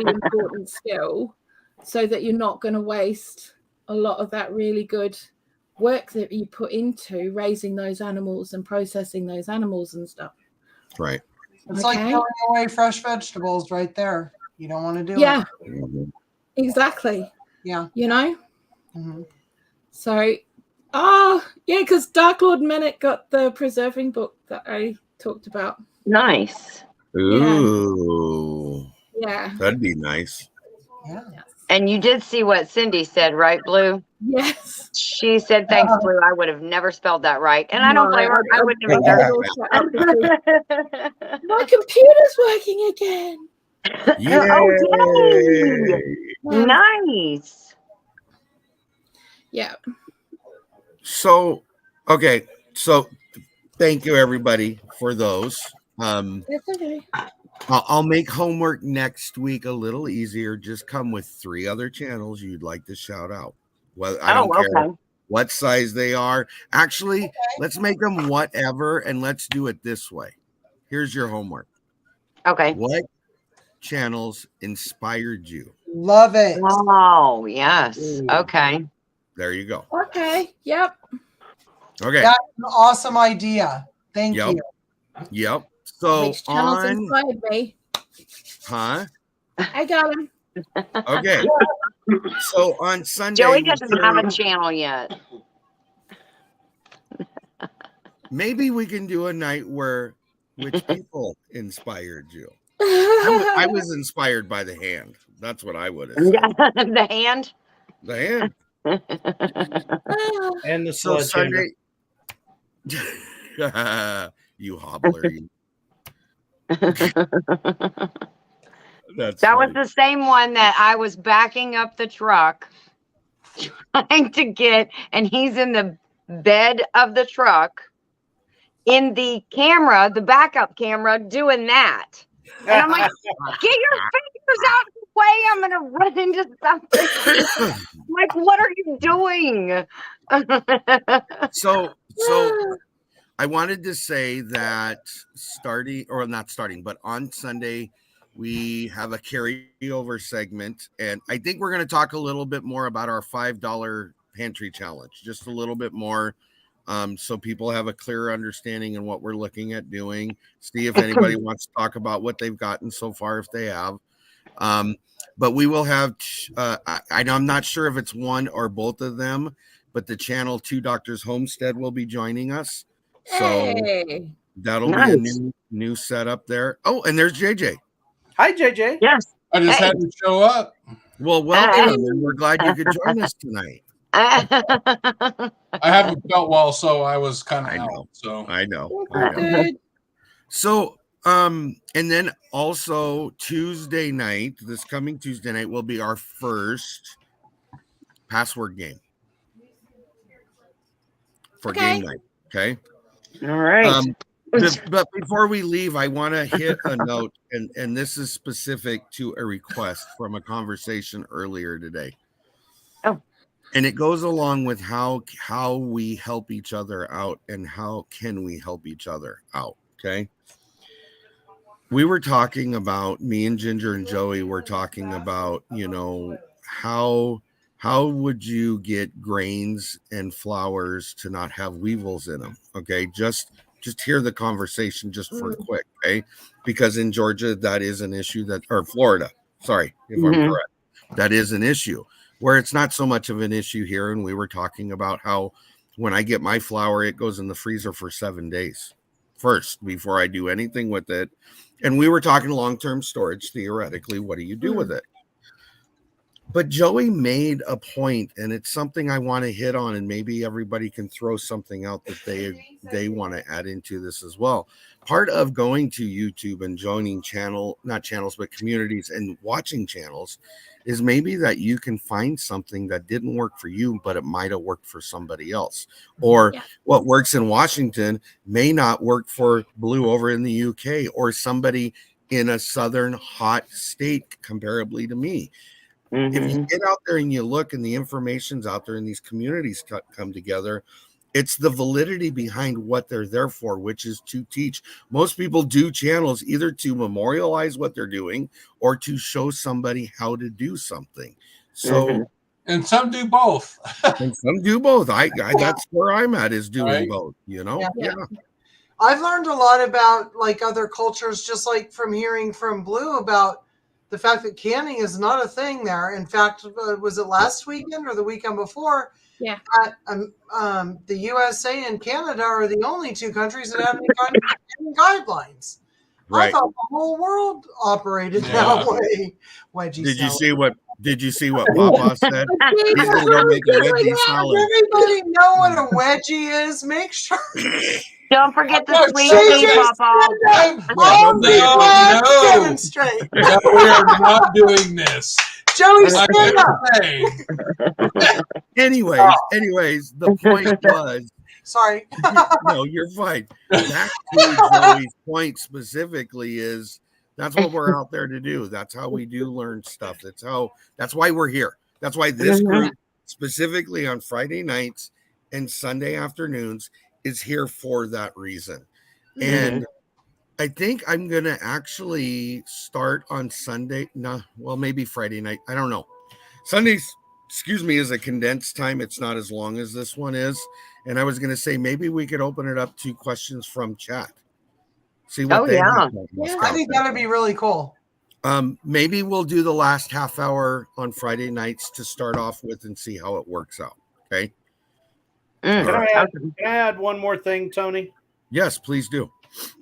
Speaker 6: important skill, so that you're not going to waste a lot of that really good work that you put into raising those animals and processing those animals and stuff.
Speaker 1: Right.
Speaker 5: It's like throwing away fresh vegetables right there. You don't want to do it.
Speaker 6: Yeah, exactly.
Speaker 5: Yeah.
Speaker 6: So, because Dark Lord Menet got the preserving book that I talked about.
Speaker 3: Nice.
Speaker 1: Ooh.
Speaker 6: Yeah.
Speaker 1: That'd be nice.
Speaker 5: Yeah.
Speaker 6: Yes.
Speaker 3: And you did see what Cindy said, right, Blue?
Speaker 6: Yes.
Speaker 3: She said, "Thanks, Blue. I would have never spelled that right." And I don't blame her. I wouldn't have either.
Speaker 6: My computer's working again.
Speaker 3: Oh, yay! Nice.
Speaker 6: Yeah.
Speaker 1: So, okay. So, thank you everybody for those.
Speaker 6: It's okay.
Speaker 1: I'll make homework next week a little easier. Just come with 3 other channels you'd like to shout out. Well, I don't care what size they are. Actually, let's make them whatever, and let's do it this way. Here's your homework.
Speaker 3: Okay.
Speaker 1: What channels inspired you?
Speaker 5: Love it.
Speaker 3: Oh, yes. Okay.
Speaker 1: There you go.
Speaker 6: Okay. Yep.
Speaker 1: Okay.
Speaker 5: That's an awesome idea. Thank you.
Speaker 1: Yep. So
Speaker 6: Which channels inspired me?
Speaker 1: Huh?
Speaker 6: I got him.
Speaker 1: Okay. So on Sunday,
Speaker 3: Joey doesn't have a channel yet.
Speaker 1: Maybe we can do a night where which people inspired you. I was inspired by the hand. That's what I would have said.
Speaker 3: The hand.
Speaker 1: The hand.
Speaker 4: And the
Speaker 1: So
Speaker 4: sledgehammer.
Speaker 1: Sunday. You hobbler. You.
Speaker 3: That was the same one that I was backing up the truck, trying to get, and he's in the bed of the truck, in the camera, the backup camera, doing that. And I'm like, get your fingers out of the way. I'm going to run into something. I'm like, what are you doing?
Speaker 1: So I wanted to say that on Sunday, we have a carryover segment, and I think we're going to talk a little bit more about our $5 pantry challenge, just a little bit more, so people have a clearer understanding in what we're looking at doing. See if anybody wants to talk about what they've gotten so far, if they have. But we will have, I'm not sure if it's one or both of them, but the channel 2 Doctors Homestead will be joining us. So that'll be a new setup there. Oh, and there's JJ.
Speaker 4: Hi, JJ.
Speaker 3: Yes.
Speaker 7: I just had to show up.
Speaker 1: Well, welcome, and we're glad you could join us tonight.
Speaker 7: I haven't felt well, so I was kind of out. So
Speaker 1: I know. So, and then also Tuesday night, this coming Tuesday night, will be our first password game for game night. Okay.
Speaker 3: All right.
Speaker 1: But before we leave, I want to hit a note, and this is specific to a request from a conversation earlier today.
Speaker 3: Oh.
Speaker 1: And it goes along with how we help each other out and how can we help each other out. Okay. We were talking about, me and Ginger and Joey were talking about, how would you get grains and flours to not have weevils in them? Okay. Just hear the conversation just for quick. Okay. Because in Georgia, that is an issue or Florida, sorry, if I'm correct, that is an issue where it's not so much of an issue here. And we were talking about how when I get my flour, it goes in the freezer for 7 days first before I do anything with it. And we were talking long-term storage, theoretically, what do you do with it? But Joey made a point, and it's something I want to hit on, and maybe everybody can throw something out that they want to add into this as well. Part of going to YouTube and joining not channels, but communities and watching channels is maybe that you can find something that didn't work for you, but it might have worked for somebody else. Or what works in Washington may not work for Blue over in the UK or somebody in a southern hot state comparably to me. If you get out there and you look and the information's out there and these communities come together, it's the validity behind what they're there for, which is to teach. Most people do channels either to memorialize what they're doing or to show somebody how to do something. So,
Speaker 7: and some do both.
Speaker 1: And some do both. I that's where I'm at, is doing both, Yeah.
Speaker 5: I've learned a lot about like other cultures, just like from hearing from Blue about the fact that canning is not a thing there. In fact, was it last weekend or the weekend before?
Speaker 6: Yeah.
Speaker 5: The USA and Canada are the only 2 countries that have any kind of guidelines.
Speaker 1: Right.
Speaker 5: I thought the whole world operated that way.
Speaker 1: Did you see what Did you see what Papa said? He's gonna go make a veggie salad.
Speaker 5: Everybody know what a wedgie is? Make sure.
Speaker 3: Don't forget the
Speaker 5: No,
Speaker 3: sweet
Speaker 5: JJ,
Speaker 3: tea, Papa.
Speaker 5: All
Speaker 7: No,
Speaker 5: people have to
Speaker 7: no.
Speaker 5: demonstrate.
Speaker 7: No, we are not doing this.
Speaker 5: Joey,
Speaker 7: I'm
Speaker 5: stand up.
Speaker 7: saying.
Speaker 1: Anyways, the point was,
Speaker 5: Sorry.
Speaker 1: no, you're fine. Back to Joey's point specifically is that's what we're out there to do. That's how we do learn stuff. That's why we're here. That's why this group specifically on Friday nights and Sunday afternoons is here for that reason. And I think I'm gonna actually start on Sunday. No, well, maybe Friday night. I don't know. Sundays, excuse me, is a condensed time. It's not as long as this one is. And I was gonna say maybe we could open it up to questions from chat. See what they have.
Speaker 5: I think that'd be really cool.
Speaker 1: Maybe we'll do the last half hour on Friday nights to start off with and see how it works out. Okay.
Speaker 4: Can I add one more thing, Tony?
Speaker 1: Yes, please do.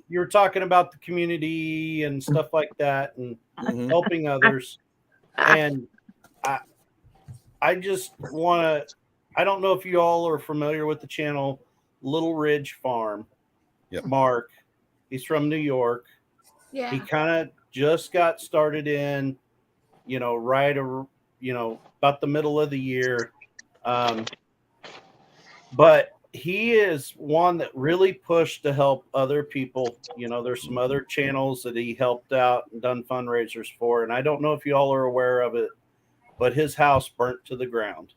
Speaker 4: You were talking about the community and stuff like that and helping others. And I just want to, I don't know if you all are familiar with the channel Little Ridge Farm.
Speaker 1: Yep.
Speaker 4: Mark, he's from New York.
Speaker 6: Yeah.
Speaker 4: He kind of just got started in, about the middle of the year. But he is one that really pushed to help other people. There's some other channels that he helped out and done fundraisers for. And I don't know if you all are aware of it, but his house burnt to the ground.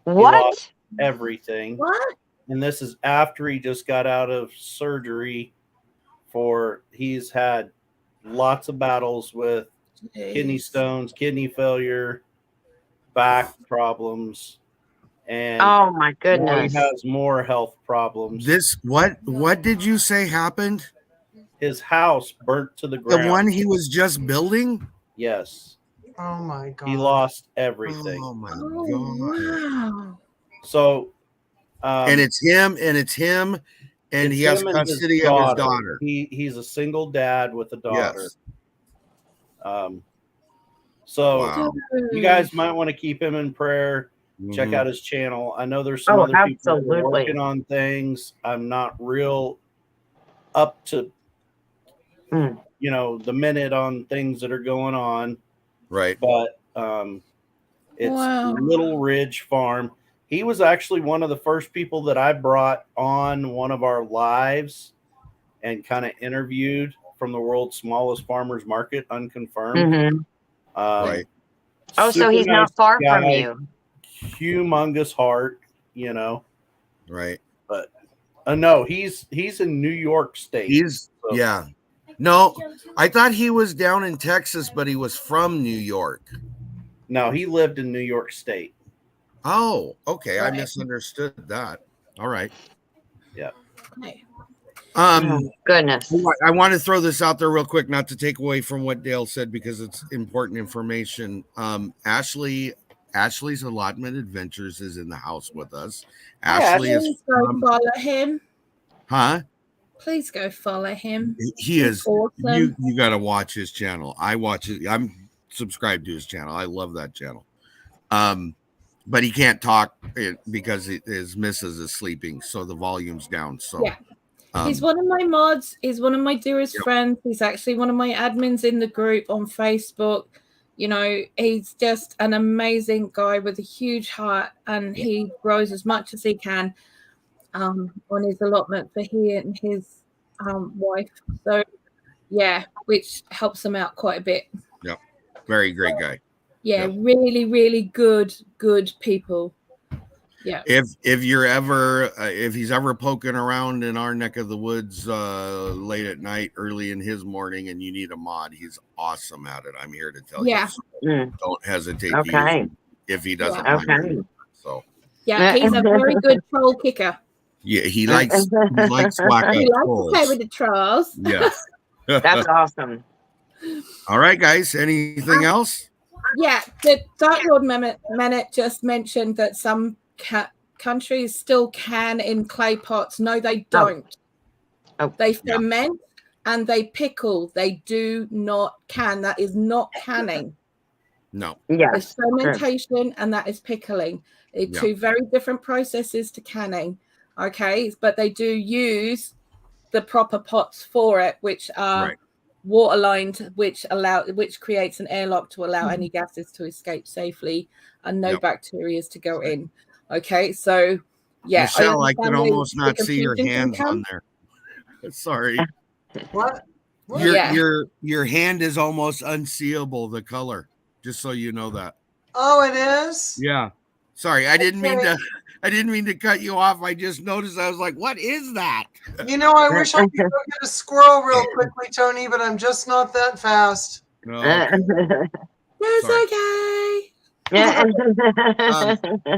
Speaker 3: What?
Speaker 4: He lost everything.
Speaker 6: What?
Speaker 4: And this is after he just got out of surgery he's had lots of battles with kidney stones, kidney failure, back problems. And
Speaker 3: oh my
Speaker 4: now
Speaker 3: goodness,
Speaker 4: he has more health problems.
Speaker 1: What did you say happened?
Speaker 4: His house burnt to the ground.
Speaker 1: The one he was just building?
Speaker 4: Yes.
Speaker 5: Oh my God.
Speaker 4: He lost everything.
Speaker 1: Oh my God.
Speaker 6: Wow.
Speaker 4: So
Speaker 1: and it's him, and he has custody of his daughter.
Speaker 4: He's a single dad with a daughter.
Speaker 1: Yes.
Speaker 4: So
Speaker 1: wow.
Speaker 4: You guys might want to keep him in prayer. Check out his channel. I know there's some other people that are working on things. I'm not real up to the minute on things that are going on.
Speaker 1: Right.
Speaker 4: But it's Little Ridge Farm. He was actually one of the first people that I brought on one of our lives and kind of interviewed from the world's smallest farmers market, unconfirmed.
Speaker 1: Right.
Speaker 3: Oh, so he's not far from you.
Speaker 4: Humongous heart,
Speaker 1: Right.
Speaker 4: But no, he's in New York State.
Speaker 1: Yeah. No, I thought he was down in Texas, but he was from New York.
Speaker 4: No, he lived in New York State.
Speaker 1: Oh, okay. I misunderstood that. All right.
Speaker 4: Yeah.
Speaker 3: Goodness.
Speaker 1: I want to throw this out there real quick, not to take away from what Dale said because it's important information. Ashley's Allotment Adventures is in the house with us. Ashley is
Speaker 6: follow him.
Speaker 1: Huh?
Speaker 6: Please go follow him.
Speaker 1: He is
Speaker 6: awesome.
Speaker 1: You got to watch his channel. I watch it. I'm subscribed to his channel. I love that channel. But he can't talk because his missus is sleeping, so the volume's down. So
Speaker 6: yeah. He's one of my mods. He's one of my dearest friends. He's actually one of my admins in the group on Facebook. He's just an amazing guy with a huge heart, and he grows as much as he can on his allotment for he and his wife. So, which helps him out quite a bit.
Speaker 1: Yep. Very great guy.
Speaker 6: Yeah, really, really good people. Yeah.
Speaker 1: If you're ever if he's ever poking around in our neck of the woods late at night, early in his morning, and you need a mod, he's awesome at it. I'm here to tell you. So don't hesitate to use him if he doesn't mind. So
Speaker 6: he's a very good troll kicker.
Speaker 1: Yeah, he likes whack
Speaker 6: He likes to play with the trolls.
Speaker 1: Yeah.
Speaker 3: That's awesome.
Speaker 1: All right, guys. Anything else?
Speaker 6: Yeah, the Dark Lord Menet just mentioned that some countries still can in clay pots. No, they don't. They ferment and they pickle. They do not can. That is not canning.
Speaker 1: No.
Speaker 3: Yes.
Speaker 6: It's fermentation and that is pickling. They're
Speaker 1: Yeah.
Speaker 6: two very different processes to canning. Okay, but they do use the proper pots for it, which are
Speaker 1: Right.
Speaker 6: water lined, which creates an airlock to allow any gases to escape safely and no
Speaker 1: Yep.
Speaker 6: bacteria to go in. Okay, so yeah,
Speaker 1: Michelle, I can
Speaker 6: understand
Speaker 1: almost
Speaker 6: the
Speaker 1: not see your
Speaker 6: confusion can
Speaker 1: hands
Speaker 6: come.
Speaker 1: on there. Sorry.
Speaker 5: What?
Speaker 1: Your hand is almost unseeable, the color. Just so you know that.
Speaker 5: Oh, it is?
Speaker 1: Yeah. Sorry, I didn't mean
Speaker 5: Okay.
Speaker 1: to cut you off. I just noticed. I was like, what is that?
Speaker 5: You know, I wish I could go get a squirrel real quickly, Tony, but I'm just not that fast.
Speaker 1: No, okay.
Speaker 6: It's
Speaker 1: Sorry.
Speaker 6: okay.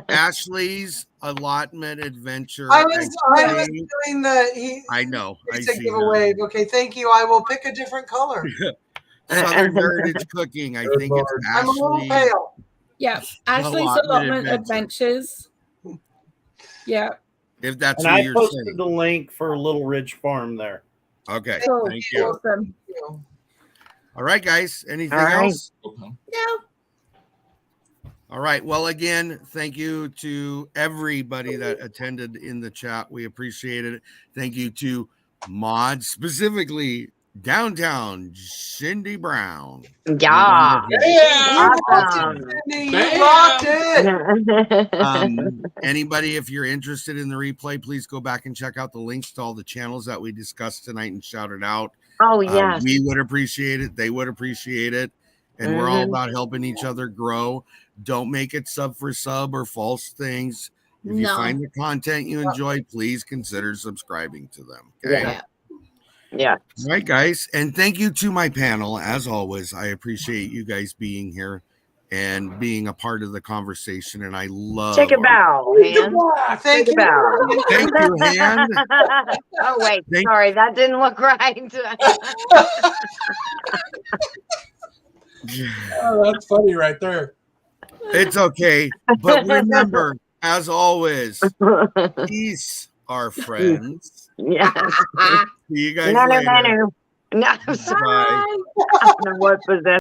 Speaker 1: Ashley's allotment adventure.
Speaker 5: I was doing the
Speaker 1: I know. I
Speaker 5: it's a
Speaker 1: see
Speaker 5: giveaway. Okay, thank you. I will pick a different color.
Speaker 1: Southern Heritage Cooking. I think it's
Speaker 5: I'm a little
Speaker 1: Ashley.
Speaker 5: pale.
Speaker 6: Yeah, Ashley's allotment adventures. Yeah.
Speaker 1: If that's
Speaker 4: And
Speaker 1: what
Speaker 4: I
Speaker 1: you're
Speaker 4: posted
Speaker 1: saying.
Speaker 4: the link for Little Ridge Farm there.
Speaker 1: Okay.
Speaker 6: Cool.
Speaker 1: Thank you.
Speaker 6: Awesome.
Speaker 1: All right, guys. Anything
Speaker 3: All right.
Speaker 1: else?
Speaker 6: No.
Speaker 1: All right. Well, again, thank you to everybody that attended in the chat. We appreciate it. Thank you to Mod, specifically Downtown Cindy Brown.
Speaker 3: Yeah.
Speaker 7: Yeah.
Speaker 3: Awesome.
Speaker 5: You rocked it.
Speaker 1: Anybody, if you're interested in the replay, please go back and check out the links to all the channels that we discussed tonight and shouted out.
Speaker 3: Oh, yes.
Speaker 1: We would appreciate it. They would appreciate it. And we're all about helping each other grow. Don't make it sub for sub or false things. If you find the content you enjoy, please consider subscribing to them. Okay.
Speaker 3: Yeah.
Speaker 1: All right, guys. And thank you to my panel. As always, I appreciate you guys being here and being a part of the conversation. And I love
Speaker 3: Take a bow, hand.
Speaker 5: Thank
Speaker 3: Take a
Speaker 5: you.
Speaker 3: bow.
Speaker 1: Thank you, hand.
Speaker 3: Oh, wait. Sorry, that didn't look right.
Speaker 7: Oh, that's funny right there.
Speaker 1: It's okay. But remember, as always, peace, our friends.
Speaker 3: Yeah.
Speaker 1: See you guys
Speaker 3: No,
Speaker 1: later.
Speaker 3: no. No, sorry.
Speaker 1: Bye.
Speaker 3: I don't know what was that.